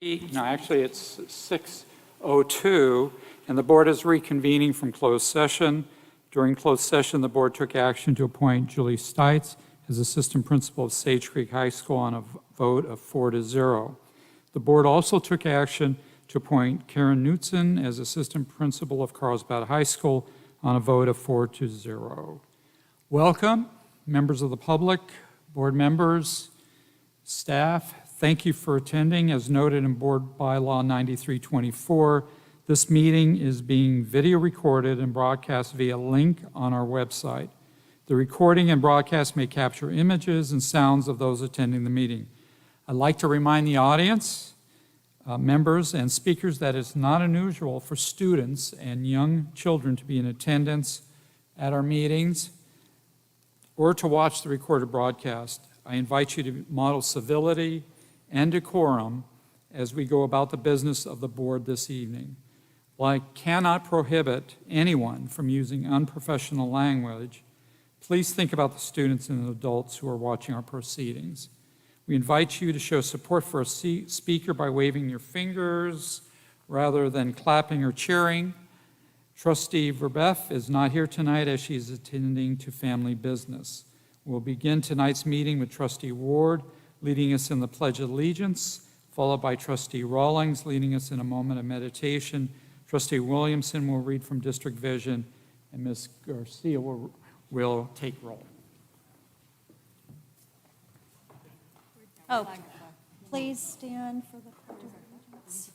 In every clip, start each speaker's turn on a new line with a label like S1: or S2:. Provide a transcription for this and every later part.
S1: No, actually, it's 6:02, and the board is reconvening from closed session. During closed session, the board took action to appoint Julie Stites as assistant principal of Sage Creek High School on a vote of 4-0. The board also took action to appoint Karen Knutson as assistant principal of Carlsbad High School on a vote of 4-0. Welcome, members of the public, board members, staff. Thank you for attending. As noted in Board Bylaw 9324, this meeting is being video recorded and broadcast via link on our website. The recording and broadcast may capture images and sounds of those attending the meeting. I'd like to remind the audience, members and speakers that it's not unusual for students and young children to be in attendance at our meetings or to watch the recorded broadcast. I invite you to model civility and decorum as we go about the business of the board this evening. While I cannot prohibit anyone from using unprofessional language, please think about the students and adults who are watching our proceedings. We invite you to show support for a speaker by waving your fingers rather than clapping or cheering. Trustee Verbeff is not here tonight as she is attending to family business. We'll begin tonight's meeting with Trustee Ward leading us in the Pledge of Allegiance, followed by Trustee Rawlings leading us in a moment of meditation. Trustee Williamson will read from District Vision, and Ms. Garcia will take roll.
S2: Oh, please stand for the Pledge of Allegiance.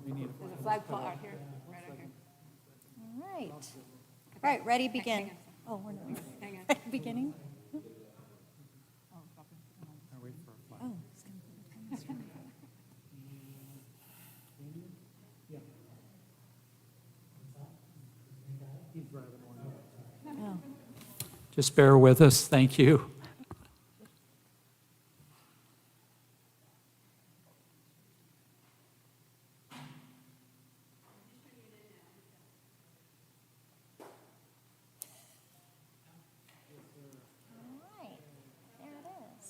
S3: There's a flagpole out here, right out here.
S2: All right. All right, ready, begin. Oh, we're not.
S3: Hang on.
S2: Ready, beginning? Oh, it's gonna be oh.
S1: Just bear with us. Thank you.
S2: All right, there it is.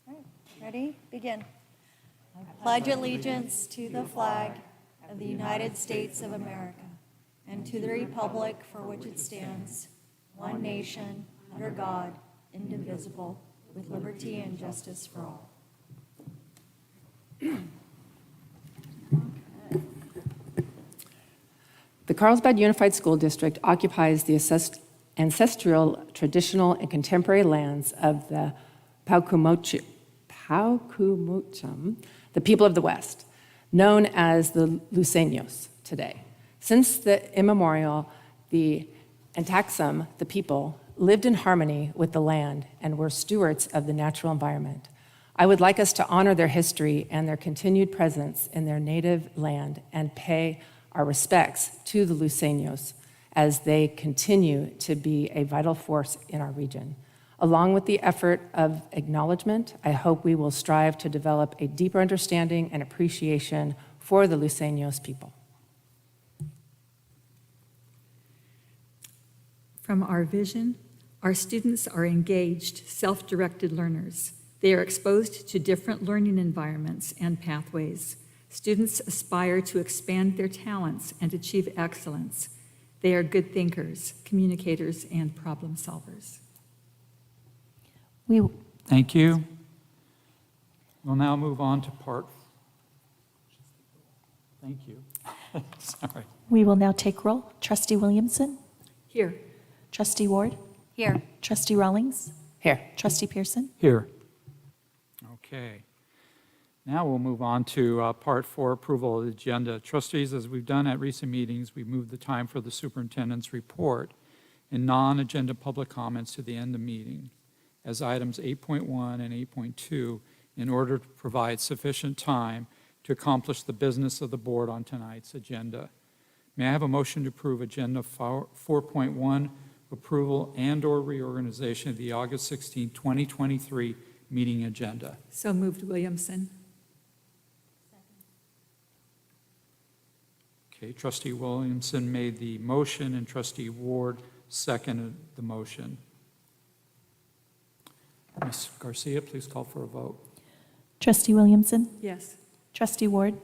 S2: All right, ready, begin. Pledge allegiance to the flag of the United States of America and to the republic for which it stands, one nation, under God, indivisible, with liberty and justice for all.
S3: The Carlsbad Unified School District occupies the ancestral, traditional, and contemporary lands of the Paukumochum, the people of the West, known as the Luiseños today. Since the immemorial, the Antaxum, the people, lived in harmony with the land and were stewards of the natural environment. I would like us to honor their history and their continued presence in their native land and pay our respects to the Luiseños as they continue to be a vital force in our region. Along with the effort of acknowledgement, I hope we will strive to develop a deeper understanding and appreciation for the Luiseños people.
S4: From our vision, our students are engaged, self-directed learners. They are exposed to different learning environments and pathways. Students aspire to expand their talents and achieve excellence. They are good thinkers, communicators, and problem solvers.
S1: Thank you. We'll now move on to part. Thank you. Sorry.
S5: We will now take roll. Trustee Williamson?
S4: Here.
S5: Trustee Ward?
S2: Here.
S5: Trustee Rawlings?
S3: Here.
S5: Trustee Pearson?
S1: Here. Okay. Now we'll move on to part 4, approval of the agenda. Trustees, as we've done at recent meetings, we've moved the time for the superintendent's report and non-agenda public comments to the end of the meeting as items 8.1 and 8.2 in order to provide sufficient time to accomplish the business of the board on tonight's agenda. May I have a motion to approve agenda 4.1, approval and/or reorganization of the August 16, 2023 meeting agenda?
S4: So moved, Williamson.
S1: Okay, trustee Williamson made the motion and trustee Ward seconded the motion. Ms. Garcia, please call for a vote.
S5: Trustee Williamson,
S4: Yes.
S5: Trustee Ward,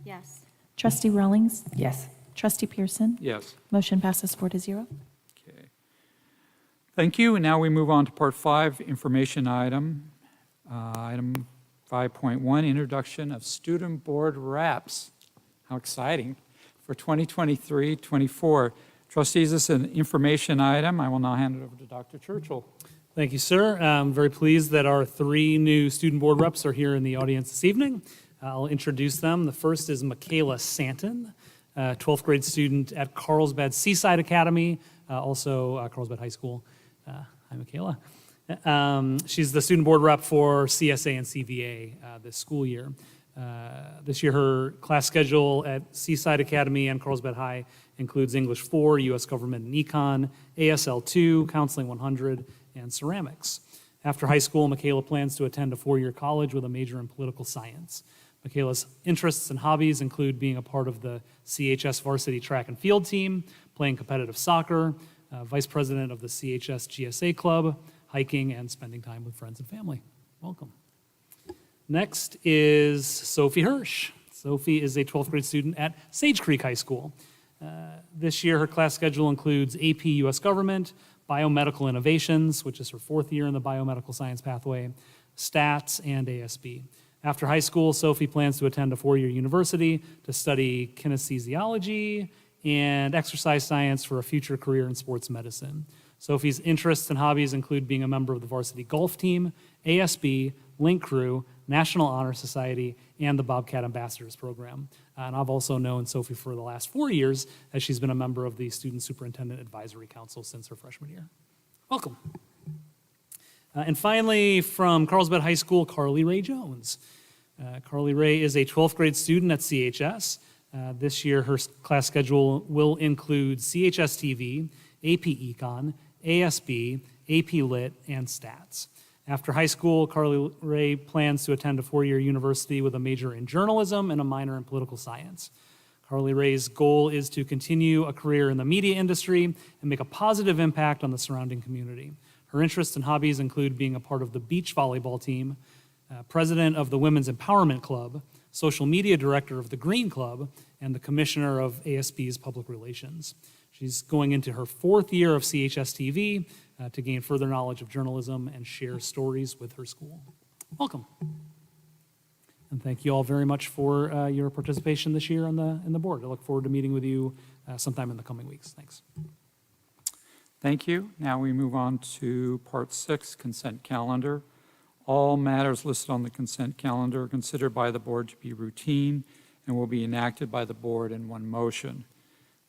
S2: Yes.
S5: Trustee Rawlings,
S3: Yes.
S5: Trustee Pearson.
S1: Yes.
S5: Motion passes 4-0.
S1: Okay. Thank you. And now we move on to Part 5, information item. Item 5.1, introduction of student board reps. How exciting for 2023-24. Trustees, this is an information item. I will now hand it over to Dr. Churchill.
S6: Thank you, sir. I'm very pleased that our 3 new student board reps are here in the audience this evening. I'll introduce them. The first is Michaela Santon, 12th grade student at Carlsbad Seaside Academy, also Carlsbad High School. Hi, Michaela. She's the student board rep for CSA and CVA this school year. This year, her class schedule at Seaside Academy and Carlsbad High includes English 4, U.S. Government and Econ, ASL 2, Counseling 100, and Ceramics. After high school, Michaela plans to attend a 4-year college with a major in political science. Michaela's interests and hobbies include being a part of the CHS varsity track and field team, playing competitive soccer, vice president of the CHS GSA club, hiking, and spending time with friends and family. Welcome. Next is Sophie Hirsch. Sophie is a 12th grade student at Sage Creek High School. This year, her class schedule includes AP U.S. Government, Biomedical Innovations, which is her 4th year in the biomedical science pathway, Stats, and ASB. After high school, Sophie plans to attend a 4-year university to study kinesiology and exercise science for a future career in sports medicine. Sophie's interests and hobbies include being a member of the varsity golf team, ASB, Link Crew, National Honor Society, and the Bobcat Ambassadors Program. And I've also known Sophie for the last 4 years as she's been a member of the Student Superintendent Advisory Council since her freshman year. Welcome. And finally, from Carlsbad High School, Carly Ray Jones. Carly Ray is a 12th grade student at CHS. This year, her class schedule will include CHS TV, AP Econ, ASB, AP Lit, and Stats. After high school, Carly Ray plans to attend a 4-year university with a major in journalism and a minor in political science. Carly Ray's goal is to continue a career in the media industry and make a positive impact on the surrounding community. Her interests and hobbies include being a part of the beach volleyball team, president of the Women's Empowerment Club, social media director of the Green Club, and the commissioner of ASB's public relations. She's going into her 4th year of CHS TV to gain further knowledge of journalism and share stories with her school. Welcome. And thank you all very much for your participation this year in the board. I look forward to meeting with you sometime in the coming weeks. Thanks.
S1: Thank you. Now we move on to Part 6, consent calendar. All matters listed on the consent calendar are considered by the board to be routine and will be enacted by the board in one motion.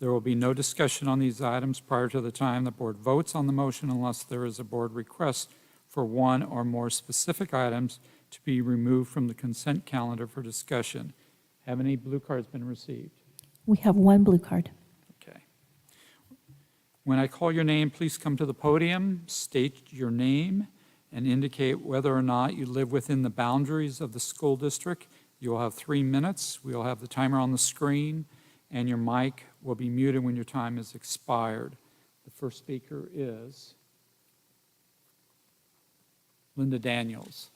S1: There will be no discussion on these items prior to the time the board votes on the motion unless there is a board request for one or more specific items to be removed from the consent calendar for discussion. Have any blue cards been received?
S5: We have 1 blue card.
S1: Okay. When I call your name, please come to the podium, state your name, and indicate whether or not you live within the boundaries of the school district. You will have 3 minutes. We will have the timer on the screen, and your mic will be muted when your time is expired. The first speaker is Linda Daniels.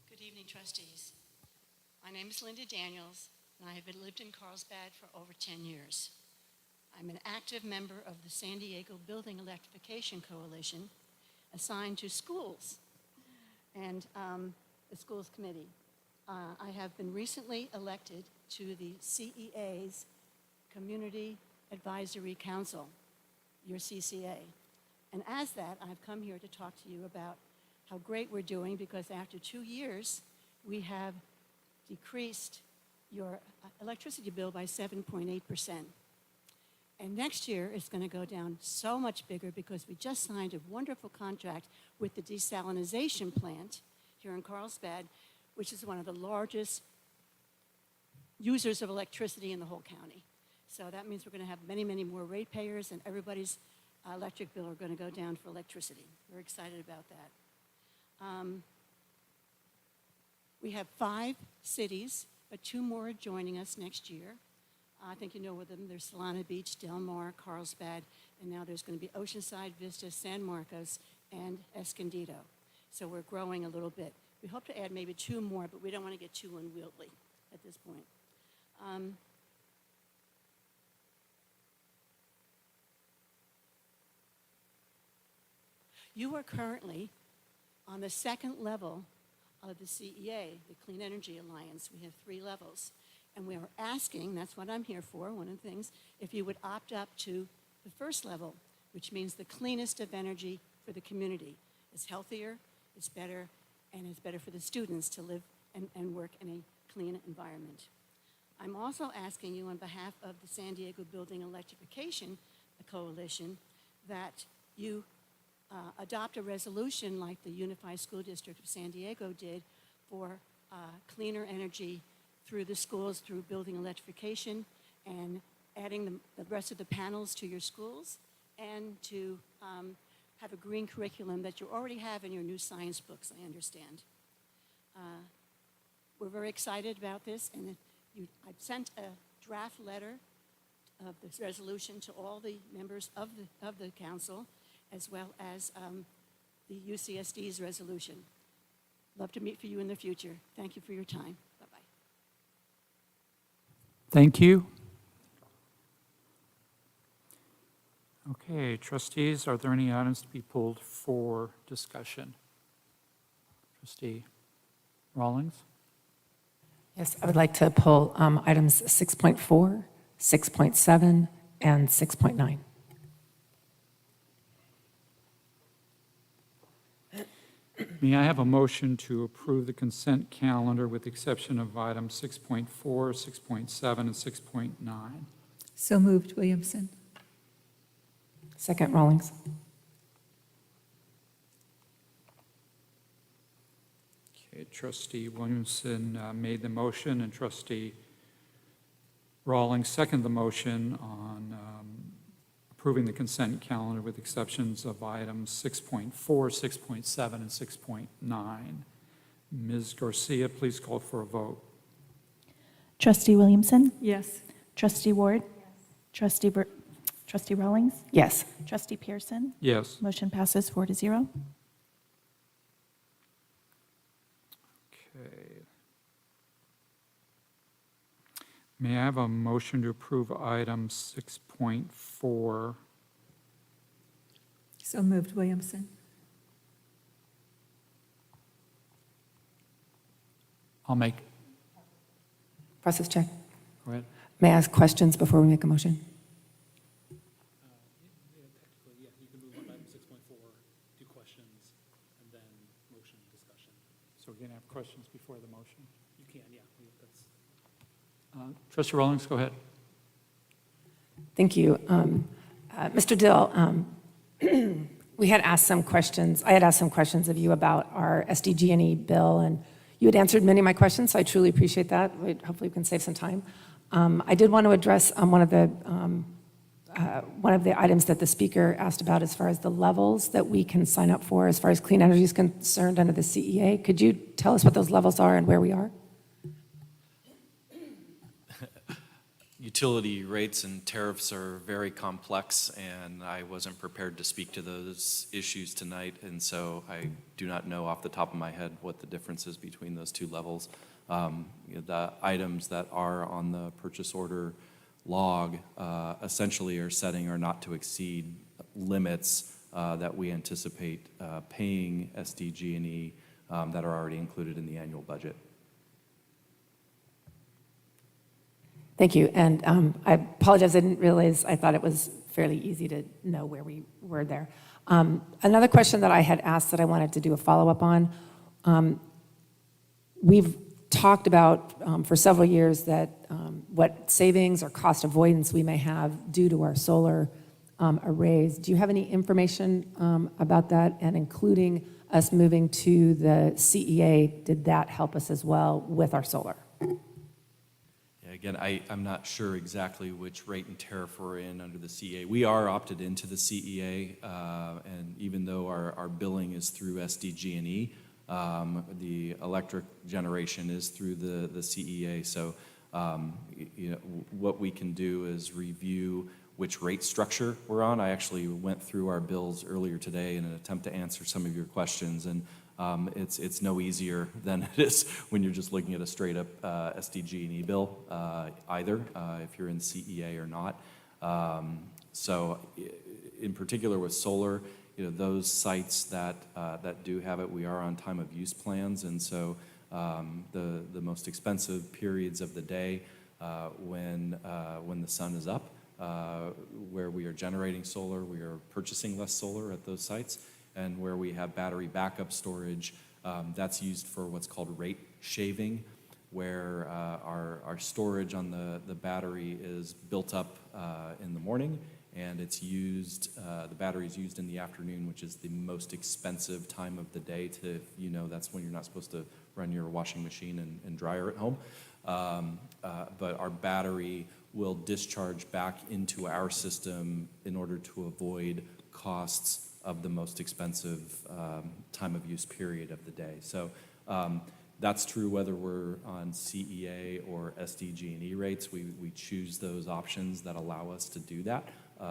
S7: Good evening, trustees. My name is Linda Daniels, and I have lived in Carlsbad for over 10 years. I'm an active member of the San Diego Building Electrification Coalition, assigned to schools and the schools committee. I have been recently elected to the CEA's Community Advisory Council, your CCA. And as that, I've come here to talk to you about how great we're doing, because after 2 years, we have decreased your electricity bill by 7.8%. And next year, it's going to go down so much bigger because we just signed a wonderful contract with the desalination plant here in Carlsbad, which is one of the largest users of electricity in the whole county. So that means we're going to have many, many more ratepayers, and everybody's electric bill are going to go down for electricity. We're excited about that. We have 5 cities, but 2 more are joining us next year. I think you know of them. There's Solana Beach, Del Mar, Carlsbad, and now there's going to be Oceanside, Vista, San Marcos, and Escondido. So we're growing a little bit. We hope to add maybe 2 more, but we don't want to get too unwieldy at this point. You are currently on the 2nd level of the CEA, the Clean Energy Alliance. We have 3 levels. And we are asking, that's what I'm here for, one of the things, if you would opt up to the 1st level, which means the cleanest of energy for the community. It's healthier, it's better, and it's better for the students to live and work in a clean environment. I'm also asking you on behalf of the San Diego Building Electrification Coalition that you adopt a resolution like the Unified School District of San Diego did for cleaner energy through the schools, through building electrification, and adding the rest of the panels to your schools, and to have a green curriculum that you already have in your new science books, I understand. We're very excited about this, and I've sent a draft letter of this resolution to all the members of the council, as well as the UCSD's resolution. Love to meet for you in the future. Thank you for your time. Bye-bye.
S1: Thank you. Okay, trustees, are there any items to be pulled for discussion? Trustee Rawlings?
S3: Yes, I would like to pull items 6.4, 6.7, and 6.9.
S1: May I have a motion to approve the consent calendar with the exception of items 6.4, 6.7, and 6.9?
S4: So moved, Williamson.
S3: Second, Rawlings.
S1: Okay, Trustee Williamson made the motion, and Trustee Rawlings seconded the motion on approving the consent calendar with exceptions of items 6.4, 6.7, and 6.9. Ms. Garcia, please call for a vote.
S5: Trustee Williamson?
S4: Yes.
S5: Trustee Ward? Trustee Rawlings?
S3: Yes.
S5: Trustee Pearson?
S1: Yes.
S5: Motion passes 4-0.
S1: Okay. May I have a motion to approve item 6.4?
S4: So moved, Williamson.
S1: I'll make,
S3: Process check.
S1: go ahead.
S3: May I ask questions before we make a motion?
S6: Technically, yeah, you can move on item 6.4, do questions, and then motion discussion.
S1: So we're going to have questions before the motion.
S6: You can, yeah, that's.
S1: Trustee Rawlings, go ahead.
S3: Thank you. Mr. Dill, we had asked some questions. I had asked some questions of you about our SDG&E bill, and you had answered many of my questions, so I truly appreciate that. Hopefully we can save some time. I did want to address one of the items that the speaker asked about as far as the levels that we can sign up for as far as clean energy is concerned under the CEA. Could you tell us what those levels are and where we are?
S8: Utility rates and tariffs are very complex, and I wasn't prepared to speak to those issues tonight, and so I do not know off the top of my head what the difference is between those 2 levels. The items that are on the purchase order log essentially are setting or not to exceed limits that we anticipate paying SDG&E that are already included in the annual budget.
S3: Thank you. And I apologize, I didn't realize, I thought it was fairly easy to know where we were there. Another question that I had asked that I wanted to do a follow-up on, we've talked about for several years that what savings or cost avoidance we may have due to our solar arrays. Do you have any information about that? And including us moving to the CEA, did that help us as well with our solar?
S8: again, I'm not sure exactly which rate and tariff we're in under the CEA. We are opted into the CEA, and even though our billing is through SDG&E, the electric generation is through the CEA. So, what we can do is review which rate structure we're on. I actually went through our bills earlier today in an attempt to answer some of your questions, and it's no easier than it is when you're just looking at a straight up SDG&E bill, either if you're in CEA or not. So in particular with solar, those sites that do have it, we are on time of use plans, and so the most expensive periods of the day when the sun is up, where we are generating solar, we are purchasing less solar at those sites. And where we have battery backup storage, that's used for what's called rate shaving, where our storage on the battery is built up in the morning, and it's used, the battery is used in the afternoon, which is the most expensive time of the day to, that's when you're not supposed to run your washing machine and dryer at home. But our battery will discharge back into our system in order to avoid costs of the most expensive time of use period of the day. So that's true whether we're on CEA or SDG&E rates. We choose those options that allow us to do that.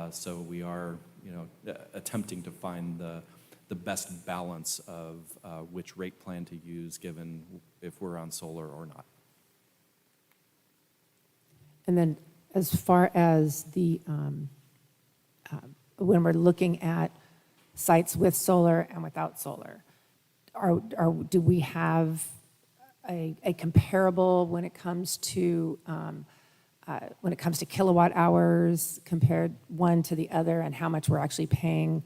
S8: So we are, attempting to find the best balance of which rate plan to use given if we're on solar or not.
S3: And then as far as the, when we're looking at sites with solar and without solar, do we have a comparable when it comes to kilowatt hours compared one to the other, and how much we're actually paying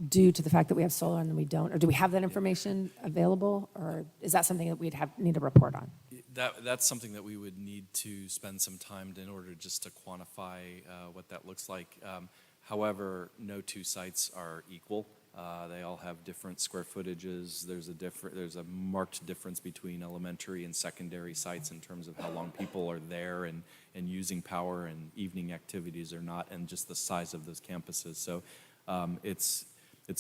S3: due to the fact that we have solar and then we don't? Or do we have that information available, or is that something that we'd need to report on?
S8: That's something that we would need to spend some time in order just to quantify what that looks like. However, no two sites are equal. They all have different square footages. There's a marked difference between elementary and secondary sites in terms of how long people are there and using power and evening activities or not, and just the size of those campuses. So it's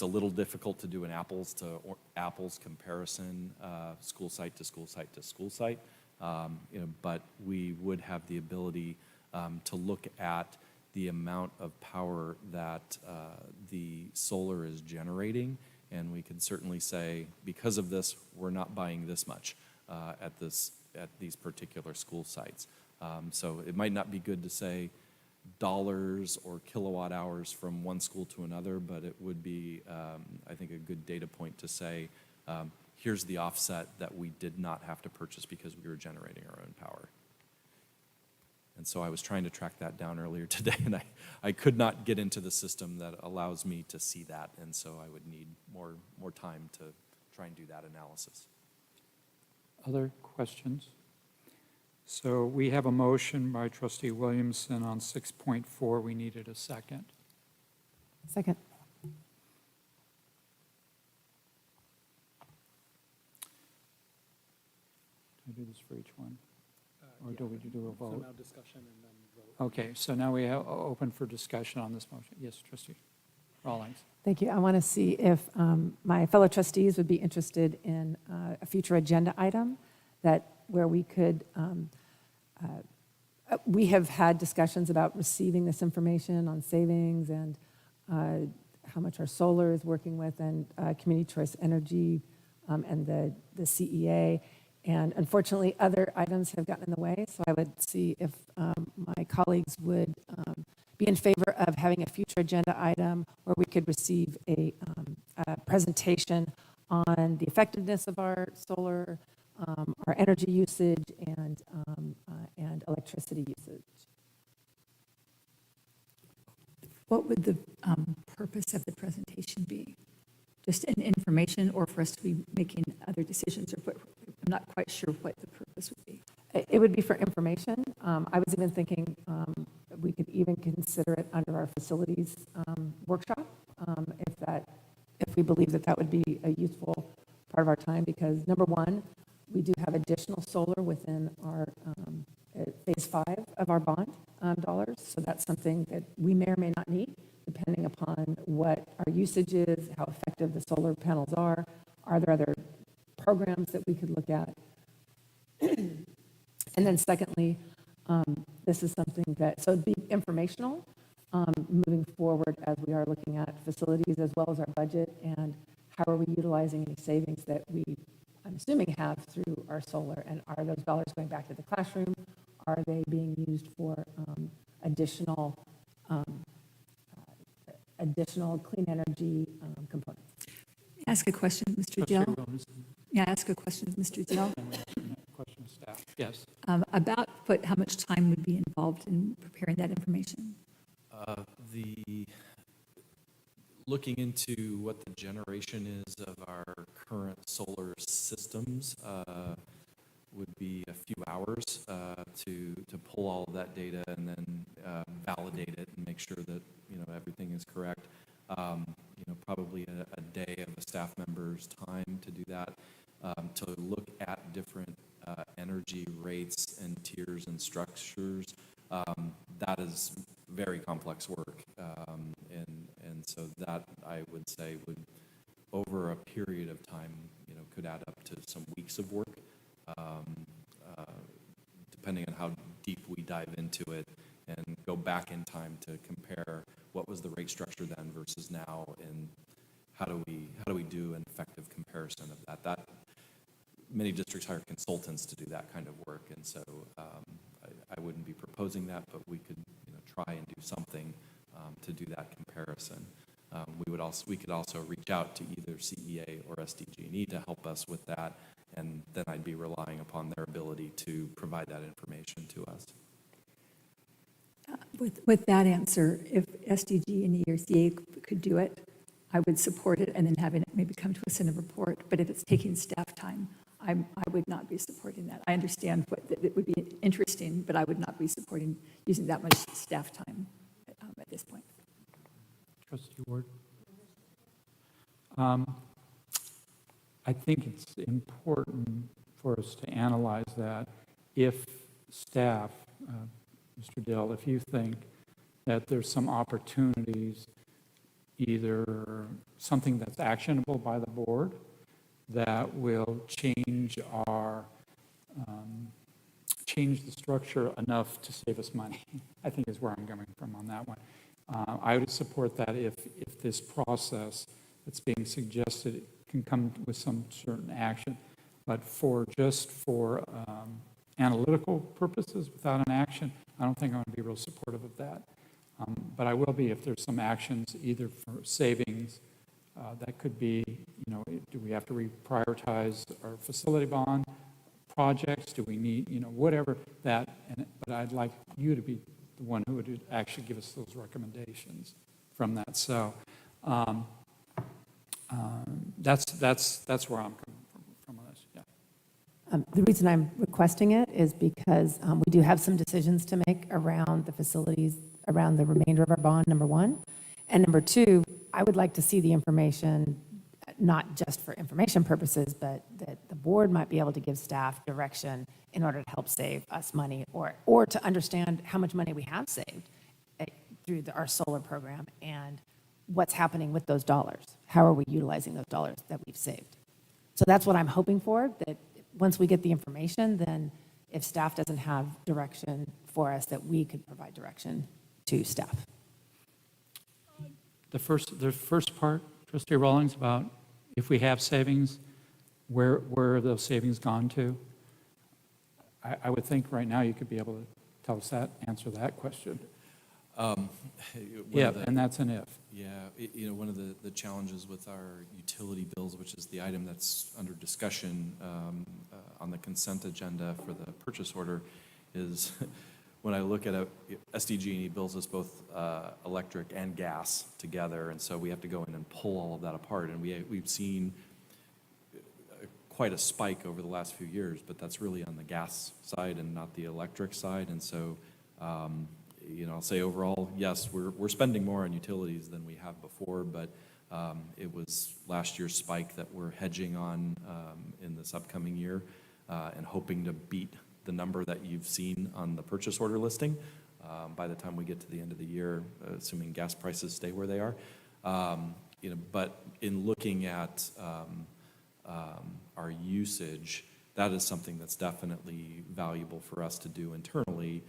S8: a little difficult to do an apples to apples comparison, school site to school site to school site. But we would have the ability to look at the amount of power that the solar is generating, and we can certainly say, because of this, we're not buying this much at these particular school sites. So it might not be good to say dollars or kilowatt hours from one school to another, but it would be, I think, a good data point to say, here's the offset that we did not have to purchase because we were generating our own power. And so I was trying to track that down earlier today, and I could not get into the system that allows me to see that, and so I would need more time to try and do that analysis.
S1: Other questions? So we have a motion by Trustee Williamson on 6.4. We needed a second.
S3: Second.
S1: Do I do this for each one? Or do we do a vote?
S6: So now discussion and then vote.
S1: Okay, so now we have open for discussion on this motion. Yes, Trustee Rawlings.
S3: Thank you. I want to see if my fellow trustees would be interested in a future agenda item where we could, we have had discussions about receiving this information on savings and how much our solar is working with, and community choice energy and the CEA. And unfortunately, other items have gotten in the way, so I would see if my colleagues would be in favor of having a future agenda item where we could receive a presentation on the effectiveness of our solar, our energy usage, and electricity usage.
S4: What would the purpose of the presentation be? Just an information, or for us to be making other decisions? Or I'm not quite sure what the purpose would be.
S3: It would be for information. I was even thinking we could even consider it under our facilities workshop, if we believe that would be a useful part of our time, because number one, we do have additional solar within our phase is 5 of our bond dollars. So that's something that we may or may not need, depending upon what our usage is, how effective the solar panels are. Are there other programs that we could look at? And then secondly, this is something that, so it'd be informational moving forward as we are looking at facilities as well as our budget, and how are we utilizing any savings that we, I'm assuming, have through our solar, and are those dollars going back to the classroom? Are they being used for additional clean energy components?
S4: Ask a question, Mr. Dill. Yeah, ask a question, Mr. Dill.
S1: Question of staff. Yes.
S4: About how much time would be involved in preparing that information?
S8: Looking into what the generation is of our current solar systems would be a few hours to pull all of that data and then validate it and make sure that everything is correct. Probably a day of a staff member's time to do that, to look at different energy rates and tiers and structures. That is very complex work, and so that, I would say, would, over a period of time, could add up to some weeks of work, depending on how deep we dive into it and go back in time to compare what was the rate structure then versus now, and how do we do an effective comparison of that. That many districts hire consultants to do that kind of work, and so I wouldn't be proposing that, but we could try and do something to do that comparison. We could also reach out to either CEA or SDG&E to help us with that, and then I'd be relying upon their ability to provide that information to us.
S4: With that answer, if SDG&E or CA could do it, I would support it, and then having it maybe come to us in a report. But if it's taking staff time, I would not be supporting that. I understand that it would be interesting, but I would not be supporting using that much staff time at this point.
S1: Trustee Ward? I think it's important for us to analyze that. If staff, Mr. Dill, if you think that there's some opportunities, either something that's actionable by the board that will change the structure enough to save us money, I think is where I'm coming from on that one. I would support that if this process that's being suggested can come with some certain action, but for analytical purposes without an action, I don't think I'm going to be real supportive of that. But I will be if there's some actions either for savings. That could be, do we have to reprioritize our facility bond projects? Do we need, whatever that, but I'd like you to be the one who would actually give us those recommendations from that. So that's where I'm coming from on this, yeah.
S3: The reason I'm requesting it is because we do have some decisions to make around the facilities, around the remainder of our bond, number one. And number two, I would like to see the information, not just for information purposes, but that the board might be able to give staff direction in order to help save us money, or to understand how much money we have saved through our solar program and what's happening with those dollars. How are we utilizing those dollars that we've saved? So that's what I'm hoping for, that once we get the information, then if staff doesn't have direction for us, that we could provide direction to staff.
S1: The first part, Trustee Rawlings, about if we have savings, where have those savings gone to? I would think right now you could be able to tell us that, answer that question. Yeah, and that's an if.
S8: Yeah, one of the challenges with our utility bills, which is the item that's under discussion on the consent agenda for the purchase order, is when I look at SDG&E bills us both electric and gas together, and so we have to go in and pull all of that apart. And we've seen quite a spike over the last few years, but that's really on the gas side and not the electric side. And so, I'll say overall, yes, we're spending more on utilities than we have before, but it was last year's spike that we're hedging on in this upcoming year and hoping to beat the number that you've seen on the purchase order listing by the time we get to the end of the year, assuming gas prices stay where they are. But in looking at our usage, that is something that's definitely valuable for us to do internally.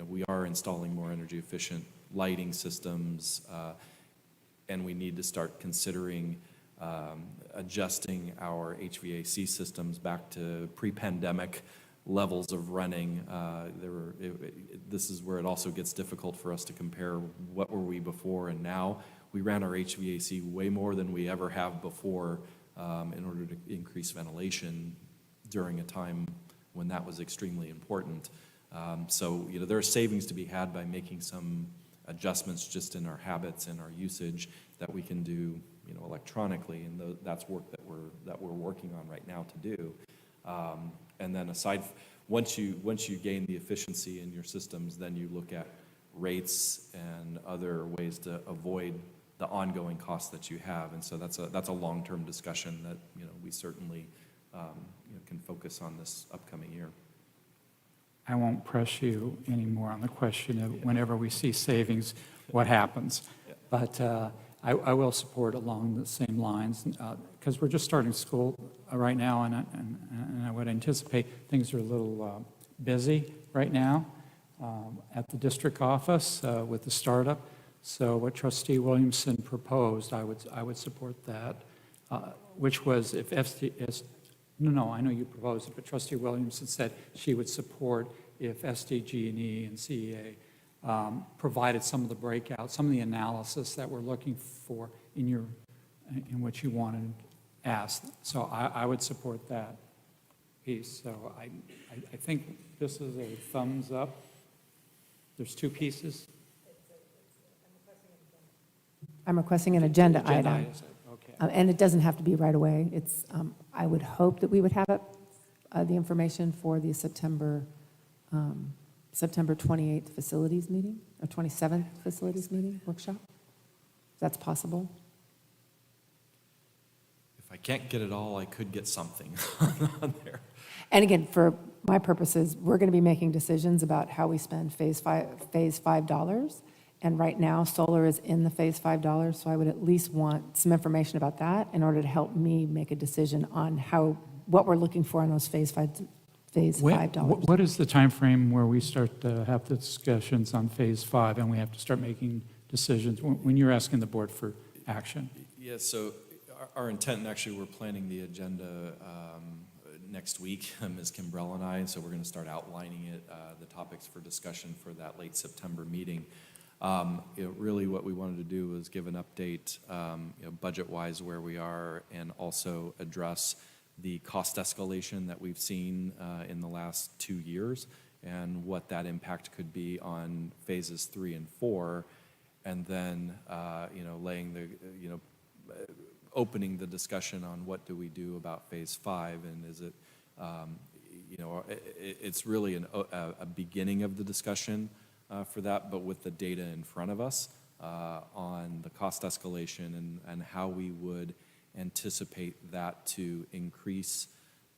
S8: We are installing more energy efficient lighting systems, and we need to start considering adjusting our HVAC systems back to pre-pandemic levels of running. This is where it also gets difficult for us to compare what were we before and now. We ran our HVAC way more than we ever have before in order to increase ventilation during a time when that was extremely important. So there are savings to be had by making some adjustments just in our habits and our usage that we can do electronically, and that's work that we're working on right now to do. And then once you gain the efficiency in your systems, then you look at rates and other ways to avoid the ongoing costs that you have. And so that's a long-term discussion that we certainly can focus on this upcoming year.
S1: I won't press you anymore on the question of whenever we see savings, what happens. But I will support along the same lines, because we're just starting school right now, and I would anticipate things are a little busy right now at the district office with the startup. So what Trustee Williamson proposed, I would support that, which was if FD, no, I know you proposed it, but Trustee Williamson said she would support if SDG&E and CEA provided some of the breakout, some of the analysis that we're looking for in what you wanted asked. So I would support that piece. So I think this is a thumbs up. There's two pieces.
S3: I'm requesting an agenda item.
S1: Agenda item, okay.
S3: And it doesn't have to be right away. It's, I would hope that we would have it, the information for the September 28th facilities meeting, or 27th facilities meeting, workshop. If that's possible.
S8: If I can't get it all, I could get something on there.
S3: And again, for my purposes, we're going to be making decisions about how we spend phase five dollars. And right now, solar is in the phase $5, so I would at least want some information about that in order to help me make a decision on what we're looking for in those phase $5.
S1: What is the time frame where we start to have the discussions on phase 5 and we have to start making decisions when you're asking the board for action?
S8: Yeah, so our intent, and actually we're planning the agenda next week, Ms. Kimbrell and I, and so we're going to start outlining it, the topics for discussion for that late September meeting. Really what we wanted to do was give an update budget-wise where we are, and also address the cost escalation that we've seen in the last 2 years and what that impact could be on phases 3 and 4, and then laying the opening the discussion on what do we do about phase 5, and is it it's really a beginning of the discussion for that, but with the data in front of us on the cost escalation and how we would anticipate that to increase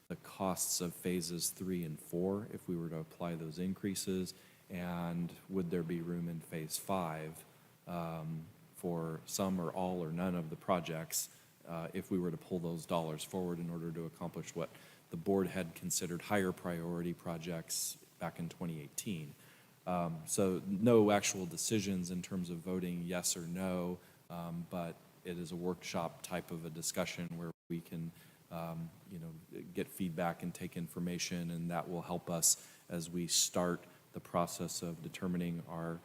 S8: the costs of phases 3 and 4 if we were to apply those increases, and would there be room in phase 5 for some or all or none of the projects if we were to pull those dollars forward in order to accomplish what the board had considered higher priority projects back in 2018. So no actual decisions in terms of voting yes or no, but it is a workshop type of a discussion where we can, get feedback and take information, and that will help us as we start the process of determining our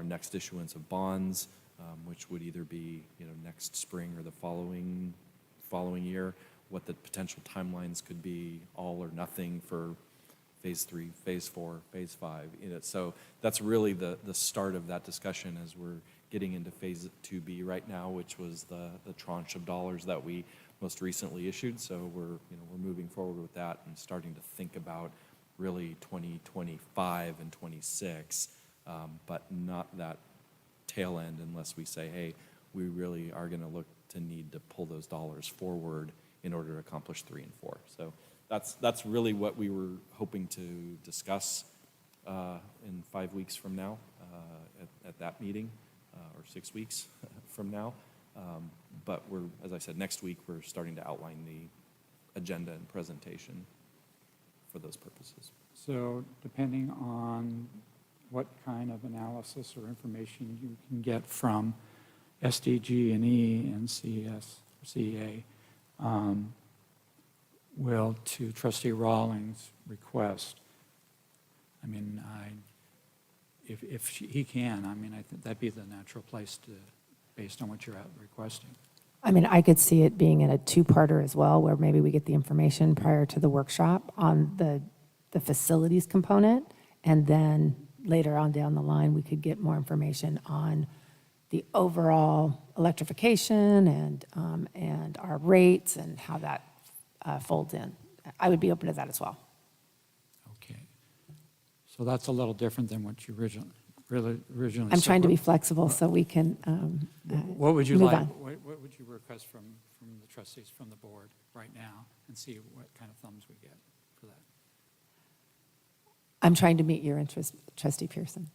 S8: next issuance of bonds, which would either be, next spring or the following year, what the potential timelines could be, all or nothing for phase 3, phase 4, phase 5. So that's really the start of that discussion as we're getting into phase 2B right now, which was the tranche of dollars that we most recently issued. So we're moving forward with that and starting to think about really 2025 and 26, but not that tail end unless we say, hey, we really are going to look to need to pull those dollars forward in order to accomplish 3 and 4. So that's really what we were hoping to discuss in 5 weeks from now at that meeting, or 6 weeks from now. But as I said, next week we're starting to outline the agenda and presentation for those purposes.
S1: So depending on what kind of analysis or information you can get from SDG&E and CEA, will, to Trustee Rawlings' request, I mean, if he can, I mean, I think that'd be the natural place to, based on what you're requesting.
S3: I mean, I could see it being in a two-parter as well, where maybe we get the information prior to the workshop on the facilities component, and then later on down the line, we could get more information on the overall electrification and our rates and how that folds in. I would be open to that as well.
S1: Okay. So that's a little different than what you originally
S3: I'm trying to be
S1: said.
S3: flexible so we can
S1: What would you
S3: move
S1: like,
S3: on.
S1: what would you request from the trustees, from the board right now, and see what kind of thumbs we get for that?
S3: I'm trying to meet your interest, Trustee Pearson.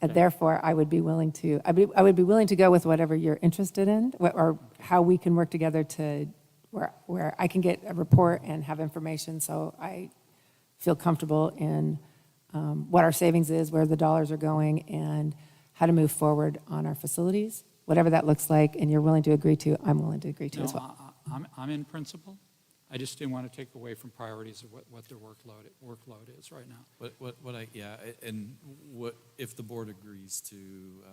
S3: And therefore, I would be willing to, I would be willing to go with whatever you're interested in, or how we can work together to, where I can get a report and have information, so I feel comfortable in what our savings is, where the dollars are going, and how to move forward on our facilities. Whatever that looks like, and you're willing to agree to, I'm willing to agree to as well.
S1: No, I'm in principle. I just didn't want to take away from priorities of what their workload is right now.
S8: What if the board agrees to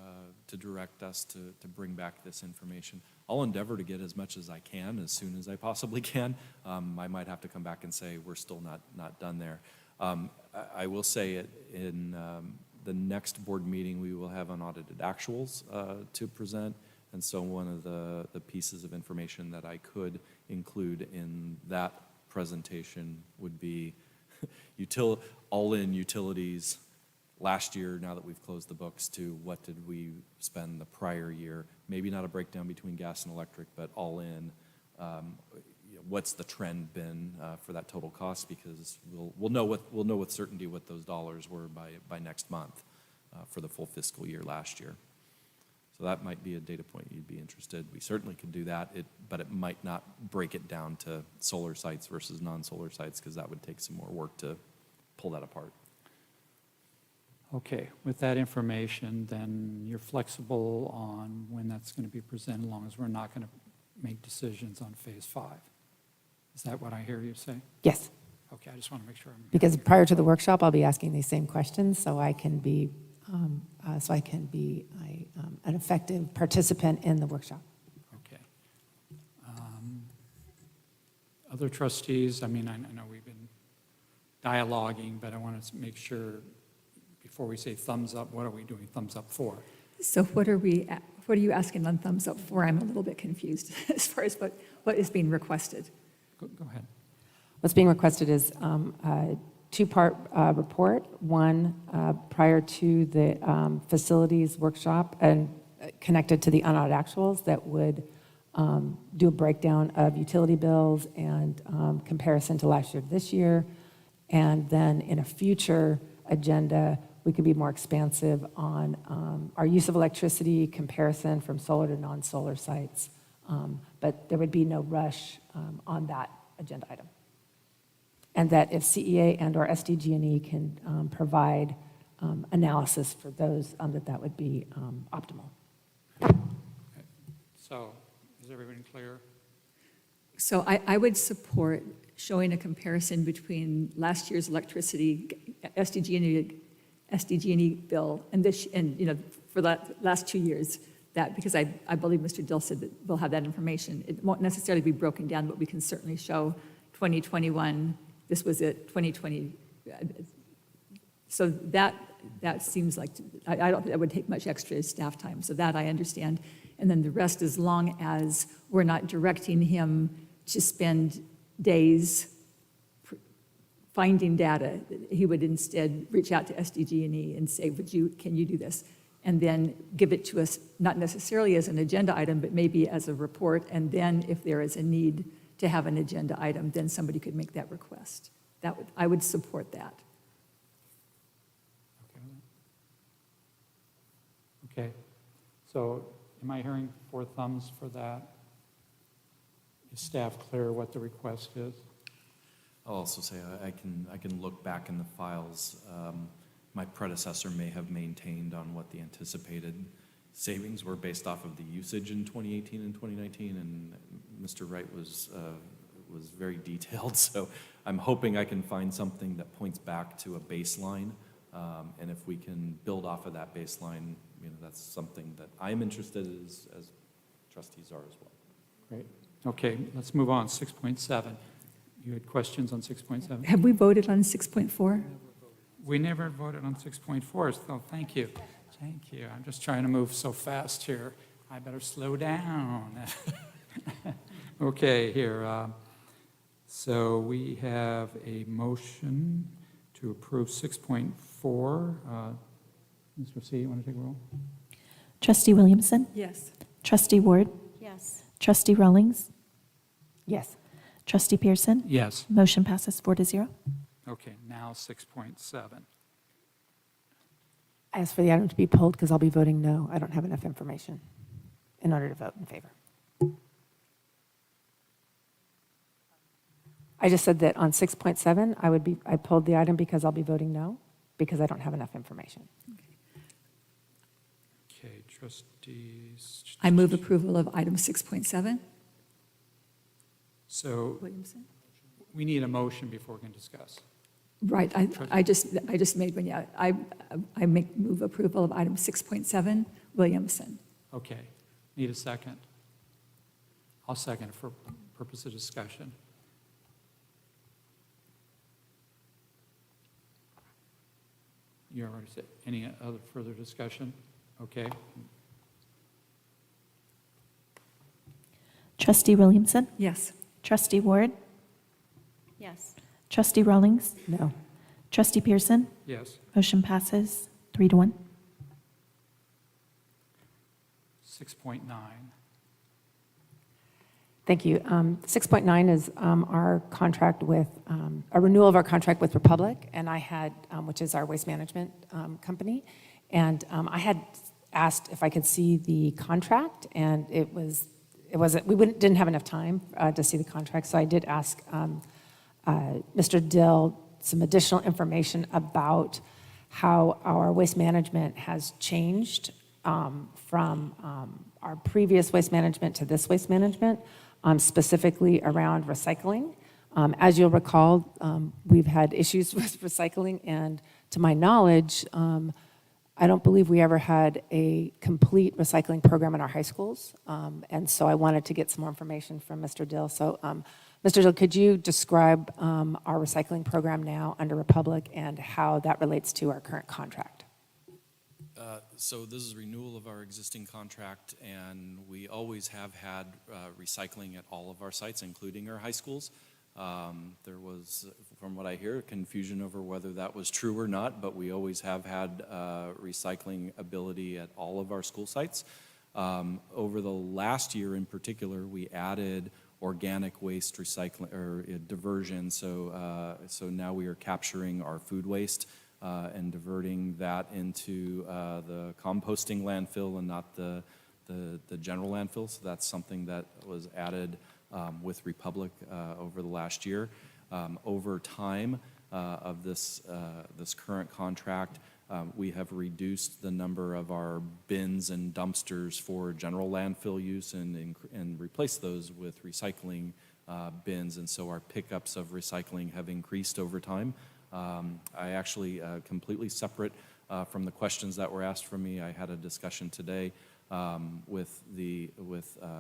S8: direct us to bring back this information, I'll endeavor to get as much as I can as soon as I possibly can. I might have to come back and say we're still not done there. I will say it in the next board meeting, we will have unaudited actuals to present. And so one of the pieces of information that I could include in that presentation would be all-in utilities last year, now that we've closed the books, to what did we spend the prior year. Maybe not a breakdown between gas and electric, but all in. What's the trend been for that total cost? Because we'll know with certainty what those dollars were by next month for the full fiscal year last year. So that might be a data point you'd be interested. We certainly could do that, but it might not break it down to solar sites versus non-solar sites, because that would take some more work to pull that apart.
S1: Okay, with that information, then you're flexible on when that's going to be presented, as long as we're not going to make decisions on phase 5. Is that what I hear you say?
S3: Yes,
S1: Okay, I just want to make sure I'm.
S3: because prior to the workshop, I'll be asking these same questions, so I can be an effective participant in the workshop.
S1: Okay. Other trustees, I mean, I know we've been dialoguing, but I want to make sure, before we say thumbs up, what are we doing thumbs up for?
S4: So what are you asking on thumbs up for? I'm a little bit confused as far as what is being requested.
S1: Go ahead.
S3: What's being requested is a two-part report, one prior to the facilities workshop and connected to the unaudited actuals that would do a breakdown of utility bills and comparison to last year to this year. And then in a future agenda, we could be more expansive on our use of electricity comparison from solar to non-solar sites. But there would be no rush on that agenda item. And that if CEA and or SDG&E can provide analysis for those, that would be optimal.
S1: Okay. So, is everybody clear?
S4: So I would support showing a comparison between last year's electricity SDG&E bill and this, and for the last 2 years, that, because I believe Mr. Dill said that we'll have that information. It won't necessarily be broken down, but we can certainly show 2021, this was it, 2020. So that seems like, I don't think that would take much extra staff time, so that I understand. And then the rest, as long as we're not directing him to spend days finding data, he would instead reach out to SDG&E and say, can you do this? And then give it to us, not necessarily as an agenda item, but maybe as a report, and then if there is a need to have an agenda item, then somebody could make that request. I would support that.
S1: Okay, so am I hearing 4 thumbs for that? Is staff clear what the request is?
S8: I'll also say I can look back in the files. My predecessor may have maintained on what the anticipated savings were based off of the usage in 2018 and 2019, and Mr. Wright was very detailed. So I'm hoping I can find something that points back to a baseline, and if we can build off of that baseline, that's something that I'm interested in as trustees are as well.
S1: Great. Okay, let's move on. 6.7. You had questions on 6.7?
S4: Have we voted on 6.4?
S1: We never voted on 6.4, so thank you. Thank you. I'm just trying to move so fast here. I better slow down. Okay, here. So we have a motion to approve 6.4. Ms. Rossi, you want to take a roll?
S5: Trustee Williamson,
S4: Yes.
S5: Trustee Ward,
S2: Yes.
S5: Trustee Rawlings,
S3: Yes.
S5: Trustee Pearson.
S1: Yes.
S5: Motion passes 4-0.
S1: Okay, now 6.7.
S3: I asked for the item to be pulled because I'll be voting no. I don't have enough information in order to vote in favor. I just said that on 6.7, I pulled the item because I'll be voting no, because I don't have enough information.
S1: Okay, trustees.
S4: I move approval of item 6.7.
S1: So
S4: Williamson?
S1: we need a motion before we can discuss.
S4: Right, I just made one, yeah. I move approval of item 6.7, Williamson.
S1: Okay, need a second? I'll second it for purpose of discussion. You already said, any other further discussion? Okay,
S5: Trustee Williamson,
S4: Yes.
S5: Trustee Ward,
S2: Yes.
S5: Trustee Rawlings,
S3: No.
S5: Trustee Pearson.
S1: yes.
S5: Motion passes 3-1.
S1: 6.9.
S3: Thank you. 6.9 is our contract with, a renewal of our contract with Republic, and I had, which is our waste management company, and I had asked if I could see the contract, and didn't have enough time to see the contract, so I did ask Mr. Dill some additional information about how our waste management has changed from our previous waste management to this waste management, specifically around recycling. As you'll recall, we've had issues with recycling, and to my knowledge, I don't believe we ever had a complete recycling program in our high schools, and so I wanted to get some more information from Mr. Dill. So, Mr. Dill, could you describe our recycling program now under Republic and how that relates to our current contract?
S8: So this is renewal of our existing contract, and we always have had recycling at all of our sites, including our high schools. There was, from what I hear, confusion over whether that was true or not, but we always have had recycling ability at all of our school sites. Over the last year in particular, we added organic waste recycling or diversion. So now we are capturing our food waste and diverting that into the composting landfill and not the general landfill. So that's something that was added with Republic over the last year. Over time of this current contract, we have reduced the number of our bins and dumpsters for general landfill use and replaced those with recycling bins, and so our pickups of recycling have increased over time. I actually, completely separate from the questions that were asked from me, I had a discussion today with a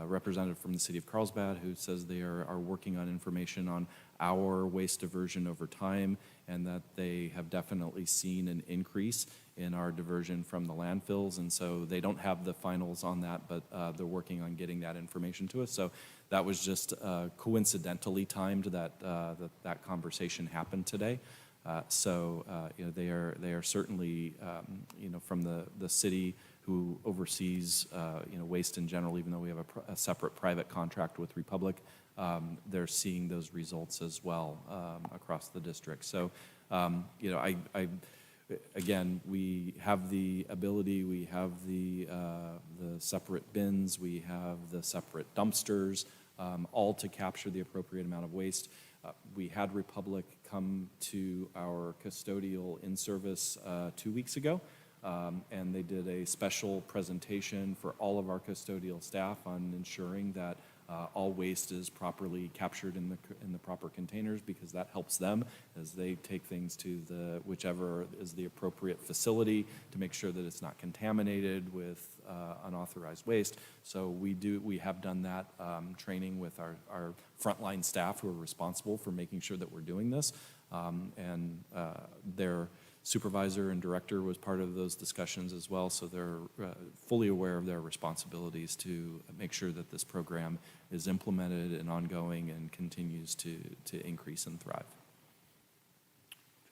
S8: representative from the city of Carlsbad who says they are working on information on our waste diversion over time, and that they have definitely seen an increase in our diversion from the landfills, and so they don't have the finals on that, but they're working on getting that information to us. So that was just coincidentally timed that conversation happened today. They are certainly, from the city who oversees, waste in general, even though we have a separate private contract with Republic, they're seeing those results as well across the district. So, again, we have the ability, we have the separate bins, we have the separate dumpsters, all to capture the appropriate amount of waste. We had Republic come to our custodial in-service 2 weeks ago, and they did a special presentation for all of our custodial staff on ensuring that all waste is properly captured in the proper containers, because that helps them as they take things to whichever is the appropriate facility to make sure that it's not contaminated with unauthorized waste. So we have done that training with our frontline staff who are responsible for making sure that we're doing this, and their supervisor and director was part of those discussions as well, so they're fully aware of their responsibilities to make sure that this program is implemented and ongoing and continues to increase and thrive.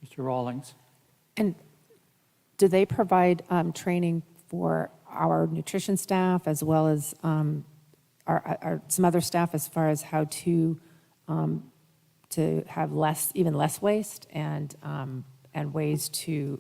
S1: Mr. Rawlings?
S3: And do they provide training for our nutrition staff as well as some other staff as far as how to have even less waste and ways to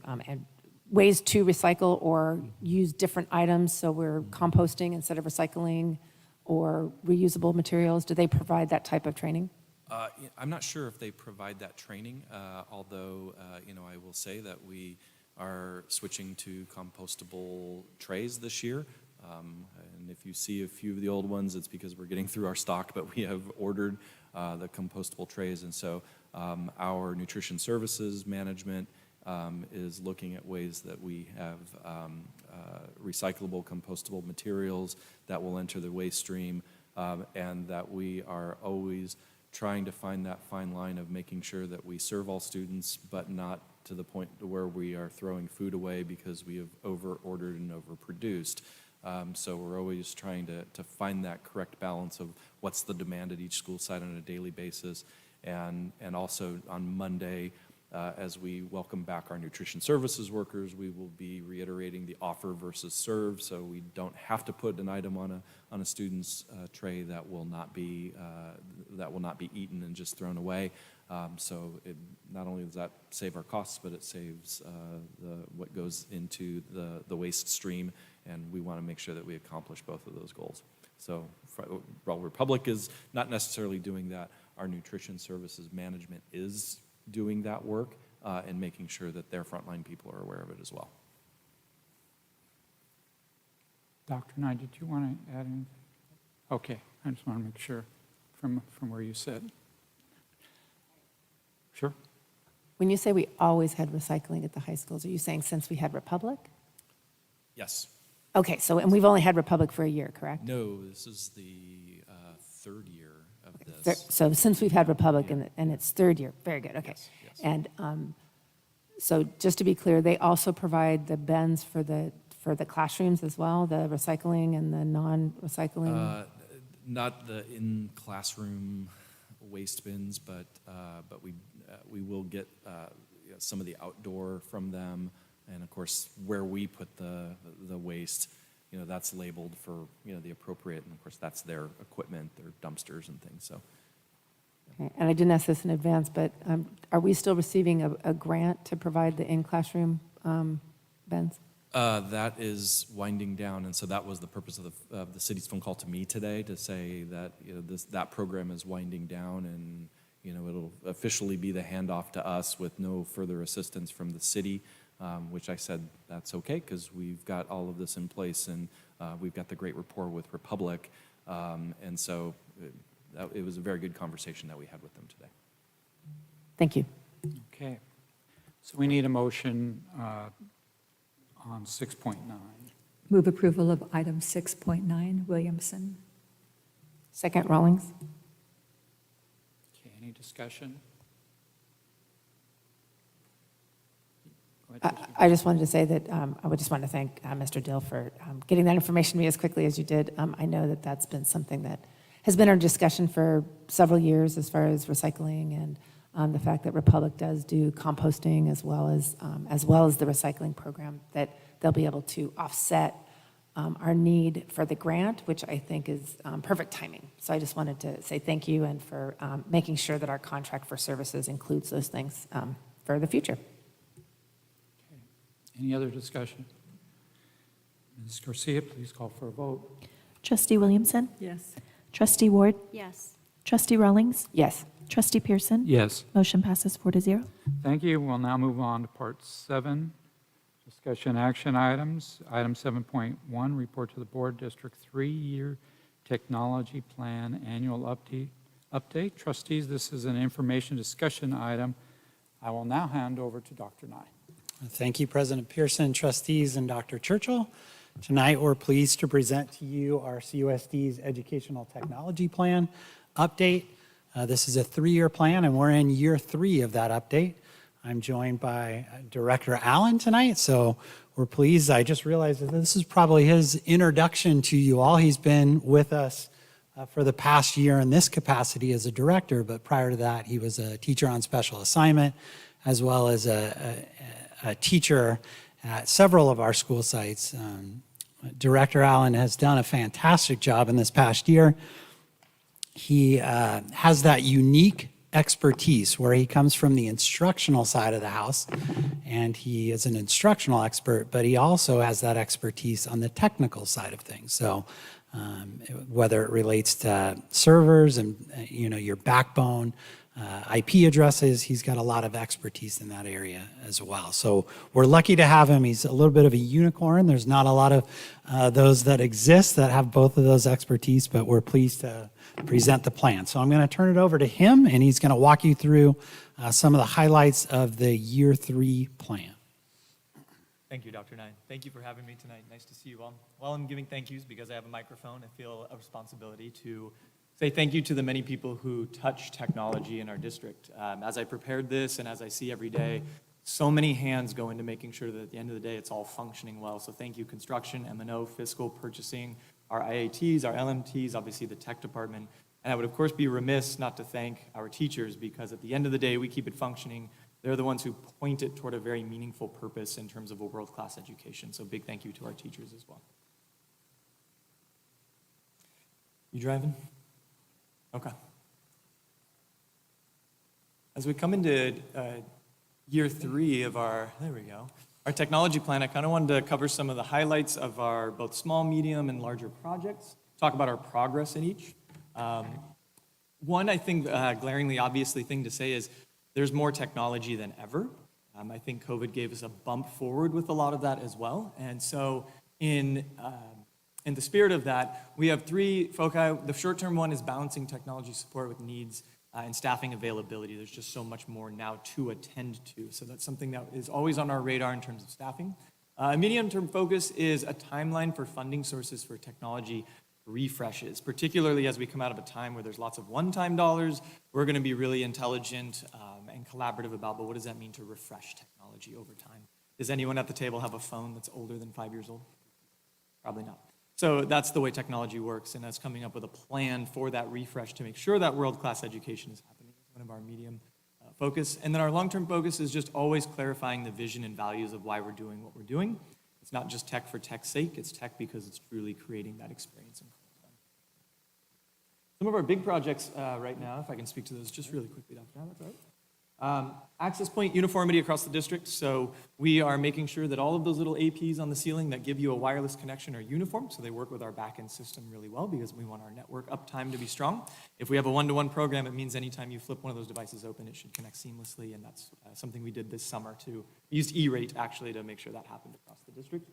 S3: recycle or use different items, so we're composting instead of recycling, or reusable materials? Do they provide that type of training?
S8: I'm not sure if they provide that training, although I will say that we are switching to compostable trays this year. And if you see a few of the old ones, it's because we're getting through our stock, but we have ordered the compostable trays. And so our nutrition services management is looking at ways that we have recyclable, compostable materials that will enter the waste stream, and that we are always trying to find that fine line of making sure that we serve all students, but not to the point where we are throwing food away because we have over-ordered and overproduced. So we're always trying to find that correct balance of what's the demand at each school site on a daily basis. And also on Monday, as we welcome back our nutrition services workers, we will be reiterating the offer versus serve, so we don't have to put an item on a student's tray that will not be eaten and just thrown away. So not only does that save our costs, but it saves what goes into the waste stream, and we want to make sure that we accomplish both of those goals. So while Republic is not necessarily doing that, our nutrition services management is doing that work and making sure that their frontline people are aware of it as well.
S1: Dr. Nye, did you want to add anything? Okay, I just want to make sure from where you said. Sure.
S3: When you say we always had recycling at the high schools, are you saying since we had Republic?
S8: Yes.
S3: Okay, and we've only had Republic for a year, correct?
S8: No, this is the third year of this.
S3: So since we've had Republic and it's third year, very good, okay.
S8: Yes, yes.
S3: And so just to be clear, they also provide the bins for the classrooms as well, the recycling and the non-recycling?
S8: Not the in-classroom waste bins, but we will get some of the outdoor from them, and of course where we put the waste, that's labeled for the appropriate, and of course that's their equipment, their dumpsters and things. So.
S3: Okay. And I didn't ask this in advance, but are we still receiving a grant to provide the in-classroom bins?
S8: That is winding down, and so that was the purpose of the city's phone call to me today, to say that that program is winding down, and it'll officially be the handoff to us with no further assistance from the city, which I said that's okay because we've got all of this in place, and we've got the great rapport with Republic, and so it was a very good conversation that we had with them today.
S3: Thank you.
S1: Okay. So we need a motion on 6.9.
S4: Move approval of item 6.9, Williamson.
S3: Second, Rawlings.
S1: Okay, any discussion? Go ahead, Trustee.
S3: I just wanted to say that I would just want to thank Mr. Dill for getting that information to me as quickly as you did. I know that that's been something that has been our discussion for several years as far as recycling and the fact that Republic does do composting as well as the recycling program, that they'll be able to offset our need for the grant, which I think is perfect timing. So I just wanted to say thank you and for making sure that our contract for services includes those things for the future.
S1: Any other discussion? Ms. Garcia, please call for a vote.
S5: Trustee Williamson.
S4: Yes.
S5: Trustee Ward.
S2: Yes.
S5: Trustee Rawlings.
S3: Yes.
S5: Trustee Pearson.
S1: Yes.
S5: Motion passes 4-0.
S1: Thank you. We'll now move on to Part 7, discussion action items. Item 7.1, report to the board, District 3-year technology plan annual update. Trustees, this is an information discussion item. I will now hand over to Dr. Nye.
S9: Thank you, President Pearson, trustees, and Dr. Churchill. Tonight, we're pleased to present to you our CUSD's Educational Technology Plan update. This is a 3-year plan, and we're in year 3 of that update. I'm joined by Director Allen tonight, so we're pleased. I just realized that this is probably his introduction to you all. He's been with us for the past year in this capacity as a director, but prior to that, he was a teacher on special assignment, as well as a teacher at several of our school sites. Director Allen has done a fantastic job in this past year. He has that unique expertise where he comes from the instructional side of the house, and he is an instructional expert, but he also has that expertise on the technical side of things. So whether it relates to servers and your backbone, IP addresses, he's got a lot of expertise in that area as well. So we're lucky to have him. He's a little bit of a unicorn. There's not a lot of those that exist that have both of those expertise, but we're pleased to present the plan. So I'm going to turn it over to him, and he's going to walk you through some of the highlights of the year 3 plan.
S10: Thank you, Dr. Nye. Thank you for having me tonight. Nice to see you all. While I'm giving thank yous, because I have a microphone, I feel a responsibility to say thank you to the many people who touch technology in our district. As I prepared this and as I see every day, so many hands go into making sure that at the end of the day, it's all functioning well. So thank you, construction, M&O, fiscal, purchasing, our IATs, our LMTs, obviously the tech department. And I would, of course, be remiss not to thank our teachers, because at the end of the day, we keep it functioning. They're the ones who point it toward a very meaningful purpose in terms of a world-class education. So big thank you to our teachers as well. You driving? Okay. As we come into year 3 of our technology plan, I kind of wanted to cover some of the highlights of our both small, medium, and larger projects, talk about our progress in each. One, I think, glaringly obviously thing to say is there's more technology than ever. I think COVID gave us a bump forward with a lot of that as well. And so in the spirit of that, we have 3 foci. The short-term one is balancing technology support with needs and staffing availability. There's just so much more now to attend to. So that's something that is always on our radar in terms of staffing. A medium-term focus is a timeline for funding sources for technology refreshes, particularly as we come out of a time where there's lots of one-time dollars. We're going to be really intelligent and collaborative about, but what does that mean to refresh technology over time? Does anyone at the table have a phone that's older than 5 years old? Probably not. So that's the way technology works, and that's coming up with a plan for that refresh to make sure that world-class education is happening. It's one of our medium focus. And then our long-term focus is just always clarifying the vision and values of why we're doing what we're doing. It's not just tech for tech's sake, it's tech because it's truly creating that experience in Carlsbad. Some of our big projects right now, if I can speak to those just really quickly, Dr. Now, that's all right. Access point uniformity across the district. So we are making sure that all of those little APs on the ceiling that give you a wireless connection are uniform, so they work with our back-end system really well, because we want our network uptime to be strong. If we have a one-to-one program, it means anytime you flip one of those devices open, it should connect seamlessly, and that's something we did this summer too. We used E-rate actually to make sure that happened across the district.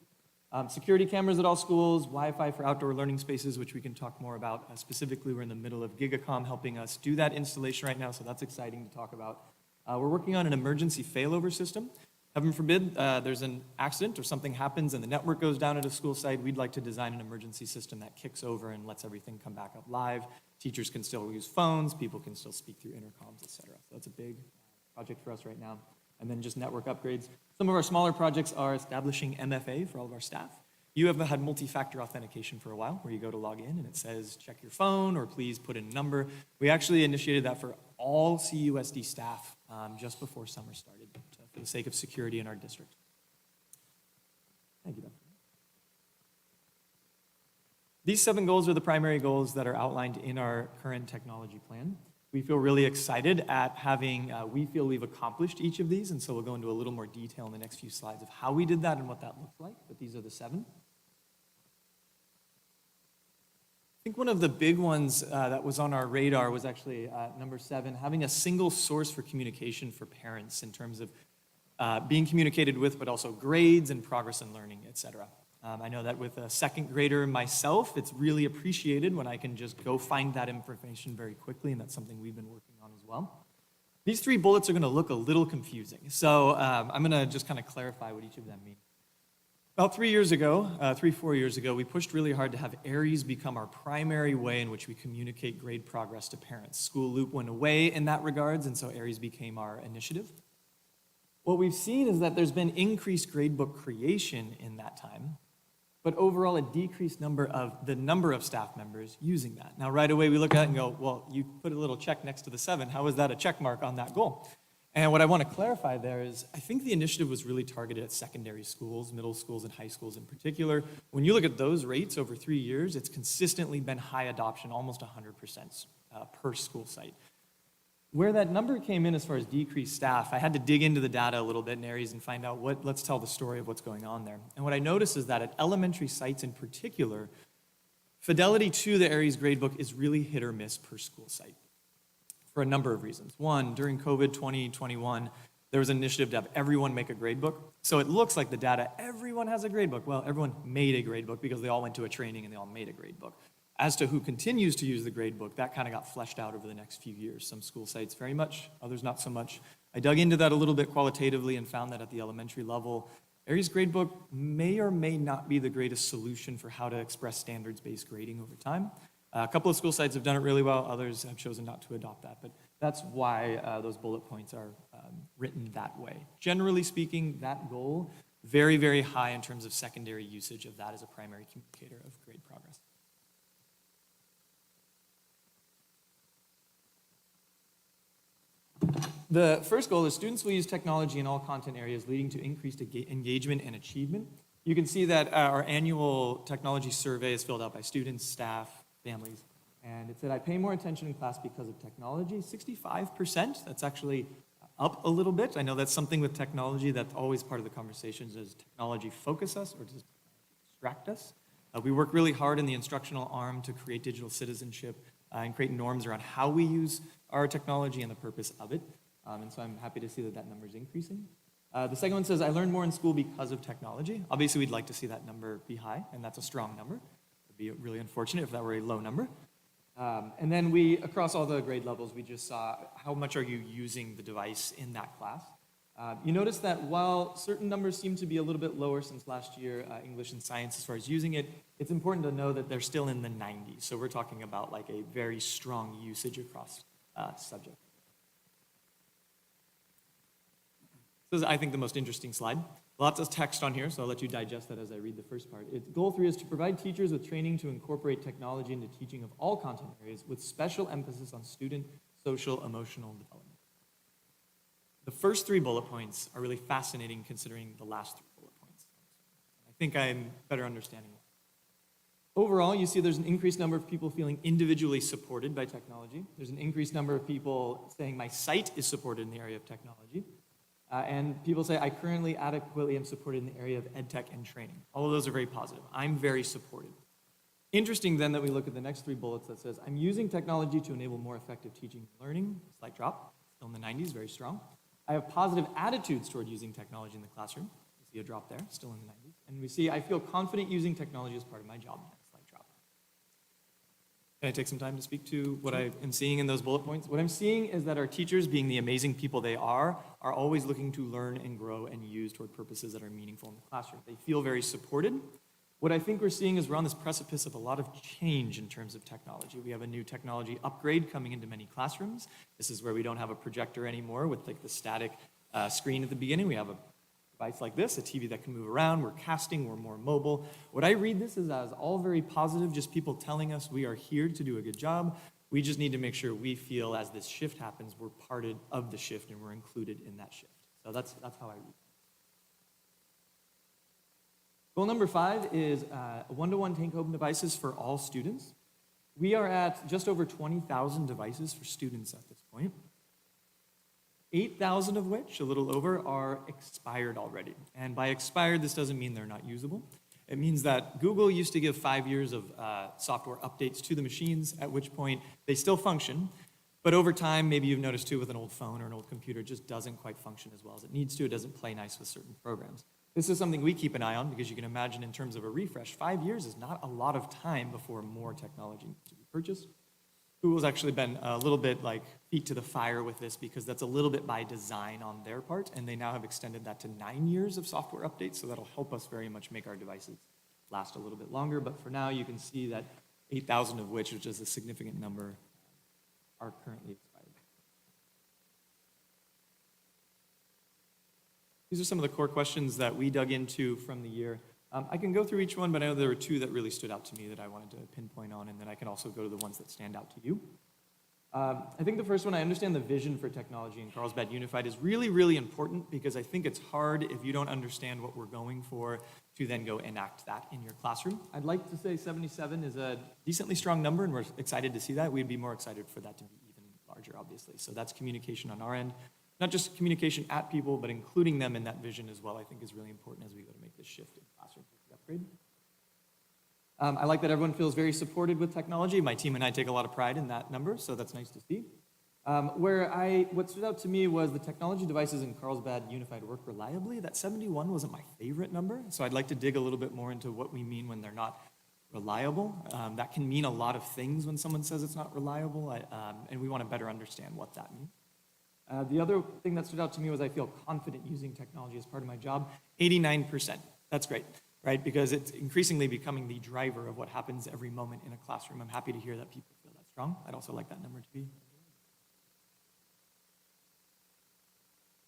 S10: Security cameras at all schools, Wi-Fi for outdoor learning spaces, which we can talk more about. Specifically, we're in the middle of GigaCom helping us do that installation right now, so that's exciting to talk about. We're working on an emergency failover system. Heaven forbid there's an accident or something happens and the network goes down at a school site. We'd like to design an emergency system that kicks over and lets everything come back up live. Teachers can still use phones, people can still speak through intercoms, et cetera. So that's a big project for us right now. And then just network upgrades. Some of our smaller projects are establishing MFA for all of our staff. You have had multi-factor authentication for a while, where you go to log in and it says, check your phone or please put in a number. We actually initiated that for all CUSD staff just before summer started, for the sake of security in our district. Thank you, Dr. These 7 goals are the primary goals that are outlined in our current technology plan. We feel really excited at having, we feel we've accomplished each of these, and so we'll go into a little more detail in the next few slides of how we did that and what that looks like, but these are the 7. I think one of the big ones that was on our radar was actually number 7, having a single source for communication for parents in terms of being communicated with, but also grades and progress in learning, et cetera. I know that with a second grader myself, it's really appreciated when I can just go find that information very quickly, and that's something we've been working on as well. These 3 bullets are going to look a little confusing, so I'm going to just kind of clarify what each of them mean. About 4 years ago, we pushed really hard to have Aries become our primary way in which we communicate grade progress to parents. School Loop went away in that regards, and so Aries became our initiative. What we've seen is that there's been increased gradebook creation in that time, but overall a decreased number of staff members using that. Now, right away we look at it and go, well, you put a little check next to the 7. How is that a check mark on that goal? And what I want to clarify there is I think the initiative was really targeted at secondary schools, middle schools and high schools in particular. When you look at those rates over 3 years, it's consistently been high adoption, almost 100% per school site. Where that number came in as far as decreased staff, I had to dig into the data a little bit in Aries and find out let's tell the story of what's going on there. And what I noticed is that at elementary sites in particular, fidelity to the Aries gradebook is really hit or miss per school site for a number of reasons. One, during COVID 2021, there was an initiative to have everyone make a gradebook. So it looks like the data, everyone has a gradebook. Well, everyone made a gradebook because they all went to a training and they all made a gradebook. As to who continues to use the gradebook, that kind of got fleshed out over the next few years. Some school sites very much, others not so much. I dug into that a little bit qualitatively and found that at the elementary level, Aries gradebook may or may not be the greatest solution for how to express standards-based grading over time. A couple of school sites have done it really well, others have chosen not to adopt that, but that's why those bullet points are written that way. Generally speaking, that goal, very, very high in terms of secondary usage of that as a primary communicator of grade progress. The first goal is students will use technology in all content areas, leading to increased engagement and achievement. You can see that our annual technology survey is filled out by students, staff, families, and it said, I pay more attention in class because of technology. 65%, that's actually up a little bit. I know that's something with technology that's always part of the conversations. Does technology focus us or does it distract us? We work really hard in the instructional arm to create digital citizenship and create norms around how we use our technology and the purpose of it. And so I'm happy to see that that number is increasing. The second one says, I learned more in school because of technology. Obviously, we'd like to see that number be high, and that's a strong number. It'd be really unfortunate if that were a low number. And then across all the grade levels, we just saw how much are you using the device in that class. You notice that while certain numbers seem to be a little bit lower since last year, English and science as far as using it, it's important to know that they're still in the 90s. So we're talking about like a very strong usage across subjects. This is, I think, the most interesting slide. Lots of text on here, so I'll let you digest that as I read the first part. Goal 3 is to provide teachers with training to incorporate technology into teaching of all content areas with special emphasis on student, social, emotional development. The first 3 bullet points are really fascinating considering the last 3 bullet points. I think I'm better understanding it. Overall, you see there's an increased number of people feeling individually supported by technology. There's an increased number of people saying my site is supported in the area of technology. And people say, I currently adequately am supported in the area of ed tech and training. All of those are very positive. I'm very supported. Interesting then that we look at the next 3 bullets that says, I'm using technology to enable more effective teaching and learning. Slight drop, still in the 90s, very strong. I have positive attitudes toward using technology in the classroom. You see a drop there, still in the 90s. And we see, I feel confident using technology as part of my job. Slight drop. Can I take some time to speak to what I am seeing in those bullet points? What I'm seeing is that our teachers, being the amazing people they are always looking to learn and grow and use toward purposes that are meaningful in the classroom. They feel very supported. What I think we're seeing is we're on this precipice of a lot of change in terms of technology. We have a new technology upgrade coming into many classrooms. This is where we don't have a projector anymore with like the static screen at the beginning. We have a device like this, a TV that can move around. We're casting, we're more mobile. What I read this is as all very positive, just people telling us we are here to do a good job. We just need to make sure we feel as this shift happens, we're part of the shift and we're included in that shift. So that's how I read it. Goal number 5 is one-to-one take-home devices for all students. We are at just over 20,000 devices for students at this point. 8,000 of which, a little over, are expired already. And by expired, this doesn't mean they're not usable. It means that Google used to give 5 years of software updates to the machines, at which point they still function. But over time, maybe you've noticed too with an old phone or an old computer, it just doesn't quite function as well as it needs to. It doesn't play nice with certain programs. This is something we keep an eye on because you can imagine in terms of a refresh, 5 years is not a lot of time before more technology needs to be purchased. Google's actually been a little bit like feet to the fire with this because that's a little bit by design on their part, and they now have extended that to 9 years of software updates, so that'll help us very much make our devices last a little bit longer. But for now, you can see that 8,000 of which is a significant number, are currently expired. These are some of the core questions that we dug into from the year. I can go through each one, but I know there were 2 that really stood out to me that I wanted to pinpoint on, and then I can also go to the ones that stand out to you. I think the first one, I understand the vision for technology in Carlsbad Unified is really, really important because I think it's hard if you don't understand what we're going for to then go enact that in your classroom. I'd like to say 77 is a decently strong number, and we're excited to see that. We'd be more excited for that to be even larger, obviously. So that's communication on our end. Not just communication at people, but including them in that vision as well, I think is really important as we go to make this shift in classroom upgrade. I like that everyone feels very supported with technology. My team and I take a lot of pride in that number, so that's nice to see. What stood out to me was the technology devices in Carlsbad Unified work reliably. That 71 wasn't my favorite number, so I'd like to dig a little bit more into what we mean when they're not reliable. That can mean a lot of things when someone says it's not reliable, and we want to better understand what that means. The other thing that stood out to me was I feel confident using technology as part of my job. 89%, that's great, right? Because it's increasingly becoming the driver of what happens every moment in a classroom. I'm happy to hear that people feel that strong. I'd also like that number to be.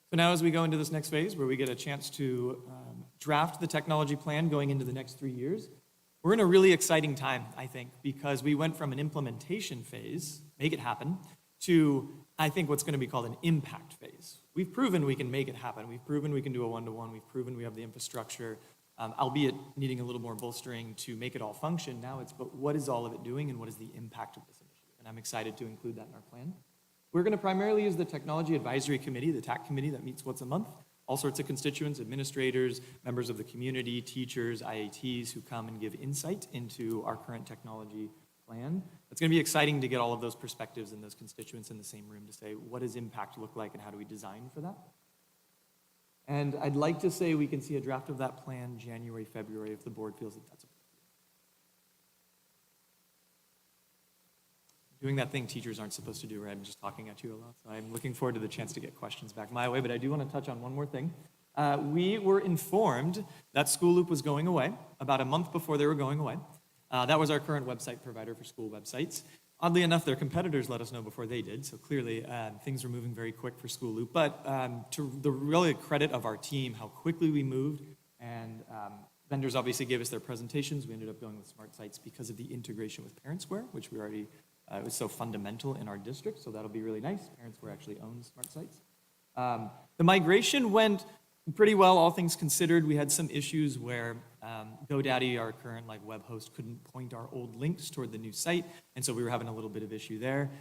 S10: So now as we go into this next phase where we get a chance to draft the technology plan going into the next 3 years, we're in a really exciting time, I think, because we went from an implementation phase, make it happen, to I think what's going to be called an impact phase. We've proven we can make it happen. We've proven we can do a one-to-one. We've proven we have the infrastructure, albeit needing a little more bolstering to make it all function. Now it's, but what is all of it doing and what is the impact of this initiative? And I'm excited to include that in our plan. We're going to primarily use the Technology Advisory Committee, the TAC committee that meets once a month. All sorts of constituents, administrators, members of the community, teachers, IATs who come and give insight into our current technology plan. It's going to be exciting to get all of those perspectives and those constituents in the same room to say, what does impact look like and how do we design for that? And I'd like to say we can see a draft of that plan January, February if the board feels that that's appropriate. Doing that thing teachers aren't supposed to do, right? I'm just talking at you a lot. So I'm looking forward to the chance to get questions back my way, but I do want to touch on one more thing. We were informed that School Loop was going away about a month before they were going away. That was our current website provider for school websites. Oddly enough, their competitors let us know before they did, so clearly things were moving very quick for School Loop. But to the really credit of our team, how quickly we moved, and vendors obviously gave us their presentations. We ended up going with Smart Sites because of the integration with ParentSquare, which we already, it was so fundamental in our district, so that'll be really nice. ParentSquare actually owns Smart Sites. The migration went pretty well, all things considered. We had some issues where GoDaddy, our current web host, couldn't point our old links toward the new site, and so we were having a little bit of issue there.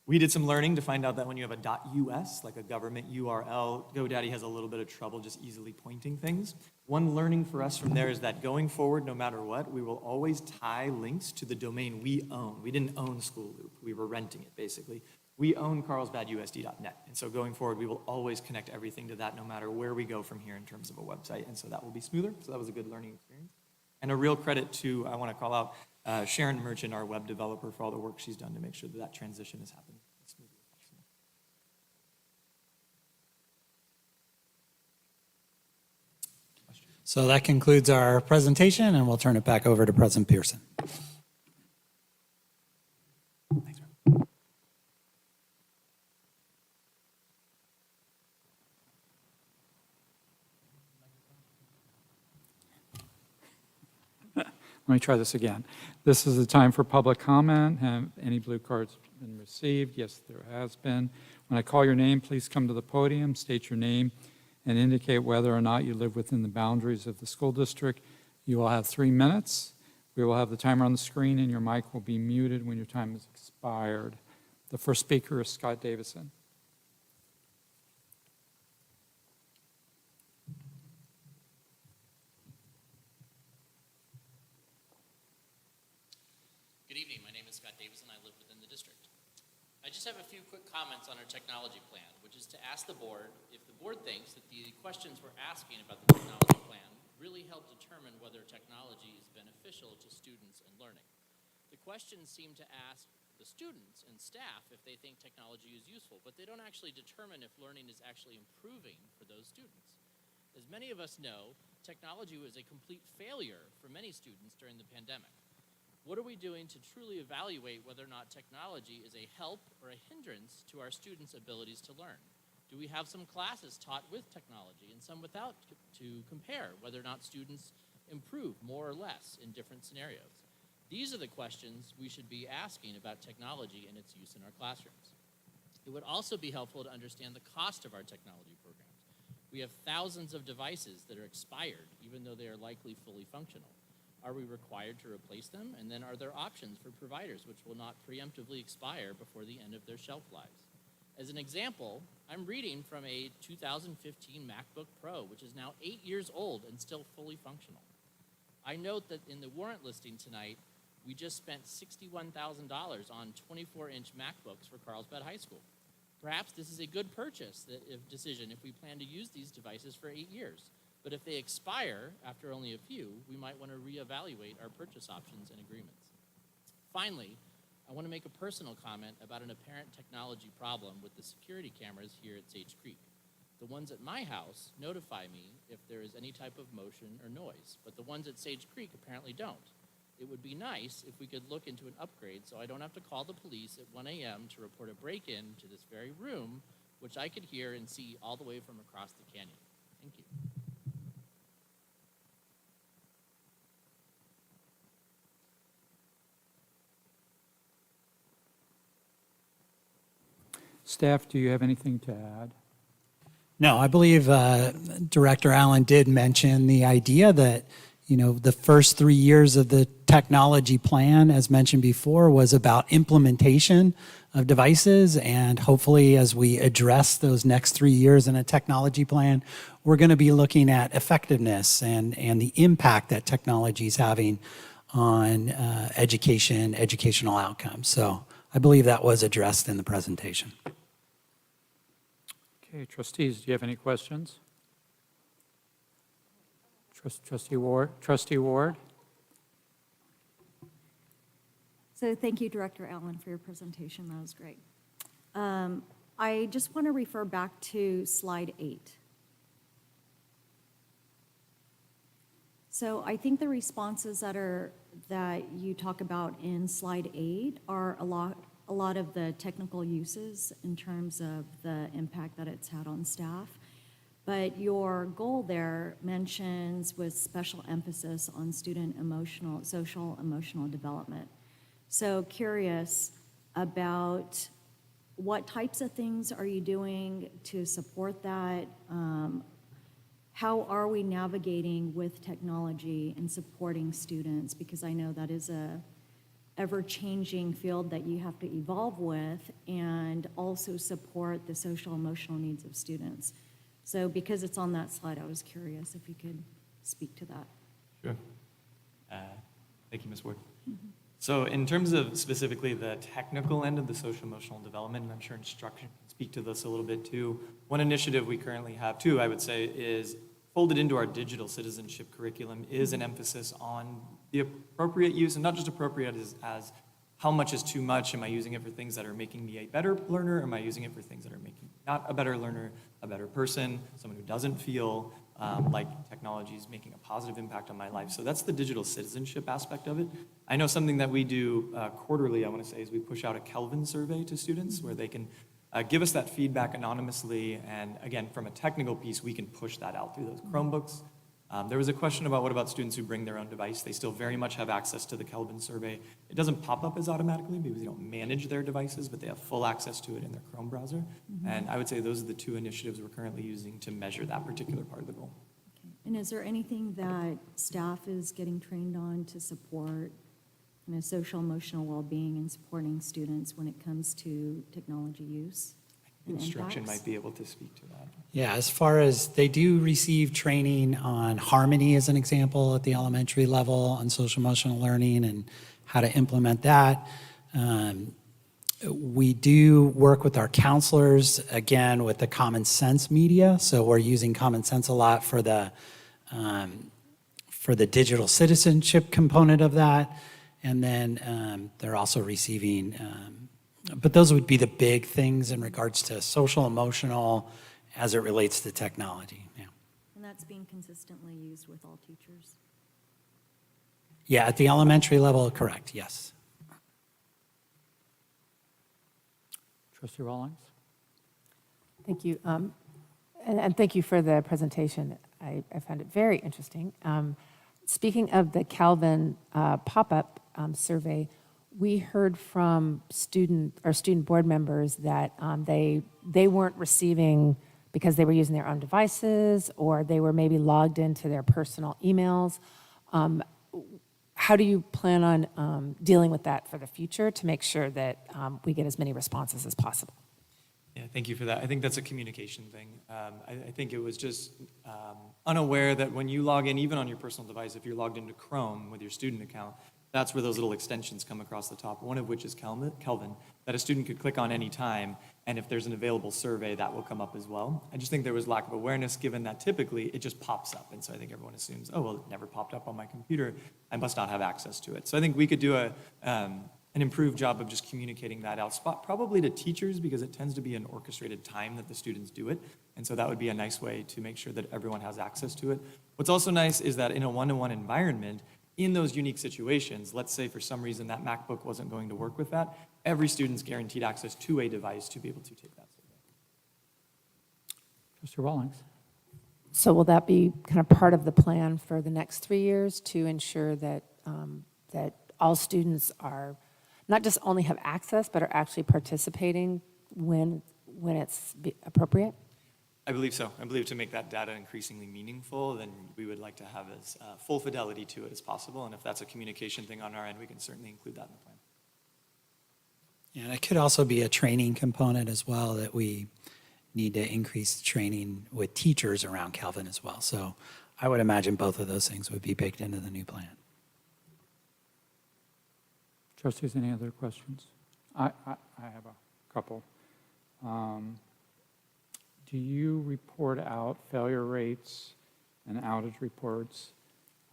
S10: We did some learning to find out that when you have a .us, like a government URL, GoDaddy has a little bit of trouble just easily pointing things. One learning for us from there is that going forward, no matter what, we will always tie links to the domain we own. We didn't own School Loop. We were renting it, basically. We own carlsbadusd.net, and so going forward, we will always connect everything to that no matter where we go from here in terms of a website, and so that will be smoother. So that was a good learning experience. And a real credit to, I want to call out Sharon Merchant, our web developer, for all the work she's done to make sure that that transition has happened as smoothly as possible.
S9: So that concludes our presentation, and we'll turn it back over to President Pearson. Thanks, Rob.
S1: Let me try this again. This is the time for public comment. Have any blue cards been received? Yes, there has been. When I call your name, please come to the podium, state your name, and indicate whether or not you live within the boundaries of the school district. You will have 3 minutes. We will have the timer on the screen, and your mic will be muted when your time is expired. The first speaker is Scott Davison.
S11: Good evening. My name is Scott Davis, and I live within the district. I just have a few quick comments on our technology plan, which is to ask the board if the board thinks that the questions we're asking about the technology plan really help determine whether technology is beneficial to students and learning. The questions seem to ask the students and staff if they think technology is useful, but they don't actually determine if learning is actually improving for those students. As many of us know, technology was a complete failure for many students during the pandemic. What are we doing to truly evaluate whether or not technology is a help or a hindrance to our students' abilities to learn? Do we have some classes taught with technology and some without to compare whether or not students improve more or less in different scenarios? These are the questions we should be asking about technology and its use in our classrooms. It would also be helpful to understand the cost of our technology programs. We have thousands of devices that are expired, even though they are likely fully functional. Are we required to replace them? And then are there options for providers which will not preemptively expire before the end of their shelf lives? As an example, I'm reading from a 2015 MacBook Pro, which is now 8 years old and still fully functional. I note that in the warrant listing tonight, we just spent $61,000 on 24-inch MacBooks for Carlsbad High School. Perhaps this is a good decision if we plan to use these devices for 8 years. But if they expire after only a few, we might want to reevaluate our purchase options and agreements. Finally, I want to make a personal comment about an apparent technology problem with the security cameras here at Sage Creek. The ones at my house notify me if there is any type of motion or noise, but the ones at Sage Creek apparently don't. It would be nice if we could look into an upgrade so I don't have to call the police at 1 a.m. to report a break-in to this very room, which I could hear and see all the way from across the canyon. Thank you.
S1: Staff, do you have anything to add?
S9: No, I believe Director Allen did mention the idea that, the first 3 years of the technology plan, as mentioned before, was about implementation of devices. And hopefully, as we address those next 3 years in a technology plan, we're going to be looking at effectiveness and the impact that technology is having on educational outcomes. So I believe that was addressed in the presentation.
S1: Okay, trustees, do you have any questions? Trustee Ward? Trustee Ward?
S2: So thank you, Director Allen, for your presentation. That was great. I just want to refer back to slide 8. So I think the responses that you talk about in slide 8 are a lot of the technical uses in terms of the impact that it's had on staff. But your goal there mentions with special emphasis on student social emotional development. So curious about what types of things are you doing to support that? How are we navigating with technology and supporting students? Because I know that is a ever-changing field that you have to evolve with and also support the social emotional needs of students. So because it's on that slide, I was curious if you could speak to that.
S10: Sure. Thank you, Ms. Ward. So in terms of specifically the technical end of the social emotional development, and I'm sure instruction can speak to this a little bit too, one initiative we currently have too, I would say, is folded into our digital citizenship curriculum is an emphasis on the appropriate use, and not just appropriate as how much is too much. Am I using it for things that are making me a better learner? Am I using it for things that are making me not a better learner, a better person, someone who doesn't feel like technology is making a positive impact on my life? So that's the digital citizenship aspect of it. I know something that we do quarterly, I want to say, is we push out a Kelvin survey to students where they can give us that feedback anonymously. And again, from a technical piece, we can push that out through those Chromebooks. There was a question about what about students who bring their own device? They still very much have access to the Kelvin survey. It doesn't pop up as automatically because they don't manage their devices, but they have full access to it in their Chrome browser. And I would say those are the two initiatives we're currently using to measure that particular part of the goal.
S2: Okay. And is there anything that staff is getting trained on to support social emotional well-being and supporting students when it comes to technology use? and
S10: Instruction
S2: impacts?
S10: might be able to speak to that.
S9: Yeah, as far as they do receive training on harmony as an example at the elementary level on social emotional learning and how to implement that. We do work with our counselors, again, with the common sense media. So we're using common sense a lot for the digital citizenship component of that. And then they're also receiving, but those would be the big things in regards to social, emotional, as it relates to technology. Yeah,
S2: And that's being consistently used with all teachers?
S9: yeah, at the elementary level, correct, yes.
S1: Trustee Rawlings?
S3: Thank you. And thank you for the presentation. I found it very interesting. Speaking of the Calvin pop-up survey, we heard from our student board members that they weren't receiving because they were using their own devices or they were maybe logged into their personal emails. How do you plan on dealing with that for the future to make sure that we get as many responses as possible?
S10: Yeah, thank you for that. I think that's a communication thing. I think it was just unaware that when you log in, even on your personal device, if you're logged into Chrome with your student account, that's where those little extensions come across the top, one of which is Kelvin, that a student could click on any time, and if there's an available survey, that will come up as well. I just think there was lack of awareness, given that typically it just pops up, and so I think everyone assumes, oh, well, it never popped up on my computer, I must not have access to it. So I think we could do an improved job of just communicating that out, probably to teachers, because it tends to be an orchestrated time that the students do it, and so that would be a nice way to make sure that everyone has access to it. What's also nice is that in a one-to-one environment, in those unique situations, let's say for some reason that MacBook wasn't going to work with that, every student's guaranteed access to a device to be able to take that survey.
S1: Trustee Rawlings?
S3: So will that be kind of part of the plan for the next 3 years to ensure that that all students are not just only have access, but are actually participating when it's appropriate?
S10: I believe so. I believe to make that data increasingly meaningful, then we would like to have as full fidelity to it as possible. And if that's a communication thing on our end, we can certainly include that in the plan.
S9: Yeah, and it could also be a training component as well, that we need to increase training with teachers around Calvin as well. So I would imagine both of those things would be baked into the new plan.
S1: Trustees, any other questions? I have a couple. Do you report out failure rates and outage reports?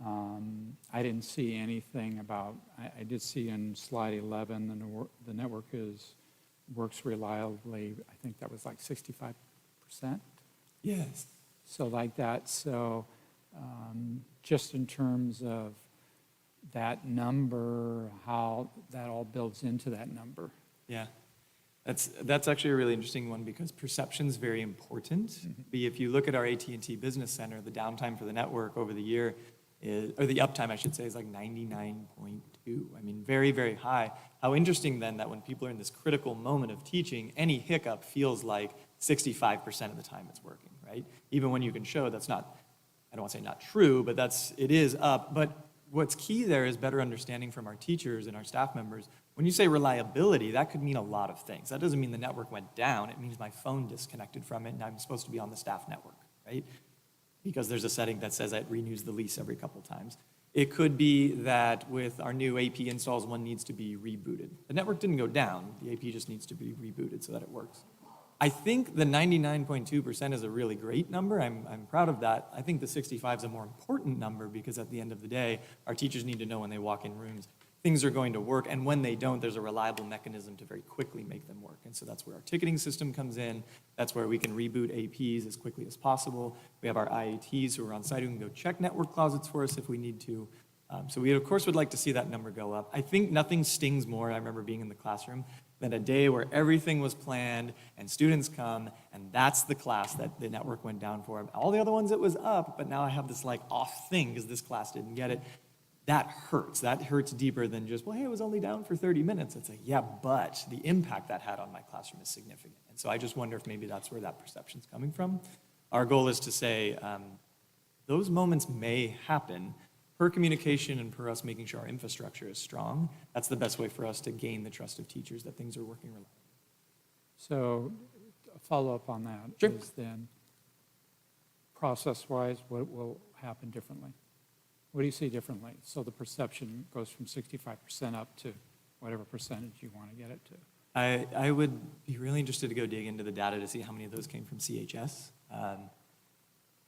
S1: I didn't see anything about, I did see in slide 11, the network works reliably. I think that was like 65%.
S10: Yes.
S1: So like that, so just in terms of that number, how that all builds into that number.
S10: Yeah. That's actually a really interesting one because perception's very important. If you look at our AT&T Business Center, the downtime for the network over the year, or the uptime, I should say, is like 99.2. I mean, very, very high. How interesting then that when people are in this critical moment of teaching, any hiccup feels like 65% of the time it's working, right? Even when you can show that's not, I don't want to say not true, but it is up. But what's key there is better understanding from our teachers and our staff members. When you say reliability, that could mean a lot of things. That doesn't mean the network went down. It means my phone disconnected from it and I'm supposed to be on the staff network, right? Because there's a setting that says it renews the lease every couple times. It could be that with our new AP installs, one needs to be rebooted. The network didn't go down. The AP just needs to be rebooted so that it works. I think the 99.2% is a really great number. I'm proud of that. I think the 65 is a more important number because at the end of the day, our teachers need to know when they walk in rooms, things are going to work, and when they don't, there's a reliable mechanism to very quickly make them work. And so that's where our ticketing system comes in. That's where we can reboot APs as quickly as possible. We have our IATs who are on site who can go check network closets for us if we need to. So we, of course, would like to see that number go up. I think nothing stings more, I remember being in the classroom, than a day where everything was planned and students come, and that's the class that the network went down for. All the other ones it was up, but now I have this like off thing because this class didn't get it. That hurts. That hurts deeper than just, well, hey, it was only down for 30 minutes. It's like, yeah, but the impact that had on my classroom is significant. And so I just wonder if maybe that's where that perception's coming from. Our goal is to say, Those moments may happen. Per communication and per us making sure our infrastructure is strong, that's the best way for us to gain the trust of teachers that things are working reliably.
S1: So a follow-up on that
S10: Sure.
S1: is then, process-wise, what will happen differently? What do you see differently? So the perception goes from 65% up to whatever percentage you want to get it to.
S10: I would be really interested to go dig into the data to see how many of those came from CHS.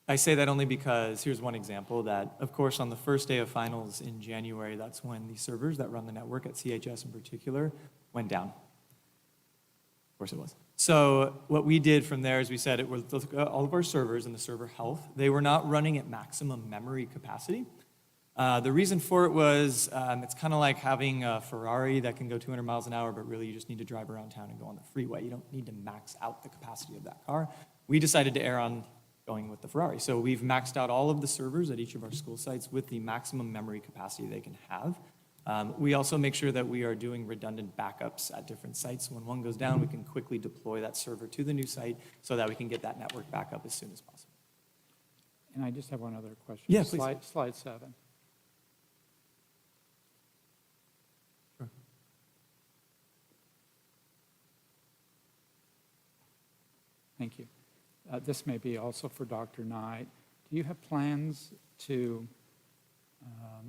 S10: I say that only because here's one example that, of course, on the first day of finals in January, that's when the servers that run the network at CHS in particular went down. Of course it was. So what we did from there is we said it was all of our servers and the server health, they were not running at maximum memory capacity. The reason for it was it's kind of like having a Ferrari that can go 200 miles an hour, but really you just need to drive around town and go on the freeway. You don't need to max out the capacity of that car. We decided to err on going with the Ferrari. So we've maxed out all of the servers at each of our school sites with the maximum memory capacity they can have. We also make sure that we are doing redundant backups at different sites. When one goes down, we can quickly deploy that server to the new site so that we can get that network back up as soon as possible.
S1: And I just have one other question.
S10: Yeah, please.
S1: Slide 7. Thank you. This may be also for Dr. Knight. Do you have plans to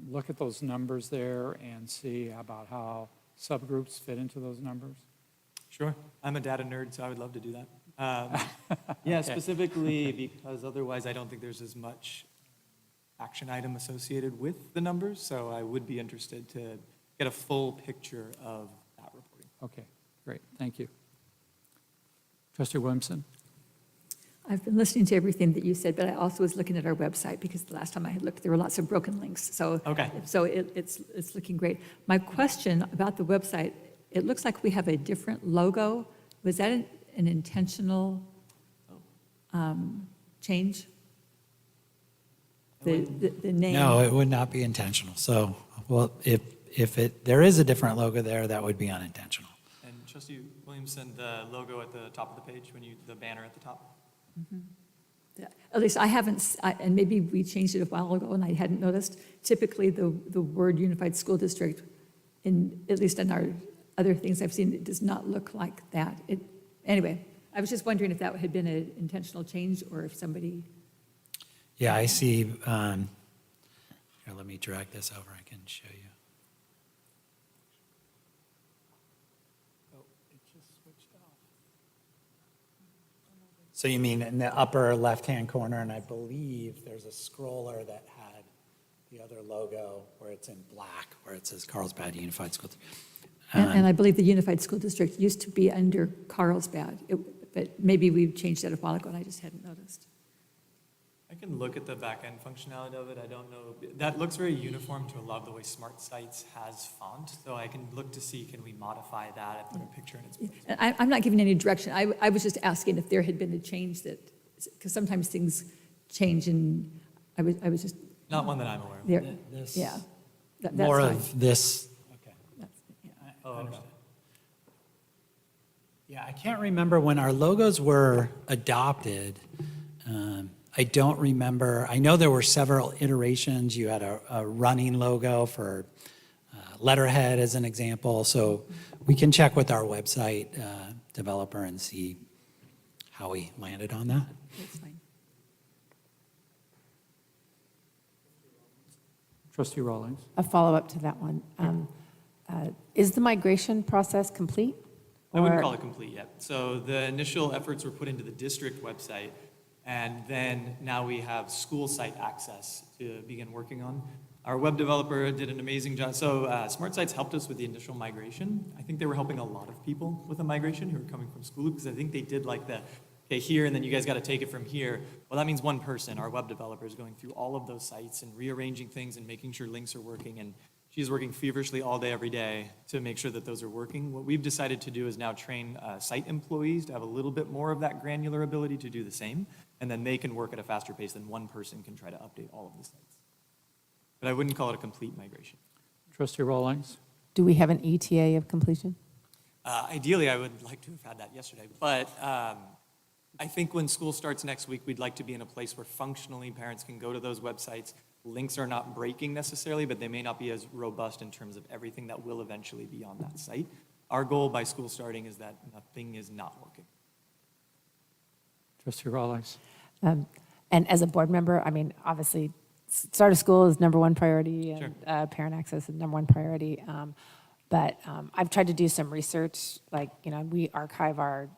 S1: look at those numbers there and see about how subgroups fit into those numbers?
S10: Sure. I'm a data nerd, so I would love to do that. Yeah, specifically because otherwise I don't think there's as much action item associated with the numbers, so I would be interested to get a full picture of that reporting.
S1: Okay, great, thank you. Trustee Williamson?
S4: I've been listening to everything that you said, but I also was looking at our website because the last time I had looked, there were lots of broken links. So,
S10: Okay.
S4: So it's looking great. My question about the website, it looks like we have a different logo. Was that an intentional change? The name?
S9: No, it would not be intentional. So, well, if there is a different logo there, that would be unintentional.
S10: And Trustee Williamson, the logo at the top of the page, the banner at the top?
S4: Yeah, at least I haven't, and maybe we changed it a while ago and I hadn't noticed. Typically, the word unified school district, at least in our other things I've seen, it does not look like that. Anyway, I was just wondering if that had been an intentional change or if somebody.
S9: Yeah, I see. Here, let me drag this over. I can show you.
S1: Oh, it just switched off.
S9: So you mean in the upper left-hand corner, and I believe there's a scroller that had the other logo where it's in black, where it says Carlsbad Unified School District.
S4: And I believe the unified school district used to be under Carlsbad, but maybe we changed that a while ago and I just hadn't noticed.
S10: I can look at the back-end functionality of it. I don't know. That looks very uniform to a lot of the way Smart Sites has font. So I can look to see, can we modify that and put a picture in its place?
S4: And I'm not giving any direction. I was just asking if there had been a change that, because sometimes things change and I was just,
S10: Not one that I'm aware of.
S4: there,
S9: This-
S4: yeah. That's
S9: More
S4: fine.
S9: of this. Okay.
S4: That's- yeah.
S10: Oh, okay.
S9: Yeah, I can't remember when our logos were adopted. I don't remember. I know there were several iterations. You had a running logo for letterhead as an example. So we can check with our website developer and see how we landed on that.
S4: That's fine.
S1: Trustee Rawlings?
S3: A follow-up to that one. Is the migration process complete?
S10: I wouldn't
S3: Or-
S10: call it complete yet. So the initial efforts were put into the district website, and then now we have school site access to begin working on. Our web developer did an amazing job. So Smart Sites helped us with the initial migration. I think they were helping a lot of people with the migration who were coming from school, because I think they did like the, okay, here, and then you guys got to take it from here. Well, that means one person, our web developer, is going through all of those sites and rearranging things and making sure links are working, and she's working feverishly all day, every day to make sure that those are working. What we've decided to do is now train site employees to have a little bit more of that granular ability to do the same, and then they can work at a faster pace than one person can try to update all of the sites. But I wouldn't call it a complete migration.
S1: Trustee Rawlings?
S3: Do we have an ETA of completion?
S10: Ideally, I would like to have had that yesterday, but I think when school starts next week, we'd like to be in a place where functionally parents can go to those websites. Links are not breaking necessarily, but they may not be as robust in terms of everything that will eventually be on that site. Our goal by school starting is that nothing is not working.
S1: Trustee Rawlings.
S3: And as a board member, I mean, obviously, start of school is number one priority, and
S10: Sure.
S3: parent access is number one priority. But I've tried to do some research, like, we archive our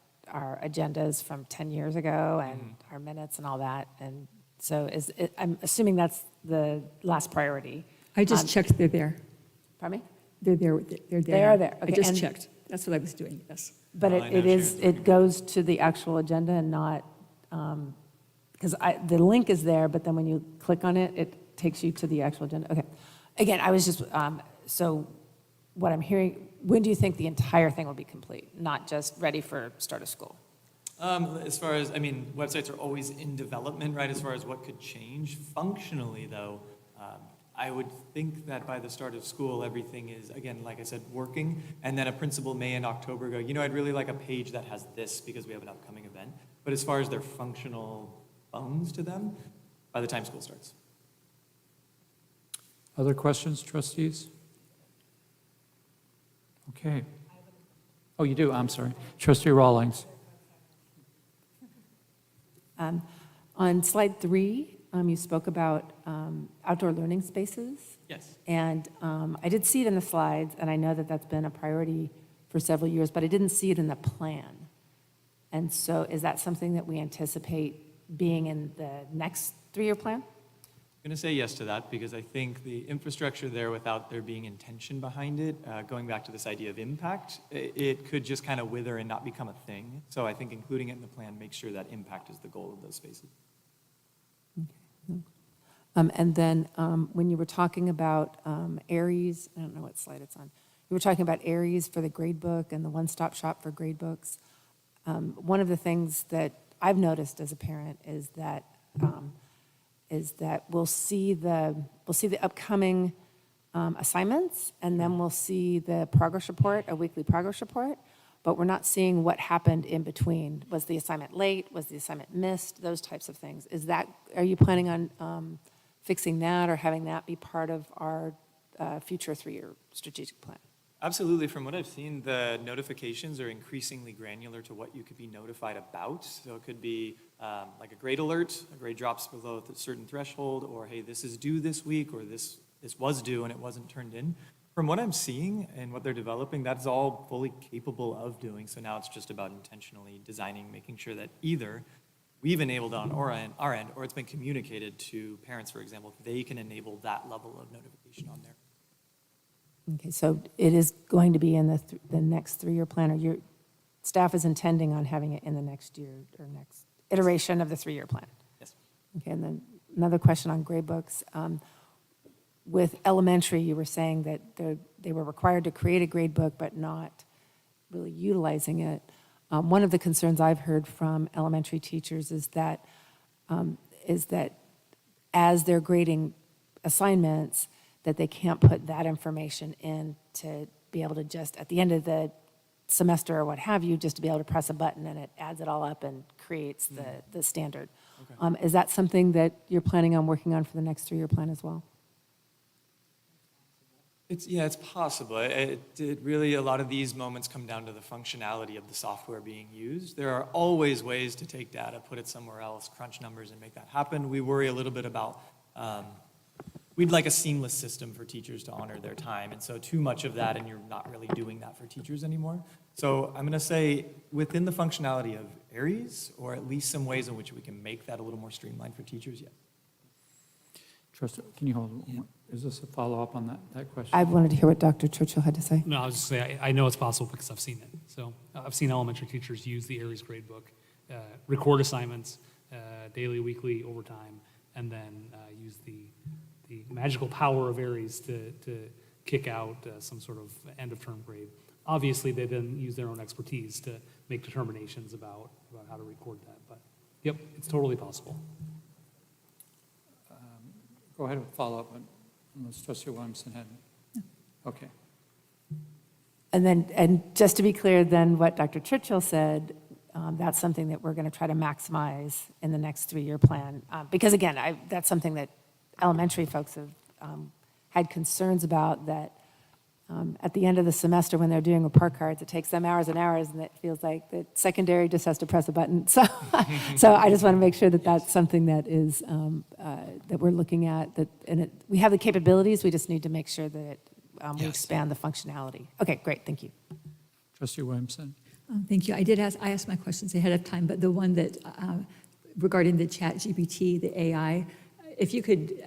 S3: agendas from 10 years ago and our minutes and all that. And so I'm assuming that's the last priority.
S4: I just checked, they're there.
S3: Pardon me?
S4: They're there. They're there.
S3: They are there,
S4: I
S3: okay,
S4: just
S3: and-
S4: checked. That's what I was doing, yes.
S3: But
S10: Well, I know
S3: it goes to the actual agenda and not, because the link is there, but then when you click on it, it takes you to the actual agenda. Okay. Again, I was just, so what I'm hearing, when do you think the entire thing will be complete? Not just ready for start of school?
S10: As far as, websites are always in development, right, as far as what could change. Functionally, though, I would think that by the start of school, everything is, again, like I said, working, and then a principal may in October go, I'd really like a page that has this because we have an upcoming event. But as far as their functional bones to them, by the time school starts.
S1: Other questions, trustees? Okay. Oh, you do? I'm sorry. Trustee Rawlings.
S3: On slide 3, you spoke about outdoor learning spaces.
S10: Yes.
S3: And I did see it in the slides, and I know that that's been a priority for several years, but I didn't see it in the plan. And so is that something that we anticipate being in the next 3-year plan?
S10: I'm going to say yes to that because I think the infrastructure there, without there being intention behind it, going back to this idea of impact, it could just kind of wither and not become a thing. So I think including it in the plan makes sure that impact is the goal of those spaces.
S3: And then when you were talking about Aries, I don't know what slide it's on, you were talking about Aries for the grade book and the one-stop shop for grade books. One of the things that I've noticed as a parent is that we'll see the upcoming assignments, and then we'll see the progress report, a weekly progress report, but we're not seeing what happened in between. Was the assignment late? Was the assignment missed? Those types of things. Are you planning on fixing that or having that be part of our future 3-year strategic plan?
S10: Absolutely. From what I've seen, the notifications are increasingly granular to what you could be notified about. So it could be like a grade alert, a grade drops below a certain threshold, or hey, this is due this week, or this was due and it wasn't turned in. From what I'm seeing and what they're developing, that's all fully capable of doing. So now it's just about intentionally designing, making sure that either we've enabled on our end, or it's been communicated to parents, for example, they can enable that level of notification on there.
S3: Okay, so it is going to be in the next 3-year plan, or your staff is intending on having it in the next year or next iteration of the 3-year plan?
S10: Yes.
S3: Okay, and then another question on grade books. With elementary, you were saying that they were required to create a grade book, but not really utilizing it. One of the concerns I've heard from elementary teachers is that as they're grading assignments, that they can't put that information in to be able to just, at the end of the semester or what have you, just to be able to press a button and it adds it all up and creates the standard.
S10: Okay.
S3: Is that something that you're planning on working on for the next 3-year plan as well?
S10: It's possible. It really, a lot of these moments come down to the functionality of the software being used. There are always ways to take data, put it somewhere else, crunch numbers, and make that happen. We worry a little bit about, we'd like a seamless system for teachers to honor their time. And so too much of that, and you're not really doing that for teachers anymore. So I'm going to say within the functionality of Aries, or at least some ways in which we can make that a little more streamlined for teachers, yes.
S1: Trustee, can you hold one? Is this a follow-up on that question?
S3: I wanted to hear what Dr. Churchill had to say.
S6: No, I was just saying, I know it's possible because I've seen it. So I've seen elementary teachers use the Aries gradebook, record assignments, daily, weekly, overtime, and then use the magical power of Aries to kick out some sort of end-of-term grade. Obviously, they then use their own expertise to make determinations about how to record that. But, yep, it's totally possible.
S1: Go ahead with follow-up, unless Trustee Williamson had. Okay.
S3: And just to be clear, then what Dr. Churchill said that's something that we're going to try to maximize in the next 3-year plan. Because again, that's something that elementary folks have had concerns about, that at the end of the semester when they're doing report cards, it takes them hours and hours, and it feels like that secondary just has to press a button. So, so I just want to make sure that that's something that is, that we're looking at, we have the capabilities, we just need to make sure that we expand the functionality. Okay, great, thank you.
S1: Trustee Williamson.
S4: Thank you. I asked my questions ahead of time, but the one that regarding the ChatGPT, the AI, if you could,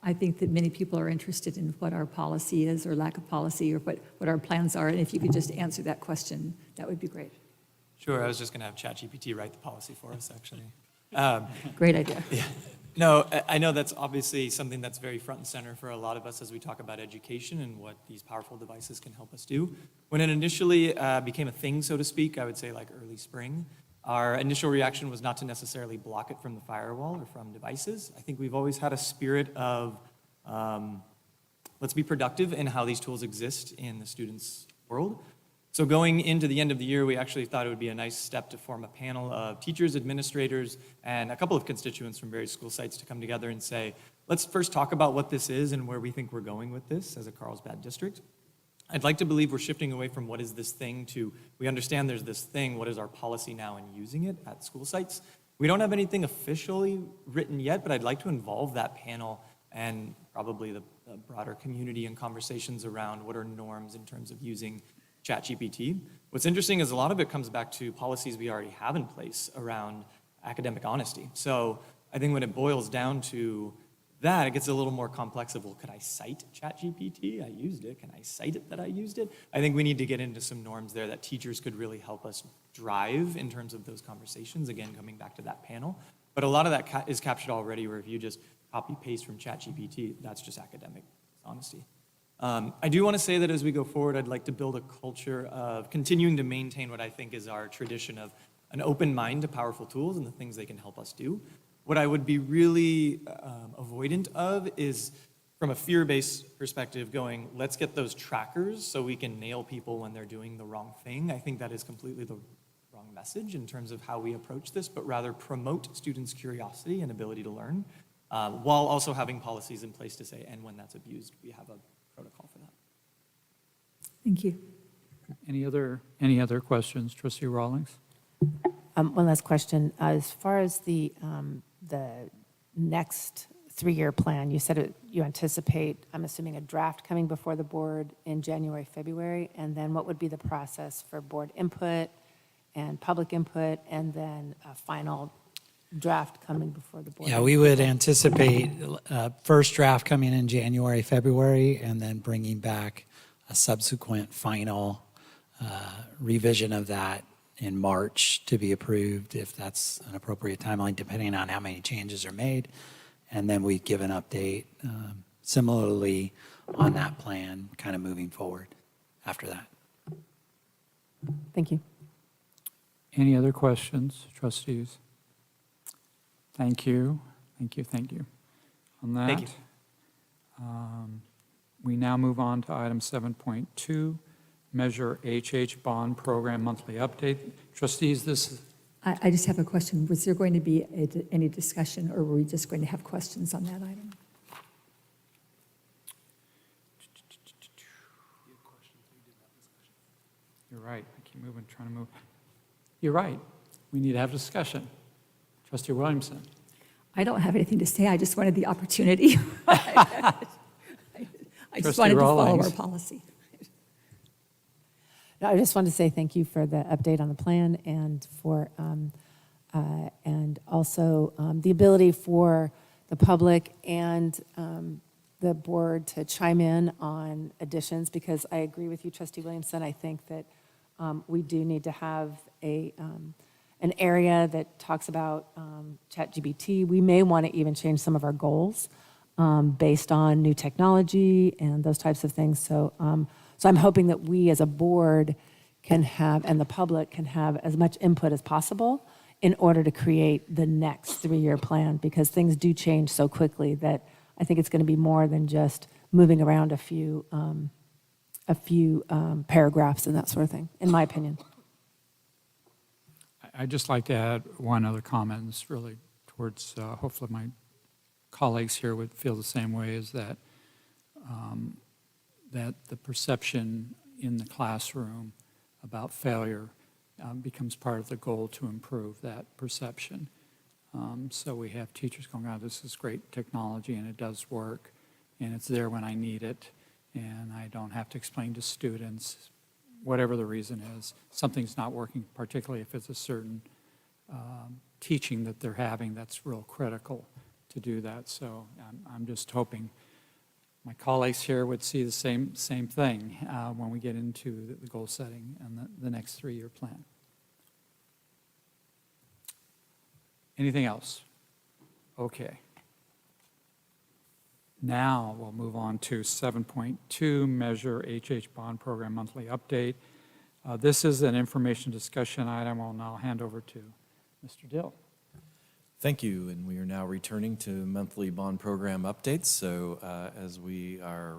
S4: I think that many people are interested in what our policy is or lack of policy, or what our plans are, and if you could just answer that question, that would be great.
S10: Sure, I was just going to have ChatGPT write the policy for us, actually.
S4: Great idea.
S10: Yeah. No, I know that's obviously something that's very front and center for a lot of us as we talk about education and what these powerful devices can help us do. When it initially became a thing, so to speak, I would say like early spring, our initial reaction was not to necessarily block it from the firewall or from devices. I think we've always had a spirit of let's be productive in how these tools exist in the students' world. So going into the end of the year, we actually thought it would be a nice step to form a panel of teachers, administrators, and a couple of constituents from various school sites to come together and say, let's first talk about what this is and where we think we're going with this as a Carlsbad district. I'd like to believe we're shifting away from what is this thing to, we understand there's this thing, what is our policy now in using it at school sites? We don't have anything officially written yet, but I'd like to involve that panel and probably the broader community in conversations around what are norms in terms of using ChatGPT. What's interesting is a lot of it comes back to policies we already have in place around academic honesty. So I think when it boils down to that, it gets a little more complex of, well, could I cite ChatGPT? I used it. Can I cite it that I used it? I think we need to get into some norms there that teachers could really help us drive in terms of those conversations, again, coming back to that panel. But a lot of that is captured already, where if you just copy-paste from ChatGPT, that's just academic honesty. I do want to say that as we go forward, I'd like to build a culture of continuing to maintain what I think is our tradition of an open mind to powerful tools and the things they can help us do. What I would be really avoidant of is, from a fear-based perspective, going, let's get those trackers so we can nail people when they're doing the wrong thing. I think that is completely the wrong message in terms of how we approach this, but rather promote students' curiosity and ability to learn, while also having policies in place to say, and when that's abused, we have a protocol for that.
S4: Thank you.
S1: Any other questions? Trustee Rawlings?
S3: One last question. As far as the next 3-year plan, you said you anticipate, I'm assuming, a draft coming before the board in January, February, and then what would be the process for board input and public input, and then a final draft coming before the board?
S9: Yeah, we would anticipate first draft coming in January, February, and then bringing back a subsequent final revision of that in March to be approved, if that's an appropriate timeline, depending on how many changes are made. And then we give an update similarly on that plan, kind of moving forward after that.
S3: Thank you.
S1: Any other questions, trustees? Thank you. On that,
S10: Thank you.
S1: We now move on to item 7.2, Measure HH Bond Program Monthly Update. Trustees, this,
S4: I just have a question. Was there going to be any discussion, or were we just going to have questions on that item?
S1: you're right, I keep moving, trying to move. You're right, we need to have discussion. Trustee Williamson.
S4: I don't have anything to say. I just wanted the opportunity. I just
S1: Trustee
S4: wanted to follow
S1: Rawlings.
S4: our policy.
S3: No, I just wanted to say thank you for the update on the plan, and for and also the ability for the public and the board to chime in on additions, because I agree with you, Trustee Williamson. I think that we do need to have an area that talks about ChatGPT. We may want to even change some of our goals based on new technology and those types of things. So I'm hoping that we as a board can have, and the public can have, as much input as possible in order to create the next 3-year plan, because things do change so quickly that I think it's going to be more than just moving around a few paragraphs and that sort of thing, in my opinion.
S1: I'd just like to add one other comment, and it's really towards, hopefully my colleagues here would feel the same way, is that, that the perception in the classroom about failure becomes part of the goal to improve that perception. So we have teachers going, oh, this is great technology and it does work and it's there when I need it and I don't have to explain to students, whatever the reason is, something's not working, particularly if it's a certain teaching that they're having that's real critical to do that. So I'm just hoping my colleagues here would see the same thing when we get into the goal setting and the next 3-year plan. Anything else? Okay. Now we'll move on to 7.2, Measure HH Bond Program Monthly Update. This is an information discussion item. I'll now hand over to Mr. Dill.
S8: Thank you, and we are now returning to monthly bond program updates. So as we are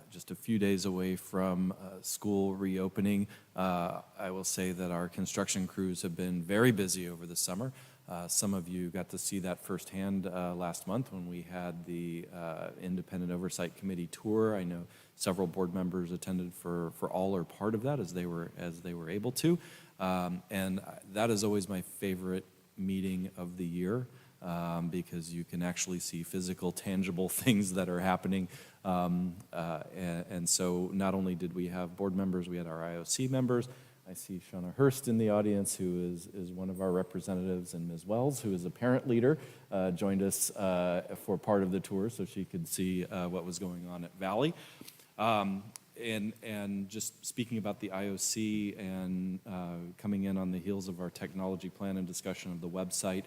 S8: just a few days away from school reopening, I will say that our construction crews have been very busy over the summer. Some of you got to see that firsthand last month when we had the Independent Oversight Committee tour. I know several board members attended for all or part of that as they were able to. And that is always my favorite meeting of the year because you can actually see physical, tangible things that are happening. And so not only did we have board members, we had our IOC members. I see Shauna Hurst in the audience, who is one of our representatives, and Ms. Wells, who is a parent leader, joined us for part of the tour so she could see what was going on at Valley. And just speaking about the IOC and coming in on the heels of our technology plan and discussion of the website,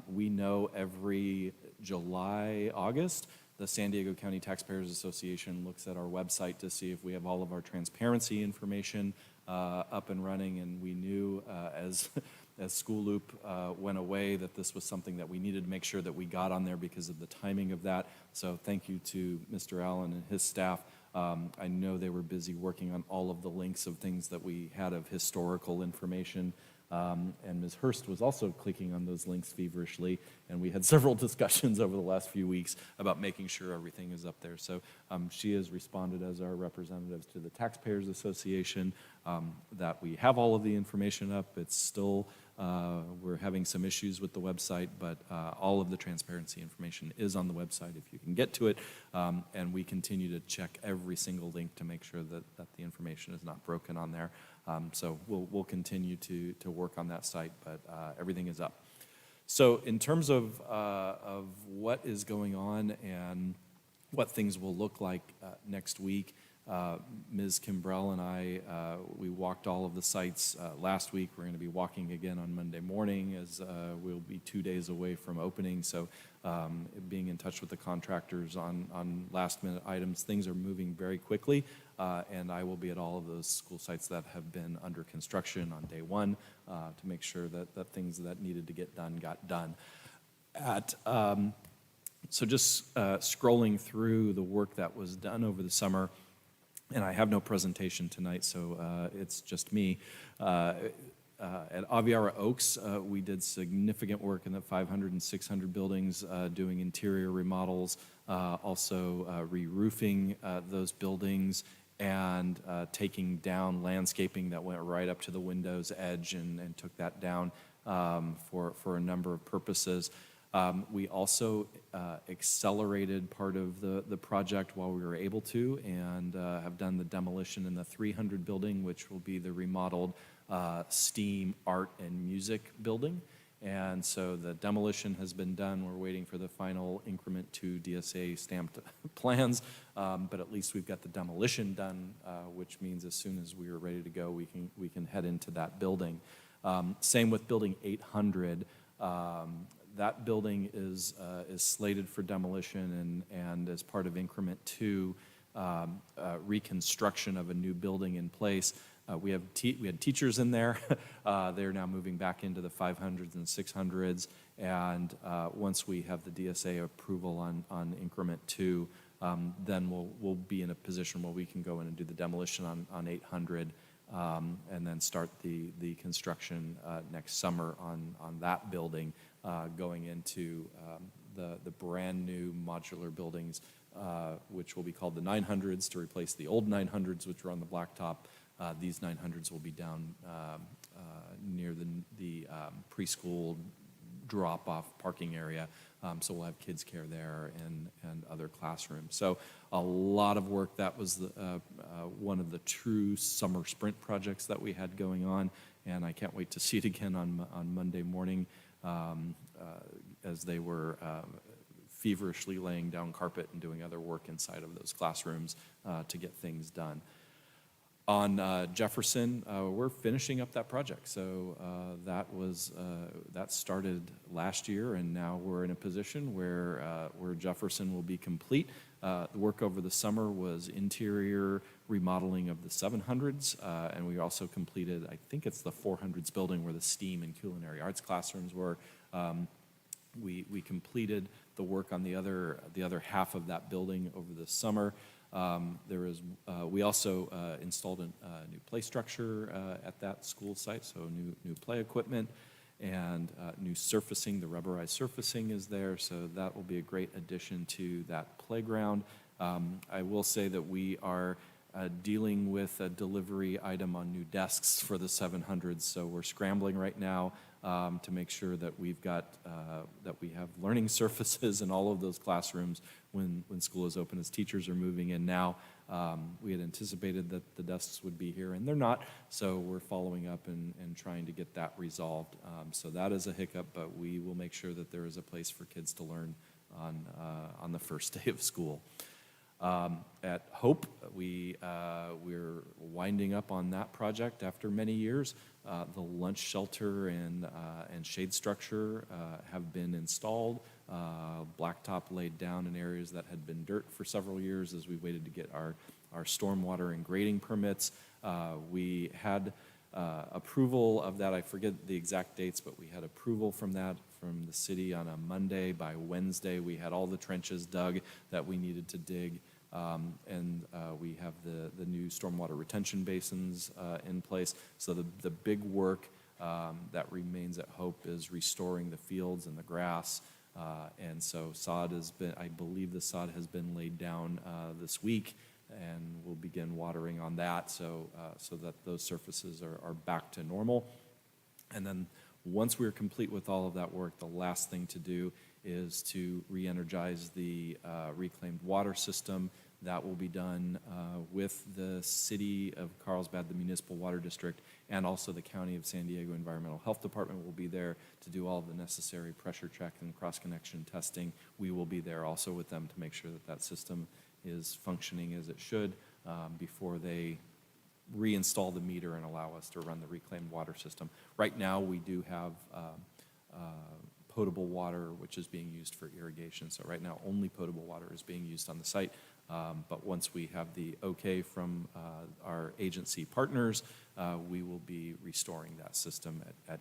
S8: we know every July, August, the San Diego County Taxpayers Association looks at our website to see if we have all of our transparency information up and running, and we knew as School Loop went away that this was something that we needed to make sure that we got on there because of the timing of that. So thank you to Mr. Allen and his staff. I know they were busy working on all of the links of things that we had of historical information. And Ms. Hurst was also clicking on those links feverishly, and we had several discussions over the last few weeks about making sure everything is up there. So she has responded as our representatives to the Taxpayers Association that we have all of the information up. It's still, we're having some issues with the website, but all of the transparency information is on the website if you can get to it. And we continue to check every single link to make sure that the information is not broken on there. So we'll continue to work on that site, but everything is up. So in terms of what is going on and what things will look like next week, Ms. Kimbrell and I, we walked all of the sites last week. We're going to be walking again on Monday morning as we'll be 2 days away from opening. So being in touch with the contractors on last minute items, things are moving very quickly. And I will be at all of those school sites that have been under construction on day one to make sure that things that needed to get done got done. So just scrolling through the work that was done over the summer, and I have no presentation tonight, so it's just me. At Aviara Oaks, we did significant work in the 500 and 600 buildings, doing interior remodels, also re-roofing those buildings, and taking down landscaping that went right up to the window's edge and took that down for a number of purposes. We also accelerated part of the project while we were able to, and have done the demolition in the 300 building, which will be the remodeled STEAM art and music building. And so the demolition has been done. We're waiting for the final increment 2 DSA stamped plans, but at least we've got the demolition done, which means as soon as we are ready to go, we can head into that building. Same with building 800. That building is slated for demolition, and as part of increment 2, reconstruction of a new building in place. We had teachers in there. They're now moving back into the 500s and 600s. And once we have the DSA approval on increment 2, then we'll be in a position where we can go in and do the demolition on 800. and then start the construction next summer on that building, going into the brand-new modular buildings, which will be called the 900s to replace the old 900s, which were on the blacktop. These 900s will be down near the preschool drop-off parking area. So we'll have kids care there and other classrooms. So a lot of work. That was one of the true summer sprint projects that we had going on, and I can't wait to see it again on Monday morning as they were feverishly laying down carpet and doing other work inside of those classrooms to get things done. On Jefferson, we're finishing up that project. So that started last year, and now we're in a position where Jefferson will be complete. The work over the summer was interior remodeling of the 700s, and we also completed, I think it's the 400s building where the STEAM and culinary arts classrooms were. We completed the work on the other half of that building over the summer. We also installed a new play structure at that school site, so new play equipment and new surfacing. The rubberized surfacing is there, so that will be a great addition to that playground. I will say that we are dealing with a delivery item on new desks for the 700s, so we're scrambling right now to make sure that we have learning surfaces in all of those classrooms when school is open, as teachers are moving in now. We had anticipated that the desks would be here, and they're not, so we're following up and trying to get that resolved. So that is a hiccup, but we will make sure that there is a place for kids to learn on the first day of school. At Hope, we're winding up on that project after many years. The lunch shelter and shade structure have been installed. Blacktop laid down in areas that had been dirt for several years as we waited to get our stormwater and grading permits. We had approval of that. I forget the exact dates, but we had approval from the city on a Monday. By Wednesday, we had all the trenches dug that we needed to dig. We have the new stormwater retention basins in place. So the big work that remains at Hope is restoring the fields and the grass. And so I believe the sod has been laid down this week, and we'll begin watering on that so that those surfaces are back to normal. And then once we're complete with all of that work, the last thing to do is to re-energize the reclaimed water system. That will be done with the City of Carlsbad, the Municipal Water District, and also the County of San Diego Environmental Health Department will be there to do all of the necessary pressure check and cross-connection testing. We will be there also with them to make sure that system is functioning as it should before they reinstall the meter and allow us to run the reclaimed water system. Right now, we do have potable water, which is being used for irrigation. So right now, only potable water is being used on the site. But once we have the okay from our agency partners, we will be restoring that system at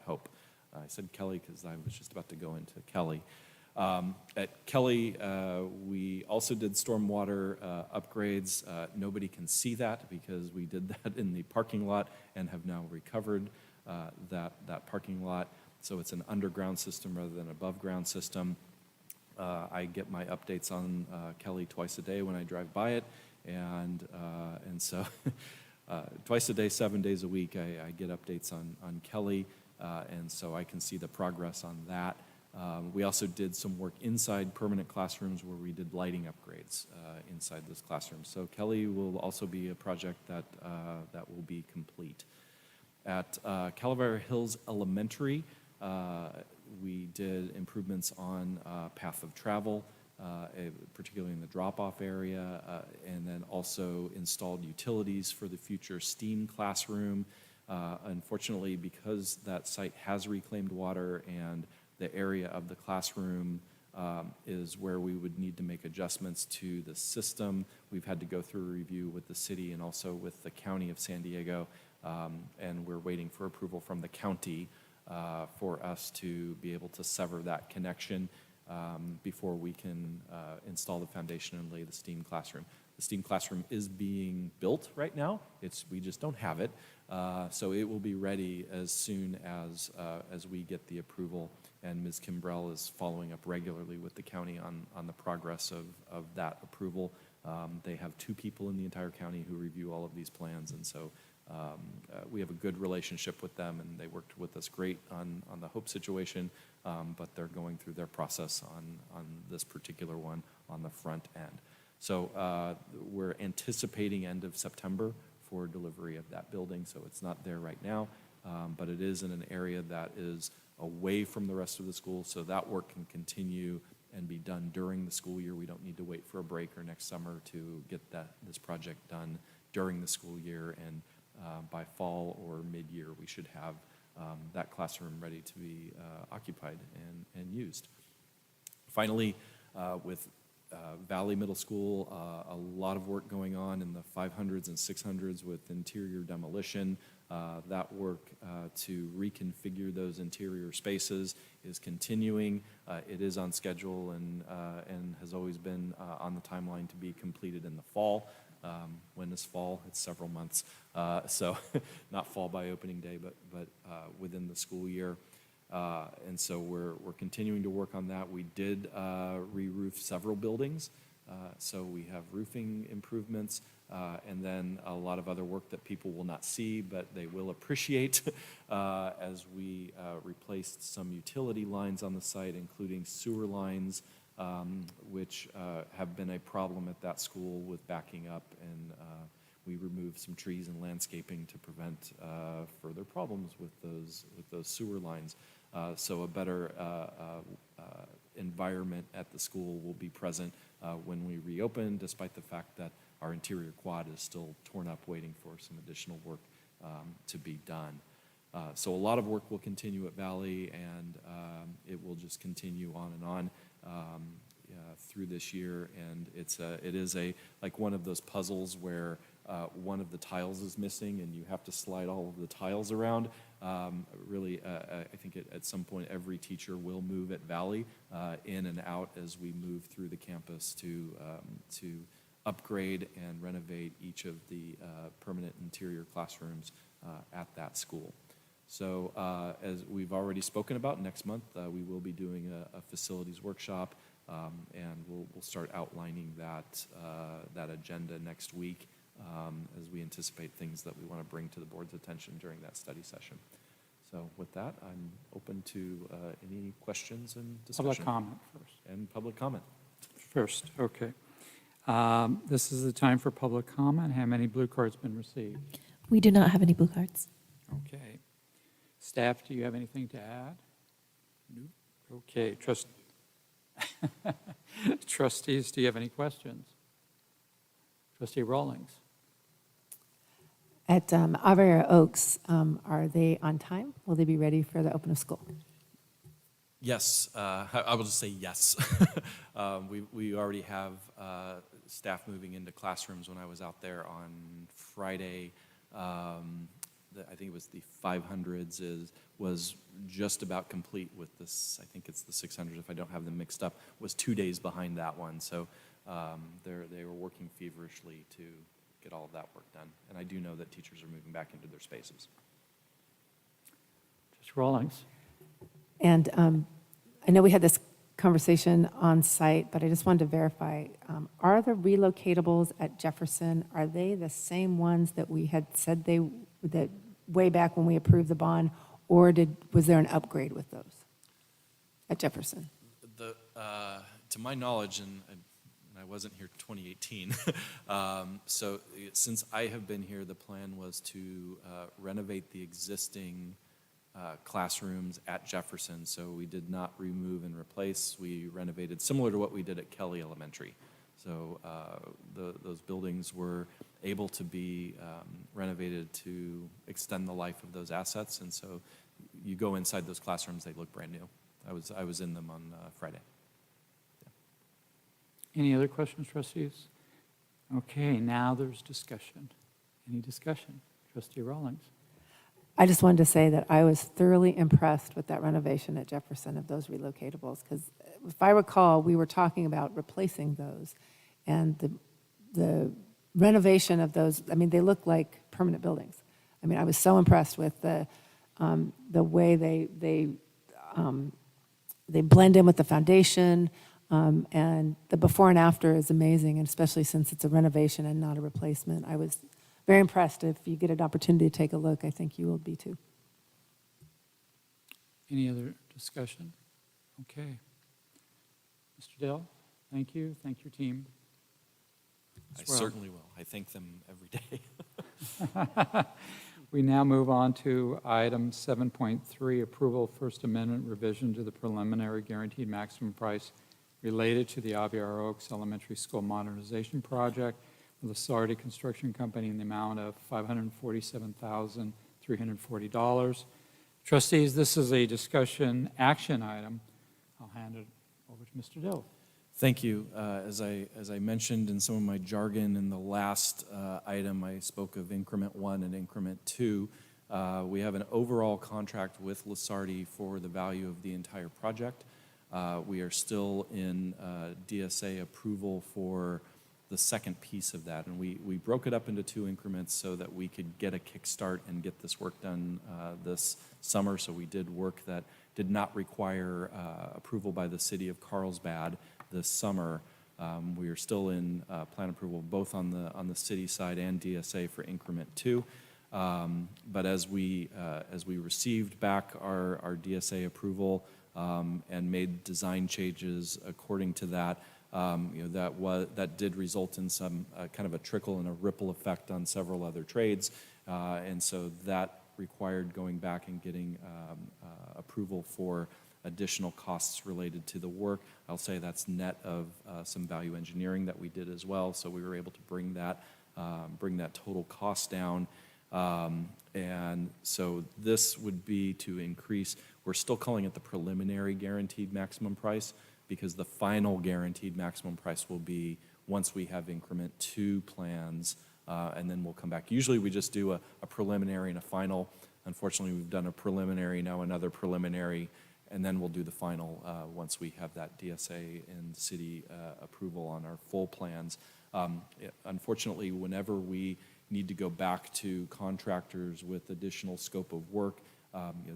S8: Hope. I said Kelly because I was just about to go into Kelly. At Kelly, we also did stormwater upgrades. Nobody can see that because we did that in the parking lot and have now recovered that parking lot. So it's an underground system rather than above ground system. I get my updates on Kelly twice a day when I drive by it, and so twice a day, 7 days a week, I get updates on Kelly, and so I can see the progress on that. We also did some work inside permanent classrooms where we did lighting upgrades inside those classrooms. So Kelly will also be a project that will be complete. At Calavera Hills Elementary, we did improvements on path of travel, particularly in the drop-off area, and then also installed utilities for the future STEAM classroom. Unfortunately, because that site has reclaimed water and the area of the classroom is where we would need to make adjustments to the system, we've had to go through a review with the city and also with the County of San Diego, and we're waiting for approval from the county for us to be able to sever that connection before we can install the foundation and lay the STEAM classroom. The STEAM classroom is being built right now. We just don't have it. So it will be ready as soon as we get the approval. And Ms. Kimbrell is following up regularly with the county on the progress of that approval. They have 2 people in the entire county who review all of these plans, and so we have a good relationship with them, and they worked with us great on the Hope situation, but they're going through their process on this particular one on the front end. So we're anticipating end of September for delivery of that building, so it's not there right now, but it is in an area that is away from the rest of the school, so that work can continue and be done during the school year. We don't need to wait for a break or next summer to get this project done during the school year, and by fall or mid-year, we should have that classroom ready to be occupied and used. Finally, with Valley Middle School, a lot of work going on in the 500s and 600s with interior demolition. That work to reconfigure those interior spaces is continuing. It is on schedule and has always been on the timeline to be completed in the fall. When is fall? It's several months. So not fall by opening day, but within the school year. And so we're continuing to work on that. We did re-roof several buildings. So we have roofing improvements and then a lot of other work that people will not see, but they will appreciate as we replaced some utility lines on the site, including sewer lines, which have been a problem at that school with backing up, and we removed some trees and landscaping to prevent further problems with those sewer lines. So a better environment at the school will be present when we reopen, despite the fact that our interior quad is still torn up, waiting for some additional work to be done. So a lot of work will continue at Valley, and it will just continue on and on through this year. And it is like one of those puzzles where one of the tiles is missing, and you have to slide all of the tiles around. Really, I think at some point every teacher will move at Valley in and out as we move through the campus to upgrade and renovate each of the permanent interior classrooms at that school. So as we've already spoken about, next month we will be doing a facilities workshop, and we'll start outlining that agenda next week as we anticipate things that we want to bring to the board's attention during that study session. So with that, I'm open to any questions and discussion.
S1: Public comment first.
S8: And public comment.
S1: First, okay. This is the time for public comment. Have any blue cards been received?
S5: We do not have any blue cards.
S1: Okay. Staff, do you have anything to add? No. Okay. Trustees, do you have any questions? Trustee Rawlings.
S3: At Avera Oaks, are they on time? Will they be ready for the open of school?
S8: Yes, I will just say yes. We already have staff moving into classrooms. When I was out there on Friday, I think it was the 500s was just about complete with this. I think it's the 600s, if I don't have them mixed up, was 2 days behind that one. So they were working feverishly to get all of that work done. And I do know that teachers are moving back into their spaces.
S1: Trustee Rawlings.
S3: And I know we had this conversation on site, but I just wanted to verify, are the relocatables at Jefferson, are they the same ones that we had said that way back when we approved the bond, or was there an upgrade with those at Jefferson?
S8: To my knowledge, and I wasn't here 2018, so since I have been here, the plan was to renovate the existing classrooms at Jefferson. So we did not remove and replace. We renovated similar to what we did at Kelly Elementary. So those buildings were able to be renovated to extend the life of those assets. And so you go inside those classrooms, they look brand new. I was in them on Friday. Yeah.
S1: Any other questions, trustees? Okay, now there's discussion. Any discussion? Trustee Rawlings.
S3: I just wanted to say that I was thoroughly impressed with that renovation at Jefferson of those relocatables, because if I recall, we were talking about replacing those, and the renovation of those, I mean, they look like permanent buildings. I mean, I was so impressed with the way they blend in with the foundation, and the before and after is amazing, and especially since it's a renovation and not a replacement. I was very impressed. If you get an opportunity to take a look, I think you will be too.
S1: Any other discussion? Okay. Mr. Dell, thank you. Thank your team.
S8: I
S1: as well.
S8: certainly will. I thank them every day.
S1: We now move on to item 7.3, approval First Amendment revision to the preliminary guaranteed maximum price related to the Aviara Oaks Elementary School modernization project with Lusardi Construction Company in the amount of $547,340. Trustees, this is a discussion action item. I'll hand it over to Mr. Dill.
S8: Thank you. As I mentioned in some of my jargon in the last item, I spoke of increment 1 and increment 2. We have an overall contract with Lusardi for the value of the entire project. We are still in DSA approval for the second piece of that, and we broke it up into 2 increments so that we could get a kickstart and get this work done this summer. So we did work that did not require approval by the city of Carlsbad this summer. We are still in plan approval both on the city side and DSA for increment 2. But as we received back our DSA approval and made design changes according to that, that did result in some kind of a trickle and a ripple effect on several other trades, and so that required going back and getting approval for additional costs related to the work. I'll say that's net of some value engineering that we did as well, so we were able to bring that total cost down. And so this would be to increase, we're still calling it the preliminary guaranteed maximum price, because the final guaranteed maximum price will be once we have increment 2 plans, and then we'll come back. Usually we just do a preliminary and a final. Unfortunately, we've done a preliminary, now another preliminary, and then we'll do the final once we have that DSA and city approval on our full plans. Unfortunately, whenever we need to go back to contractors with additional scope of work,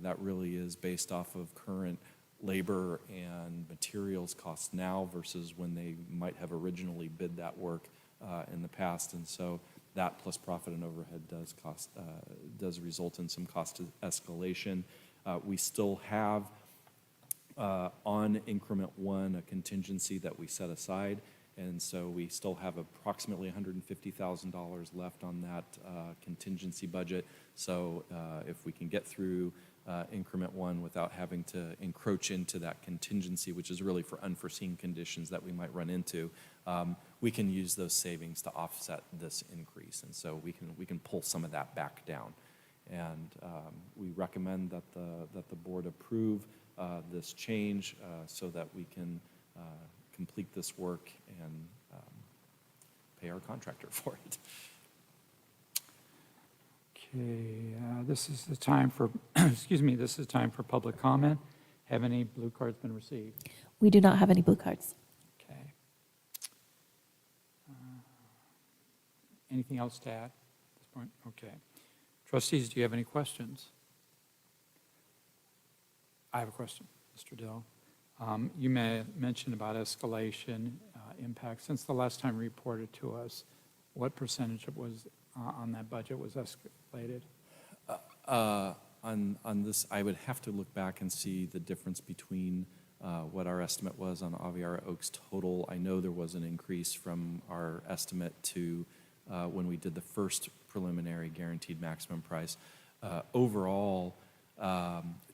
S8: that really is based off of current labor and materials costs now versus when they might have originally bid that work in the past. And so that plus profit and overhead does result in some cost escalation. We still have on increment 1 a contingency that we set aside, and so we still have approximately $150,000 left on that contingency budget. So if we can get through increment 1 without having to encroach into that contingency, which is really for unforeseen conditions that we might run into, we can use those savings to offset this increase, and so we can pull some of that back down. And we recommend that the board approve this change so that we can complete this work and pay our contractor for it.
S1: Okay, this is the time for, excuse me, this is time for public comment. Have any blue cards been received?
S5: We do not have any blue cards.
S1: Okay. Anything else to add at this point? Okay. Trustees, do you have any questions? I have a question, Mr. Dill. You may mention about escalation impact. Since the last time reported to us, what percentage was on that budget was escalated?
S8: On this, I would have to look back and see the difference between what our estimate was on Aviara Oaks total. I know there was an increase from our estimate to when we did the first preliminary guaranteed maximum price. Overall,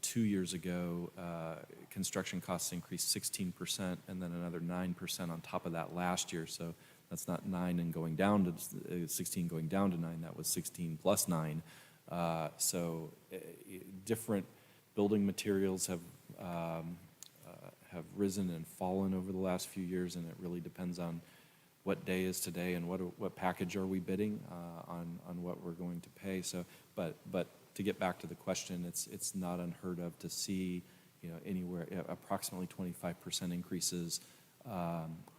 S8: 2 years ago, construction costs increased 16% and then another 9% on top of that last year. So that's not 9 and going down to 16 going down to 9. That was 16 plus 9. So different building materials have risen and fallen over the last few years, and it really depends on what day is today and what package are we bidding on what we're going to pay. So, but to get back to the question, it's not unheard of to see, anywhere approximately 25% increases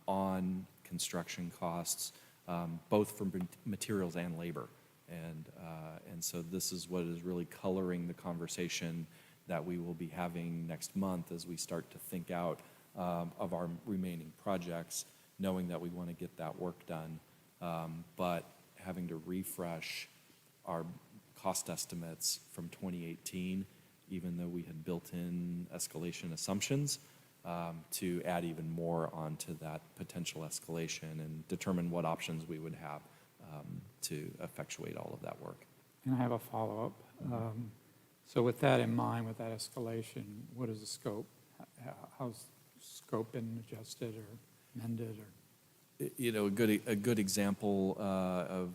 S8: on construction costs. both for materials and labor. And so this is what is really coloring the conversation that we will be having next month as we start to think out of our remaining projects, knowing that we want to get that work done, but having to refresh our cost estimates from 2018, even though we had built in escalation assumptions, to add even more onto that potential escalation and determine what options we would have to effectuate all of that work.
S1: And I have a follow-up. So with that in mind, with that escalation, what is the scope? How's scope been adjusted or amended or?
S8: You know, a good example of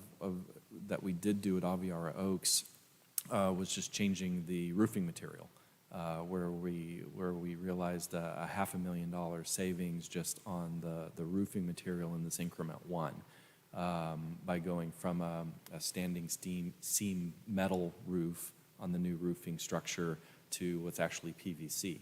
S8: that we did do at Aviara Oaks was just changing the roofing material, where we realized a $500,000 savings just on the roofing material in this increment one, by going from a standing seam metal roof on the new roofing structure to what's actually PVC.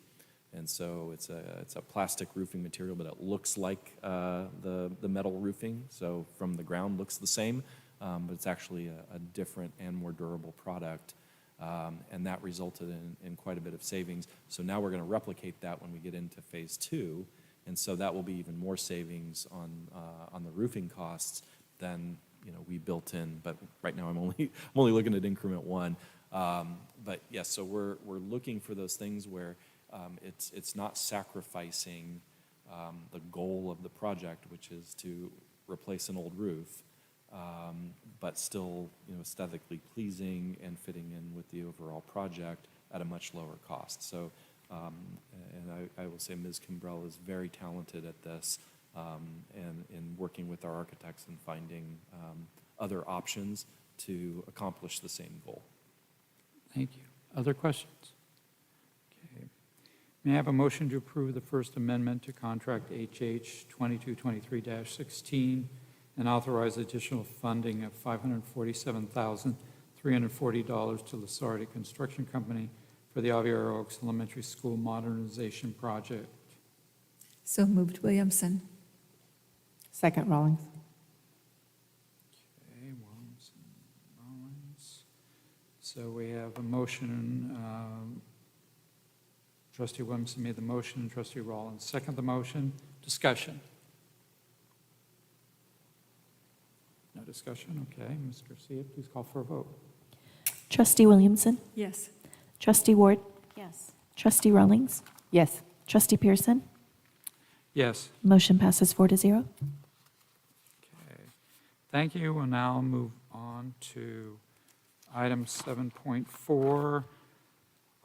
S8: And so it's a plastic roofing material, but it looks like the metal roofing. So from the ground looks the same, but it's actually a different and more durable product. And that resulted in quite a bit of savings. So now we're going to replicate that when we get into phase 2. And so that will be even more savings on the roofing costs than we built in. But right now I'm only looking at increment 1. But yes, so we're looking for those things where it's not sacrificing the goal of the project, which is to replace an old roof, but still aesthetically pleasing and fitting in with the overall project at a much lower cost. So, and I will say Ms. Kimbrell is very talented at this, and in working with our architects and finding other options to accomplish the same goal.
S1: Thank you. Other questions? Okay. May I have a motion to approve the First Amendment to Contract HH 2223-16 and authorize additional funding of $547,340 to Lasardi Construction Company for the Aviara Oaks Elementary School Modernization Project?
S4: So moved, Williamson.
S3: Second, Rawlings.
S1: Okay, Rollins. So we have a motion, Trustee Williamson made the motion, and Trustee Rollins second the motion. Discussion? No discussion? Okay. Ms. Garcia, please call for a vote.
S5: Trustee Williamson.
S4: Yes.
S5: Trustee Ward.
S2: Yes.
S5: Trustee Rawlings.
S3: Yes.
S5: Trustee Pearson.
S1: Yes.
S5: Motion passes 4-0.
S1: Okay. Thank you. We'll now move on to item 7.4,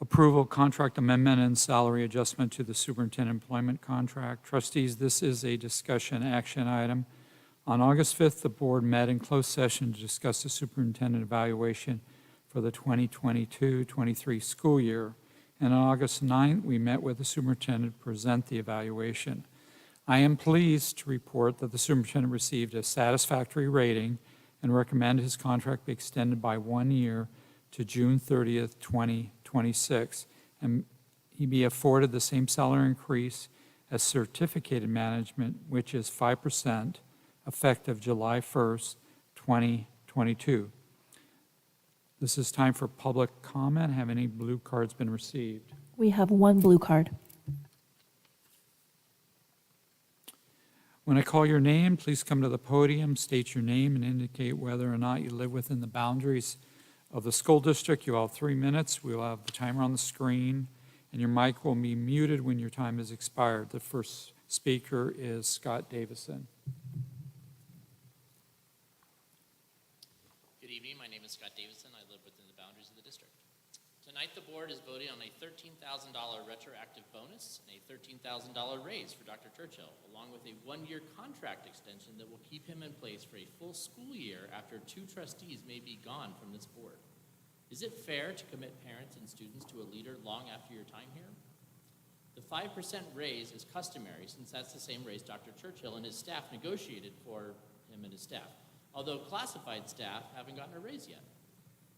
S1: approval contract amendment and salary adjustment to the superintendent employment contract. Trustees, this is a discussion action item. On August 5th, the board met in closed session to discuss the superintendent evaluation for the 2022-23 school year. And on August 9th, we met with the superintendent to present the evaluation. I am pleased to report that the superintendent received a satisfactory rating and recommend his contract be extended by 1 year to June 30th, 2026, and he be afforded the same salary increase as certificated management, which is 5%, effective July 1st, 2022. This is time for public comment. Have any blue cards been received?
S5: We have one blue card.
S1: When I call your name, please come to the podium, state your name, and indicate whether or not you live within the boundaries of the school district. You'll have 3 minutes. We'll have the timer on the screen, and your mic will be muted when your time has expired. The first speaker is Scott Davison.
S11: Good evening. My name is Scott Davison. I live within the boundaries of the district. Tonight, the board is voting on a $13,000 retroactive bonus and a $13,000 raise for Dr. Churchill, along with a 1-year contract extension that will keep him in place for a full school year after 2 trustees may be gone from this board. Is it fair to commit parents and students to a leader long after your time here? The 5% raise is customary, since that's the same raise Dr. Churchill and his staff negotiated for him and his staff, although classified staff haven't gotten a raise yet.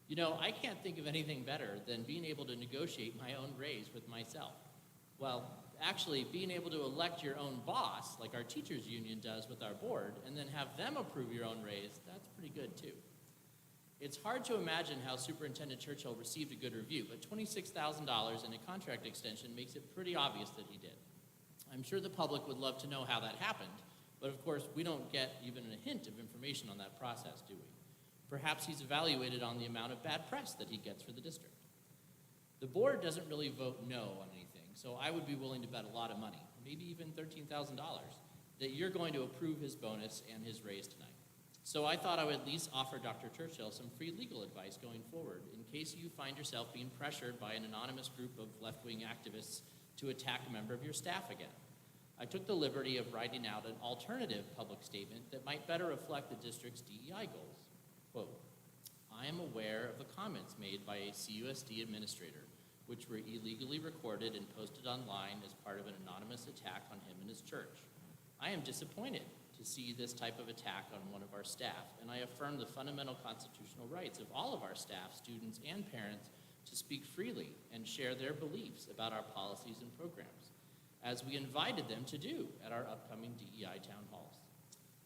S11: You know, I can't think of anything better than being able to negotiate my own raise with myself. Well, actually being able to elect your own boss, like our teachers union does with our board, and then have them approve your own raise, that's pretty good too. It's hard to imagine how Superintendent Churchill received a good review, but $26,000 in a contract extension makes it pretty obvious that he did. I'm sure the public would love to know how that happened, but of course we don't get even a hint of information on that process, do we? Perhaps he's evaluated on the amount of bad press that he gets for the district. The board doesn't really vote no on anything, so I would be willing to bet a lot of money, maybe even $13,000, that you're going to approve his bonus and his raise tonight. So I thought I would at least offer Dr. Churchill some free legal advice going forward in case you find yourself being pressured by an anonymous group of left-wing activists to attack a member of your staff again. I took the liberty of writing out an alternative public statement that might better reflect the district's DEI goals. Quote, I am aware of the comments made by a CUSD administrator, which were illegally recorded and posted online as part of an anonymous attack on him and his church. I am disappointed to see this type of attack on one of our staff, and I affirm the fundamental constitutional rights of all of our staff, students, and parents to speak freely and share their beliefs about our policies and programs, as we invited them to do at our upcoming DEI town halls.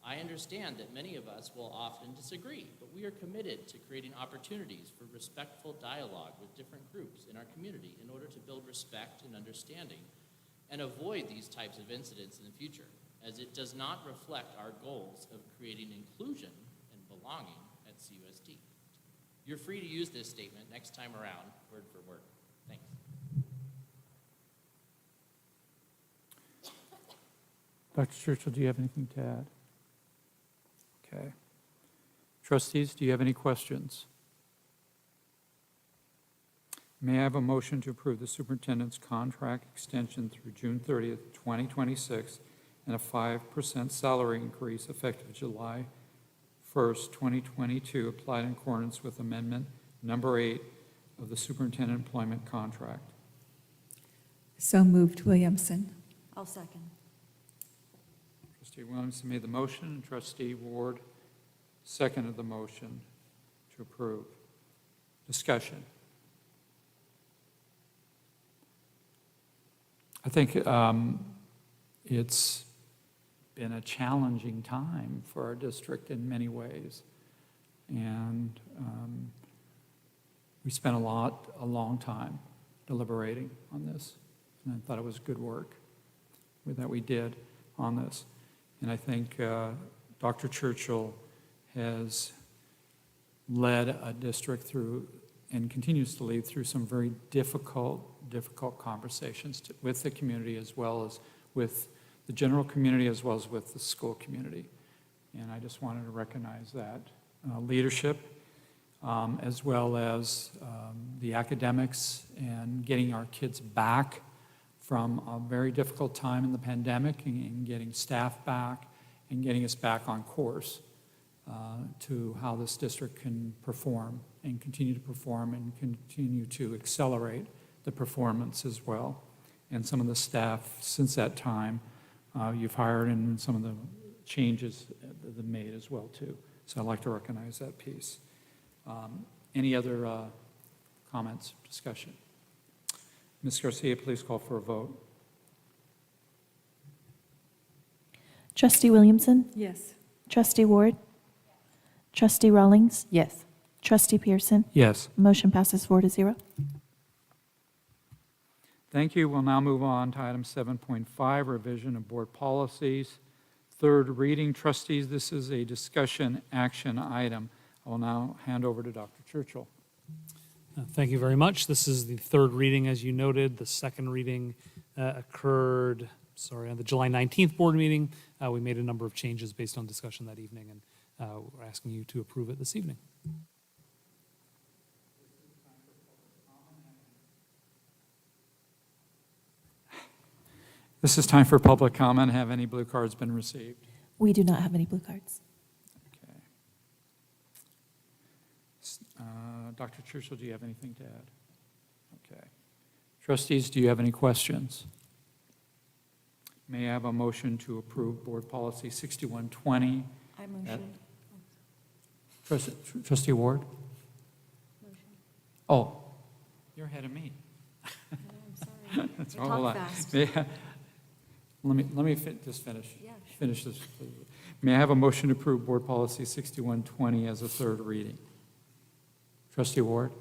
S11: I understand that many of us will often disagree, but we are committed to creating opportunities for respectful dialogue with different groups in our community in order to build respect and understanding and avoid these types of incidents in the future, as it does not reflect our goals of creating inclusion and belonging at CUSD. You're free to use this statement next time around, word for word. Thanks.
S1: Dr. Churchill, do you have anything to add? Okay. Trustees, do you have any questions? May I have a motion to approve the superintendent's contract extension through June 30th, 2026, and a 5% salary increase effective July 1st, 2022, applied in accordance with Amendment Number 8 of the Superintendent Employment Contract?
S4: So moved, Williamson.
S2: I'll second.
S1: Trustee Williamson made the motion, and Trustee Ward seconded the motion to approve. Discussion. I think it's been a challenging time for our district in many ways. And we spent a long time deliberating on this. And I thought it was good work that we did on this. And I think Dr. Churchill has led a district through and continues to lead through some very difficult conversations with the community, as well as with the general community, as well as with the school community. And I just wanted to recognize that leadership, as well as the academics and getting our kids back from a very difficult time in the pandemic and getting staff back and getting us back on course to how this district can perform and continue to perform and continue to accelerate the performance as well. And some of the staff since that time you've hired, and some of the changes that they've made as well too. So I'd like to recognize that piece. Any other comments, discussion? Ms. Garcia, please call for a vote.
S5: Trustee Williamson,
S4: Yes.
S5: Trustee Ward, Trustee Rawlings,
S3: Yes.
S5: Trustee Pearson.
S1: Yes.
S5: Motion passes 4-0.
S1: Thank you. We'll now move on to item 7.5, revision of board policies. Third reading. Trustees, this is a discussion action item. I will now hand over to Dr. Churchill.
S6: Thank you very much. This is the third reading, as you noted. The second reading occurred, on the July 19th board meeting. We made a number of changes based on discussion that evening, and we're asking you to approve it this evening.
S1: This is time for public comment. Have any blue cards been received?
S5: We do not have any blue cards.
S1: Okay. Dr. Churchill, do you have anything to add? Okay. Trustees, do you have any questions? May I have a motion to approve Board Policy 6120?
S2: I motion.
S1: Trustee Ward?
S2: Motion.
S1: Oh, you're ahead of me.
S2: I'm sorry.
S1: That's
S2: Talk
S1: all I-
S2: fast.
S1: Let me just finish.
S2: Yeah, sure.
S1: Finish this. May I have a motion to approve Board Policy 6120 as a third reading? Trustee Ward?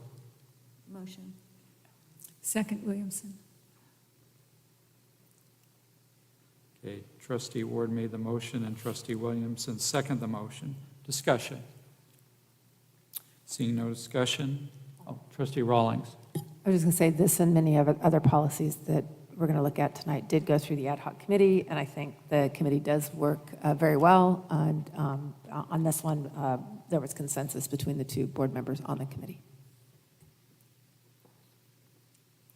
S2: Motion.
S4: Second, Williamson.
S1: Okay, Trustee Ward made the motion and Trustee Williamson seconded the motion. Discussion? Seeing no discussion? Oh, Trustee Rawlings?
S3: I was just going to say this and many other policies that we're going to look at tonight did go through the ad hoc committee, and I think the committee does work very well. And on this one, there was consensus between the two board members on the committee.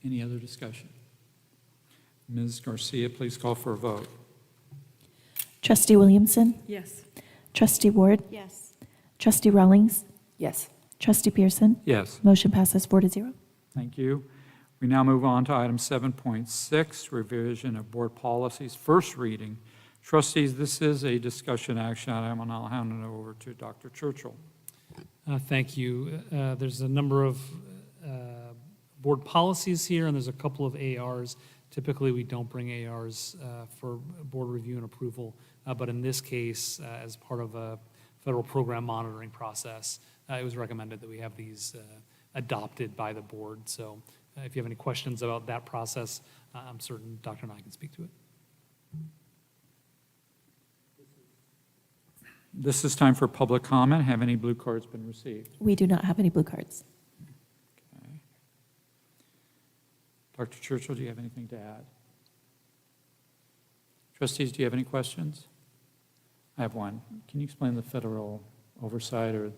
S1: Any other discussion? Ms. Garcia, please call for a vote.
S5: Trustee Williamson,
S4: Yes.
S5: Trustee Ward,
S2: Yes.
S5: Trustee Rawlings,
S3: Yes.
S5: Trustee Pearson.
S1: Yes.
S5: Motion passes 4-0.
S1: Thank you. We now move on to item 7.6, revision of board policies, first reading. Trustees, this is a discussion action item, and I'll hand it over to Dr. Churchill.
S6: Thank you. There's a number of board policies here, and there's a couple of ARs. Typically, we don't bring ARs for board review and approval, but in this case, as part of a federal program monitoring process, it was recommended that we have these adopted by the board. So if you have any questions about that process, I'm certain Dr. Nye can speak to it.
S1: This is time for public comment. Have any blue cards been received?
S5: We do not have any blue cards.
S1: Okay. Dr. Churchill, do you have anything to add? Trustees, do you have any questions? I have one. Can you explain the federal oversight, or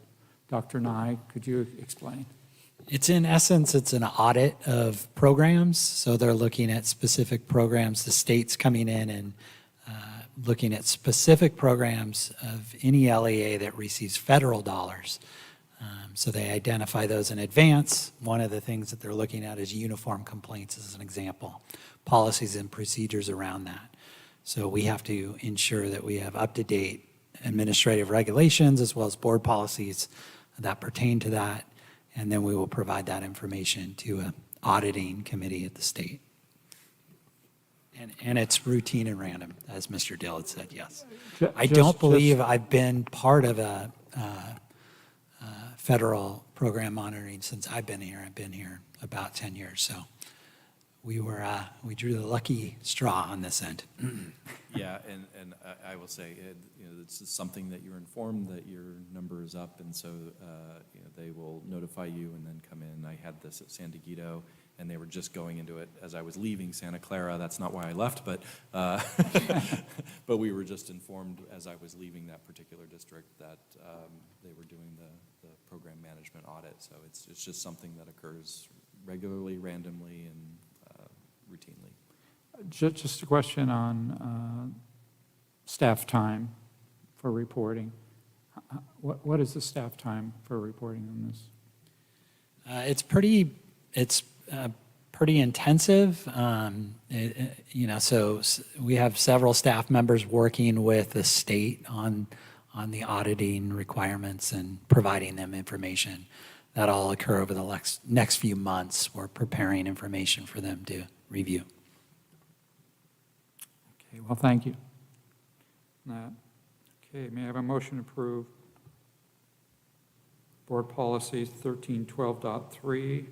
S1: Dr. Nye, could you explain?
S9: It's in essence, it's an audit of programs. So they're looking at specific programs, the state's coming in and looking at specific programs of any LEA that receives federal dollars. So they identify those in advance. One of the things that they're looking at is uniform complaints as an example, policies and procedures around that. So we have to ensure that we have up-to-date administrative regulations as well as board policies that pertain to that, and then we will provide that information to an auditing committee at the state. And it's routine and random, as Mr. Dill had said, yes. I don't believe I've been part of a federal program monitoring since I've been here. I've been here about 10 years, so we drew the lucky straw on this end.
S8: Yeah, and I will say, this is something that you're informed that your number is up, and so they will notify you and then come in. I had this at San Diego, and they were just going into it as I was leaving Santa Clara. That's not why I left, but but we were just informed as I was leaving that particular district that they were doing the program management audit. So it's just something that occurs regularly, randomly, and routinely.
S1: Just a question on staff time for reporting. What is the staff time for reporting on this?
S9: It's pretty intensive. So we have several staff members working with the state on the auditing requirements and providing them information. That'll all occur over the next few months. We're preparing information for them to review.
S1: Okay, well, thank you. Okay, may I have a motion to approve Board Policies 1312.3,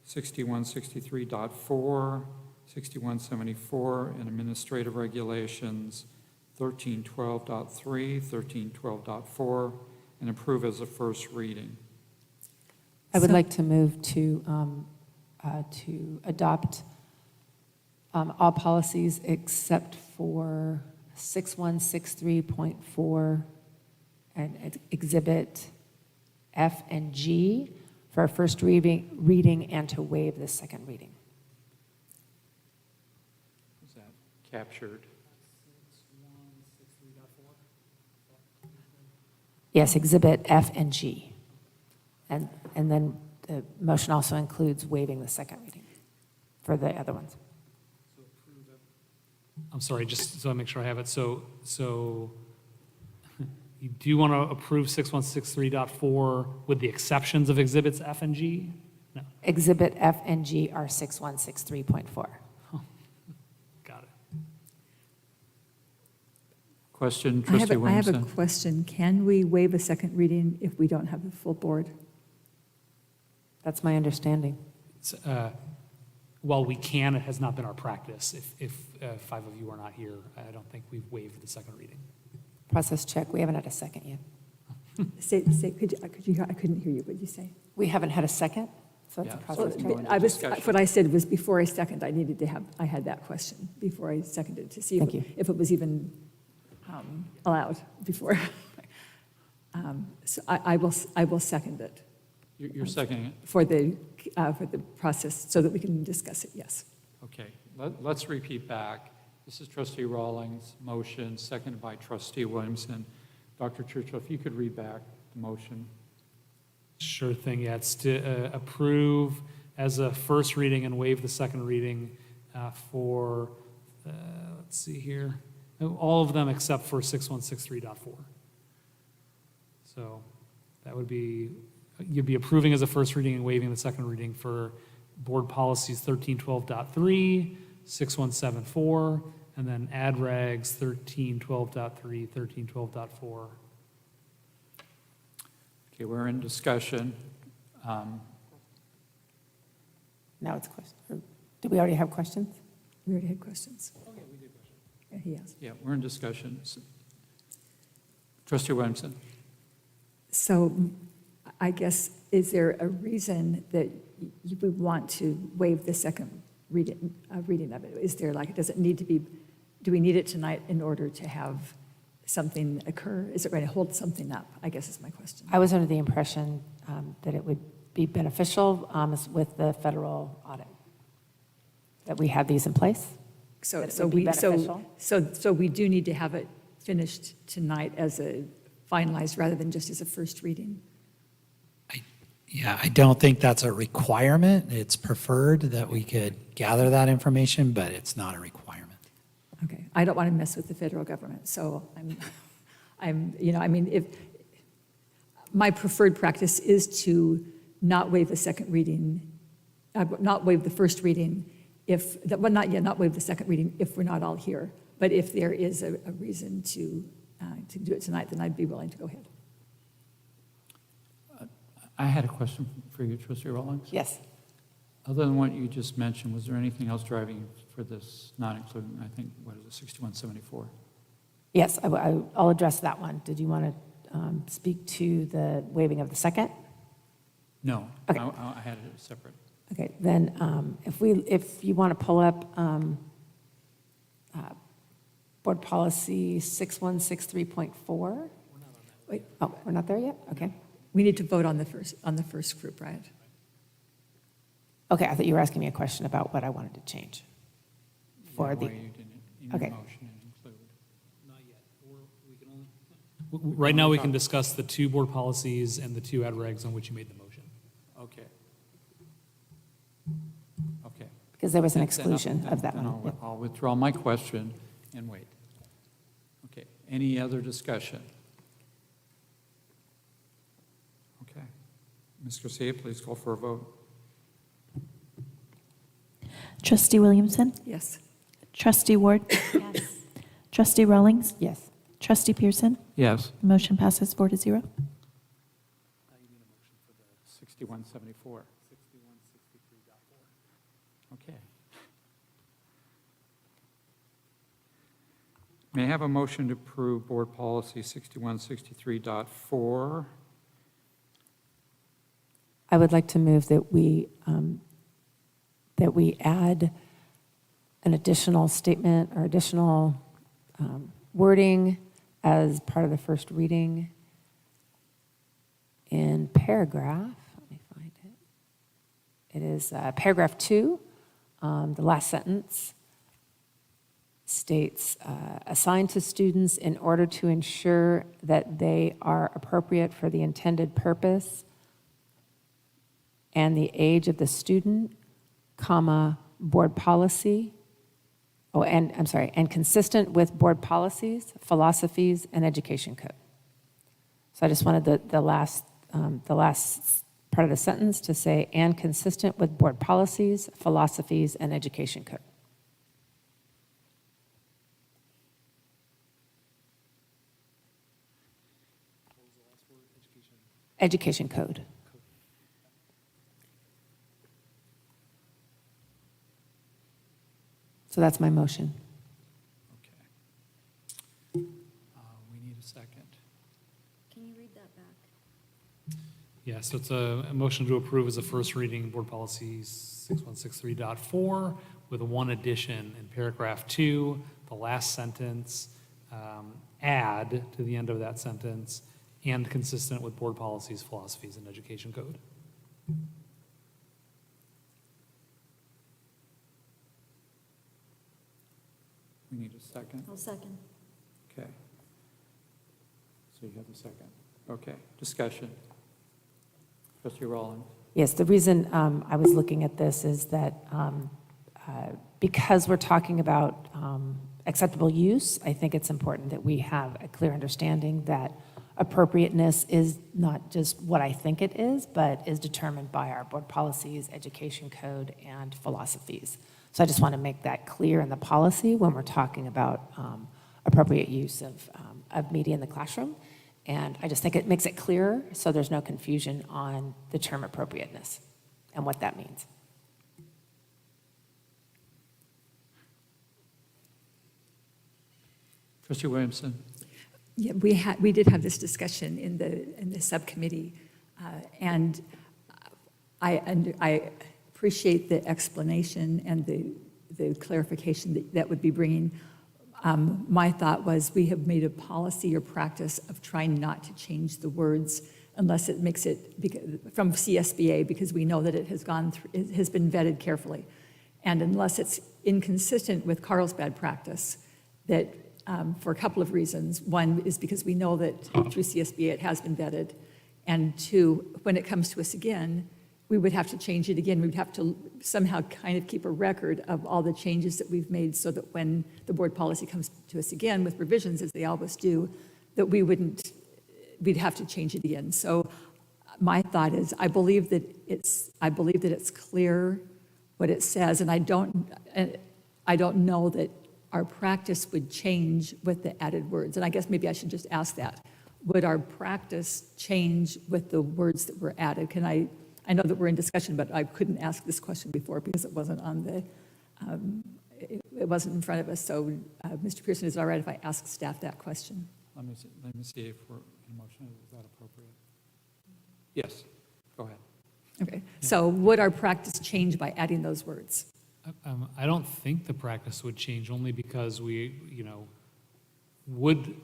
S1: 6163.4, 6174, and Administrative Regulations 1312.3, 1312.4, and approve as a first reading?
S3: I would like to move to adopt all policies except for 6163.4 and Exhibit F and G for a first reading and to waive the second reading.
S1: Is that captured?
S3: Yes, Exhibit F and G. And then the motion also includes waiving the second reading for the other ones.
S6: I'm sorry, just so I make sure I have it. So you do want to approve 6163.4 with the exceptions of exhibits F and G? No.
S3: Exhibit F and G are 6163.4.
S1: Question,
S4: I have
S1: trustee
S4: a
S1: Williamson?
S4: question. Can we waive a second reading if we don't have the full board?
S3: That's my understanding.
S6: While we can, it has not been our practice. If 5 of you are not here, I don't think we've waived the second reading.
S3: Process check, we haven't had a second yet.
S4: I couldn't hear you. What did you say?
S3: We haven't had a second, so it's a
S1: Yeah.
S3: process
S1: Well,
S3: check.
S1: Go into
S4: I was,
S1: discussion.
S4: what I said was before I second, I had that question before I seconded to see
S3: Thank you.
S4: if it was even allowed before. So I will second it
S1: You're seconding it?
S4: for the process so that we can discuss it, yes.
S1: Okay, let's repeat back. This is trustee Rawlings' motion, seconded by trustee Williamson. Dr. Churchill, if you could read back the motion.
S6: Sure thing, yeah, it's to approve as a first reading and waive the second reading for, let's see here, all of them except for 6163.4. So that would be, you'd be approving as a first reading and waiving the second reading for board policies 1312.3, 6174, and then ad regs 1312.3, 1312.4.
S1: Okay, we're in discussion.
S3: Now it's question. Do we already have questions?
S4: We already had questions. Okay, we did questions. Yeah, he has.
S1: Yeah, we're in discussion. Trustee Williamson?
S4: So I guess, is there a reason that you would want to waive the second reading of it? Is there does it need to be, do we need it tonight in order to have something occur? Is it going to hold something up, I guess is my question.
S3: I was under the impression that it would be beneficial with the federal audit, that we have these in place.
S4: So,
S3: that it
S4: so
S3: would be
S4: we,
S3: beneficial.
S4: so we do need to have it finished tonight as a finalized rather than just as a first reading?
S9: Yeah, I don't think that's a requirement. It's preferred that we could gather that information, but it's not a requirement.
S4: Okay, I don't want to mess with the federal government, so if, my preferred practice is to not waive the second reading, not waive the first reading not waive the second reading if we're not all here. But if there is a reason to do it tonight, then I'd be willing to go ahead.
S1: I had a question for you, trustee Rawlings.
S3: Yes.
S1: Other than what you just mentioned, was there anything else driving you for this, not including, I think, what is it, 6174?
S3: Yes, I'll address that one. Did you want to speak to the waiving of the second?
S1: No,
S3: Okay.
S1: I had it separate.
S3: Okay, then if you want to pull up board policy 6163.4.
S4: Wait,
S3: Oh, we're not there yet? Okay.
S4: we need to vote on the first group, right?
S3: Okay, I thought you were asking me a question about what I wanted to change for
S1: Yeah,
S3: the,
S1: why you didn't, in your
S3: okay.
S1: motion, include.
S6: Not yet, or we can only. Right now, we can discuss the 2 board policies and the 2 ad regs on which you made the motion.
S1: Okay. Okay.
S3: because there was an
S1: Then-
S3: exclusion
S1: then-
S3: of that
S1: then
S3: one. Yep.
S1: I'll withdraw my question and wait. Okay, any other discussion? Okay. Ms. Garcia, please call for a vote.
S5: Trustee Williamson,
S4: Yes.
S5: Trustee Ward,
S2: Yes.
S5: Trustee Rawlings,
S3: Yes.
S5: Trustee Pearson.
S1: Yes.
S5: Motion passes 4-0.
S1: 6174. Okay. May I have a motion to approve Board Policy 6163.4?
S3: I would like to move that we add an additional statement or additional wording as part of the first reading in paragraph, let me find it. It is paragraph 2, the last sentence states, assigned to students in order to ensure that they are appropriate for the intended purpose and the age of the student, comma, board policy, and consistent with board policies, philosophies, and education code. So I just wanted the last part of the sentence to say, and consistent with board policies, philosophies, and education code. education code. So that's my motion.
S1: Okay. We need a second.
S2: Can you read that back?
S6: Yeah, so it's a motion to approve as a first reading, Board Policy 6163.4, with one addition in paragraph 2, the last sentence, add to the end of that sentence, and consistent with board policies, philosophies, and education code.
S1: We need a second.
S2: I'll second.
S1: Okay. So you have a second. Okay, discussion. Trustee Rollins.
S3: Yes, the reason I was looking at this is that because we're talking about acceptable use, I think it's important that we have a clear understanding that appropriateness is not just what I think it is, but is determined by our board policies, education code, and philosophies. So I just want to make that clear in the policy when we're talking about appropriate use of media in the classroom. And I just think it makes it clearer so there's no confusion on the term appropriateness and what that means.
S1: Trustee Williamson.
S4: Yeah, we did have this discussion in the subcommittee, and I appreciate the explanation and the clarification that would be bringing. My thought was we have made a policy or practice of trying not to change the words unless it makes it from CSBA, because we know that it has gone through, it has been vetted carefully, and unless it's inconsistent with Carlsbad practice, that for a couple of reasons. One is because we know that through CSBA it has been vetted, and two, when it comes to us again, we would have to change it again. We'd have to somehow kind of keep a record of all the changes that we've made so that when the board policy comes to us again with revisions, as they always do, that we'd have to change it again. So my thought is, I believe that it's clear what it says, and I don't know that our practice would change with the added words. And I guess maybe I should just ask that. Would our practice change with the words that were added? I know that we're in discussion, but I couldn't ask this question before because it wasn't on the, it wasn't in front of us. So, Mr. Pearson, is it all right if I ask staff that question?
S1: Let me see if we're in motion. Is that appropriate? Yes, go ahead.
S4: Okay, so would our practice change by adding those words?
S6: I don't think the practice would change, only because we, would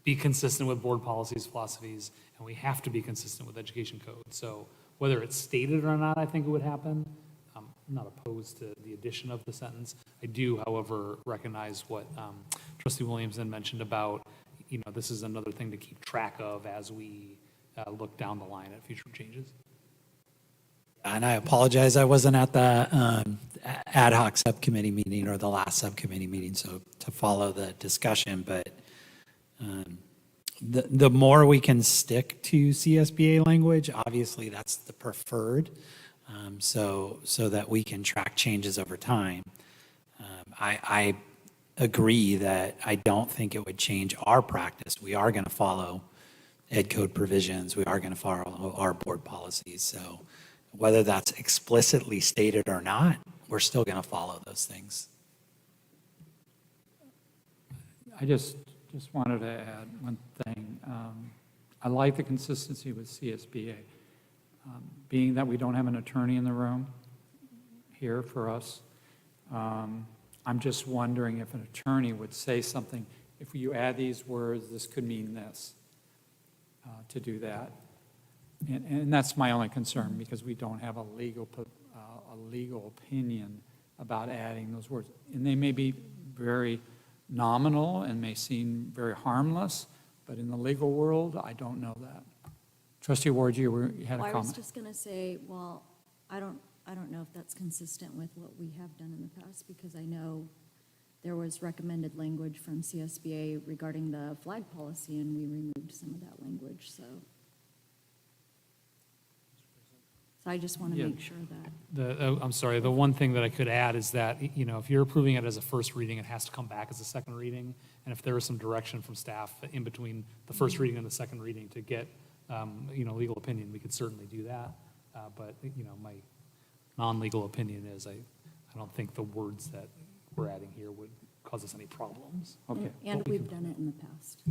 S6: be consistent with board policies, philosophies, and we have to be consistent with education code. So whether it's stated or not, I think it would happen. I'm not opposed to the addition of the sentence. I do, however, recognize what Trustee Williamson mentioned about, this is another thing to keep track of as we look down the line at future changes.
S9: And I apologize, I wasn't at the ad hoc subcommittee meeting or the last subcommittee meeting, so to follow the discussion, but the more we can stick to CSBA language, obviously that's the preferred, so that we can track changes over time. I agree that I don't think it would change our practice. We are going to follow ed code provisions. We are going to follow our board policies. So whether that's explicitly stated or not, we're still going to follow those things.
S1: I just wanted to add one thing. I like the consistency with CSBA. Being that we don't have an attorney in the room here for us, I'm just wondering if an attorney would say something, if you add these words, this could mean this, to do that. And that's my only concern, because we don't have a legal opinion about adding those words. And they may be very nominal and may seem very harmless, but in the legal world, I don't know that. Trustee Ward, you had a
S2: Well,
S1: comment.
S2: I was just going to say, well, I don't know if that's consistent with what we have done in the past, because I know there was recommended language from CSBA regarding the flag policy, and we removed some of that language, so I just want to
S1: Yeah.
S2: make sure that.
S6: I'm sorry, the one thing that I could add is that, if you're approving it as a first reading, it has to come back as a second reading. And if there is some direction from staff in between the first reading and the second reading to get legal opinion, we could certainly do that. But, my non-legal opinion is I don't think the words that we're adding here would cause us any problems.
S1: Okay.
S12: And we've done it in the past.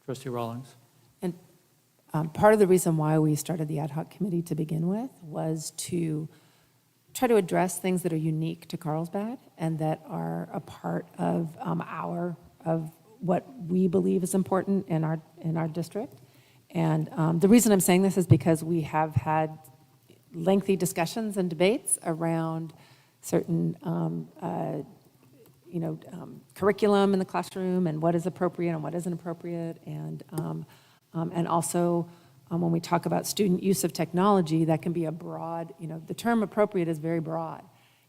S1: Trustee Rawlings?
S3: And part of the reason why we started the ad hoc committee to begin with was to try to address things that are unique to Carlsbad and that are a part of of what we believe is important in our district. And the reason I'm saying this is because we have had lengthy discussions and debates around certain curriculum in the classroom and what is appropriate and what isn't appropriate. And also when we talk about student use of technology, that can be a broad, the term appropriate is very broad.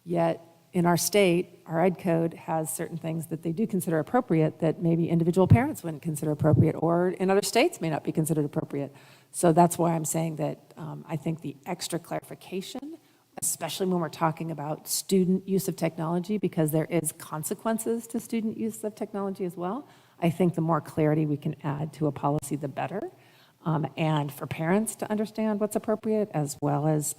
S3: Yet in our state, our ed code has certain things that they do consider appropriate that maybe individual parents wouldn't consider appropriate, or in other states may not be considered appropriate. So that's why I'm saying that I think the extra clarification, especially when we're talking about student use of technology, because there is consequences to student use of technology as well, I think the more clarity we can add to a policy, the better. And for parents to understand what's appropriate, as well as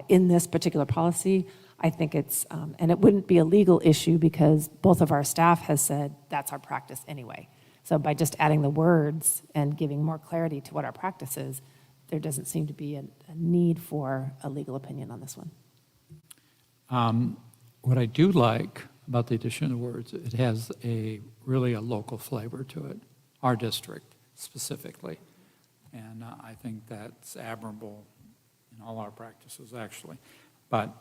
S3: in this particular policy, I think it's, and it wouldn't be a legal issue because both of our staff has said that's our practice anyway. So by just adding the words and giving more clarity to what our practice is, there doesn't seem to be a need for a legal opinion on this one.
S1: What I do like about the addition of words, it has really a local flavor to it, our district specifically. And I think that's admirable in all our practices, actually. But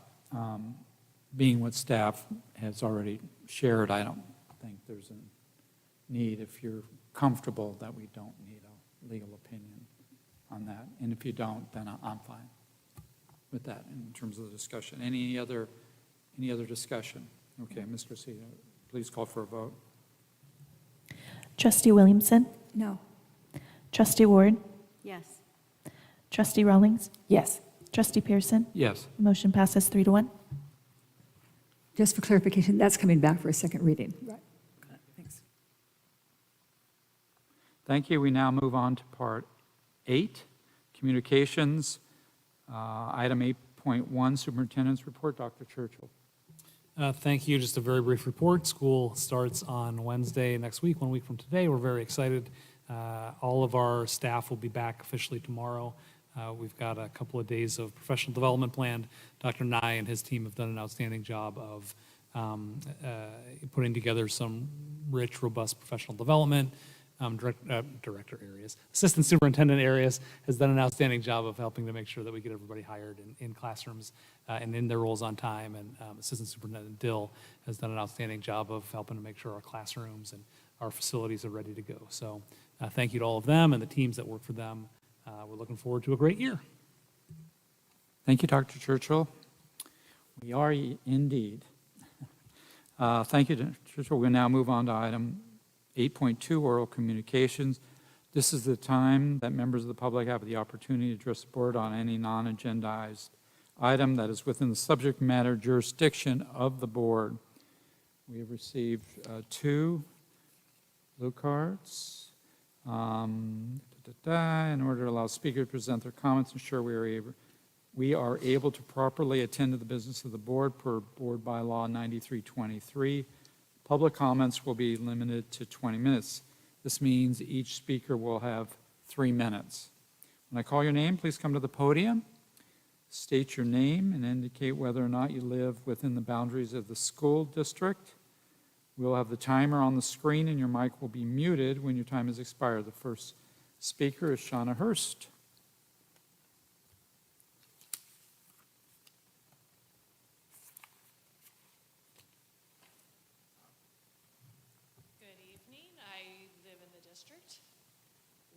S1: being what staff has already shared, I don't think there's a need, if you're comfortable, that we don't need a legal opinion on that. And if you don't, then I'm fine with that in terms of the discussion. Any other discussion? Okay, Ms. Garcia, please call for a vote.
S5: Trustee Williamson?
S12: No.
S5: Trustee Ward?
S12: Yes.
S5: Trustee Rawlings?
S3: Yes.
S5: Trustee Pearson?
S1: Yes.
S5: Motion passes 3-1.
S4: Just for clarification, that's coming back for a second reading. Right. Thanks.
S1: Thank you. We now move on to Part 8, Communications. Item 8.1, Superintendent's Report. Dr. Churchill.
S6: Thank you. Just a very brief report. School starts on Wednesday next week, 1 week from today. We're very excited. All of our staff will be back officially tomorrow. We've got a couple of days of professional development planned. Dr. Nye and his team have done an outstanding job of putting together some rich, robust professional development. Director areas, assistant superintendent areas has done an outstanding job of helping to make sure that we get everybody hired in classrooms and in their roles on time. And Assistant Superintendent Dill has done an outstanding job of helping to make sure our classrooms and our facilities are ready to go. So thank you to all of them and the teams that work for them. We're looking forward to a great year.
S1: Thank you, Dr. Churchill. We are indeed. Thank you, Dr. Churchill. We'll now move on to item 8.2, Oral Communications. This is the time that members of the public have the opportunity to address the board on any non-agendized item that is within the subject matter jurisdiction of the board. We have received 2 blue cards. In order to allow speakers to present their comments, ensure we are able to properly attend to the business of the board per Board Bylaw 9323. Public comments will be limited to 20 minutes. This means each speaker will have 3 minutes. When I call your name, please come to the podium, state your name, and indicate whether or not you live within the boundaries of the school district. We'll have the timer on the screen, and your mic will be muted when your time has expired. The first speaker is Shauna Hurst.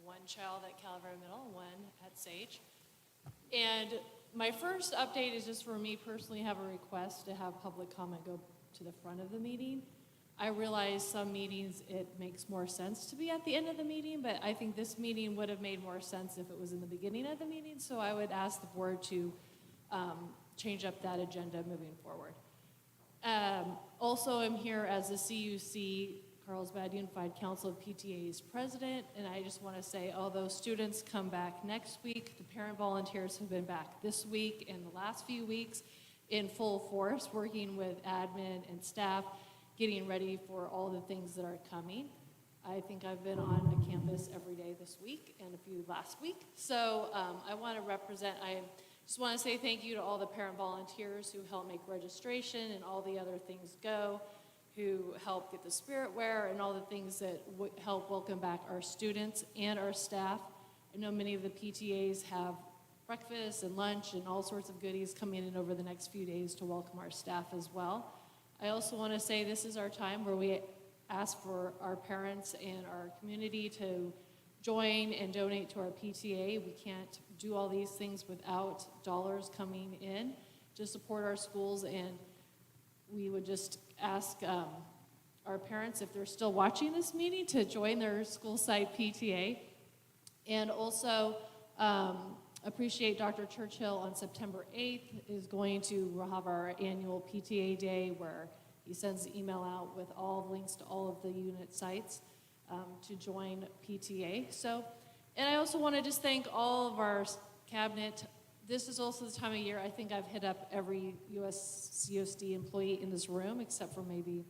S13: One child at Calvary Middle, one at Sage. And my first update is just for me personally have a request to have public comment go to the front of the meeting. I realize some meetings it makes more sense to be at the end of the meeting, but I think this meeting would have made more sense if it was in the beginning of the meeting, so I would ask the board to change up that agenda moving forward. Also, I'm here as the CUC Carlsbad Unified Council of PTA's president, and I just want to say, although students come back next week, the parent volunteers have been back this week and the last few weeks in full force, working with admin and staff, getting ready for all the things that are coming. I think I've been on a campus every day this week and a few last week. So I want to just want to say thank you to all the parent volunteers who help make registration and all the other things go, who help get the spirit wear and all the things that help welcome back our students and our staff. I know many of the PTAs have breakfast and lunch and all sorts of goodies coming in over the next few days to welcome our staff as well. I also want to say this is our time where we ask for our parents and our community to join and donate to our PTA. We can't do all these things without dollars coming in to support our schools, and we would just ask our parents, if they're still watching this meeting, to join their school site PTA. And also appreciate Dr. Churchill on September 8th is going to have our annual PTA day where he sends the email out with all the links to all of the unit sites to join PTA. So, and I also want to just thank all of our cabinet. This is also the time of year I think I've hit up every US CUSD employee in this room, except for maybe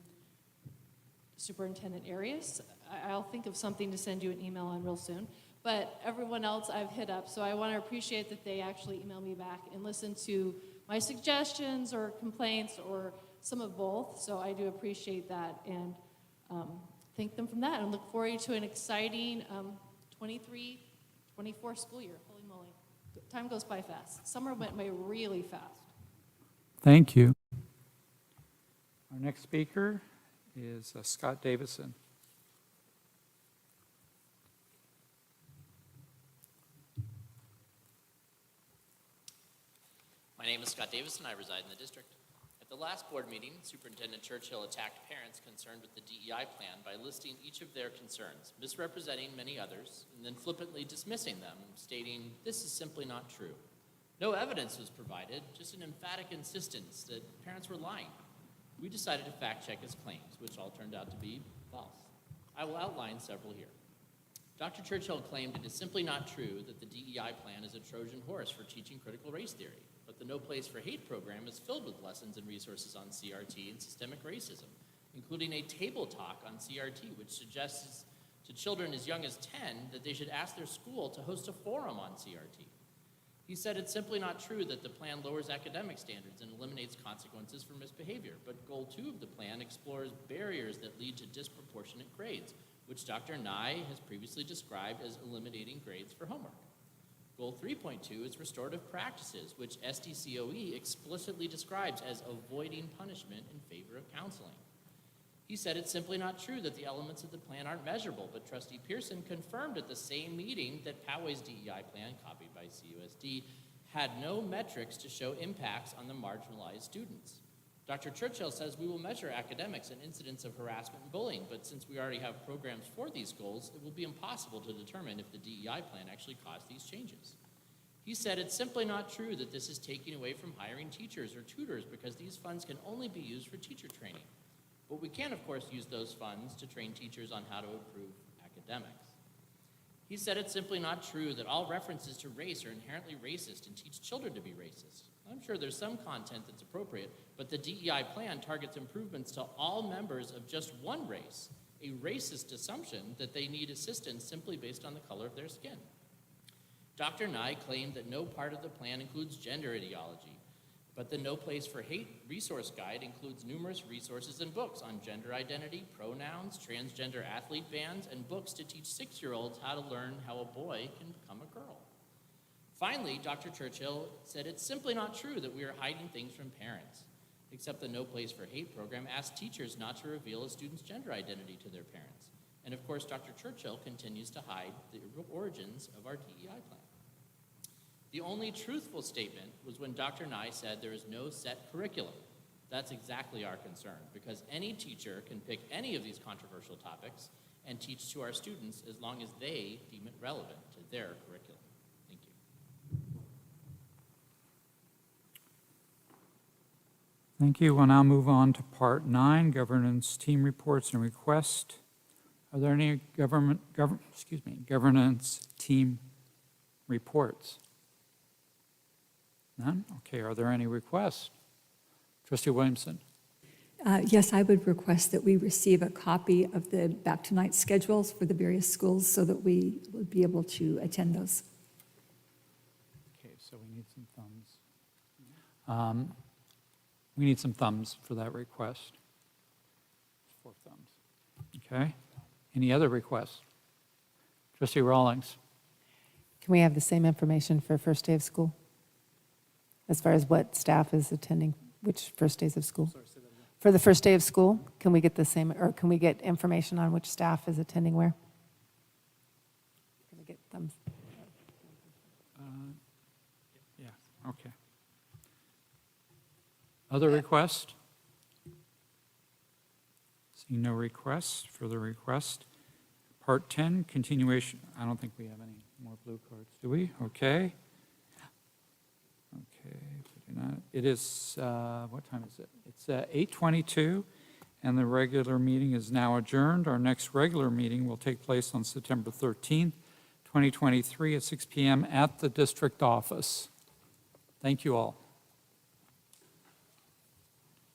S13: Superintendent Arias. I'll think of something to send you an email on real soon. But everyone else I've hit up, so I want to appreciate that they actually email me back and listen to my suggestions or complaints or some of both. So I do appreciate that and thank them from that and look forward to an exciting 23-24 school year. Holy moly. Time goes by fast. Summer went by really fast.
S1: Thank you. Our next speaker is Scott Davison.
S11: My name is Scott Davis, and I reside in the district. At the last board meeting, Superintendent Churchill attacked parents concerned with the DEI plan by listing each of their concerns, misrepresenting many others, and then flippantly dismissing them, stating, "This is simply not true." No evidence was provided, just an emphatic insistence that parents were lying. We decided to fact-check his claims, which all turned out to be false. I will outline several here. Dr. Churchill claimed it is simply not true that the DEI plan is a Trojan horse for teaching critical race theory, but the No Place for Hate program is filled with lessons and resources on CRT and systemic racism, including a table talk on CRT, which suggests to children as young as 10 that they should ask their school to host a forum on CRT. He said it's simply not true that the plan lowers academic standards and eliminates consequences for misbehavior, but Goal 2 of the plan explores barriers that lead to disproportionate grades, which Dr. Nye has previously described as eliminating grades for homework. Goal 3.2 is restorative practices, which SDCOE explicitly describes as avoiding punishment in favor of counseling. He said it's simply not true that the elements of the plan aren't measurable, but Trustee Pearson confirmed at the same meeting that Poway's DEI plan, copied by CUSD, had no metrics to show impacts on the marginalized students. Dr. Churchill says we will measure academics and incidents of harassment and bullying, but since we already have programs for these goals, it will be impossible to determine if the DEI plan actually caused these changes. He said it's simply not true that this is taking away from hiring teachers or tutors because these funds can only be used for teacher training. But we can, of course, use those funds to train teachers on how to improve academics. He said it's simply not true that all references to race are inherently racist and teach children to be racist. I'm sure there's some content that's appropriate, but the DEI plan targets improvements to all members of just one race, a racist assumption that they need assistance simply based on the color of their skin. Dr. Nye claimed that no part of the plan includes gender ideology, but the No Place for Hate resource guide includes numerous resources and books on gender identity, pronouns, transgender athlete bans, and books to teach 6-year-olds how to learn how a boy can become a girl. Finally, Dr. Churchill said it's simply not true that we are hiding things from parents, except the No Place for Hate program asks teachers not to reveal a student's gender identity to their parents. And of course, Dr. Churchill continues to hide the origins of our DEI plan. The only truthful statement was when Dr. Nye said there is no set curriculum. That's exactly our concern, because any teacher can pick any of these controversial topics and teach to our students as long as they deem it relevant to their curriculum. Thank you.
S1: Thank you. We'll now move on to Part 9, Governance Team Reports and Requests. Are there any governance team reports? None? Okay, are there any requests? Trustee Williamson?
S4: Yes, I would request that we receive a copy of the back to night schedules for the various schools so that we would be able to attend those.
S1: Okay, so we need some thumbs. We need some thumbs for that request. 4 thumbs. Okay. Any other requests? Trustee Rawlings?
S3: Can we have the same information for first day of school? As far as what staff is attending, which first days of school? For the first day of school, can we get the same, or can we get information on which staff is attending where? Can we get thumbs?
S1: Yeah, okay. Other requests? Seeing no requests, further request. Part 10, continuation. I don't think we have any more blue cards, do we? Okay. Okay, if we do not, it is, what time is it? It's 8:22, and the regular meeting is now adjourned. Our next regular meeting will take place on September 13th, 2023 at 6 p.m. at the district office. Thank you all.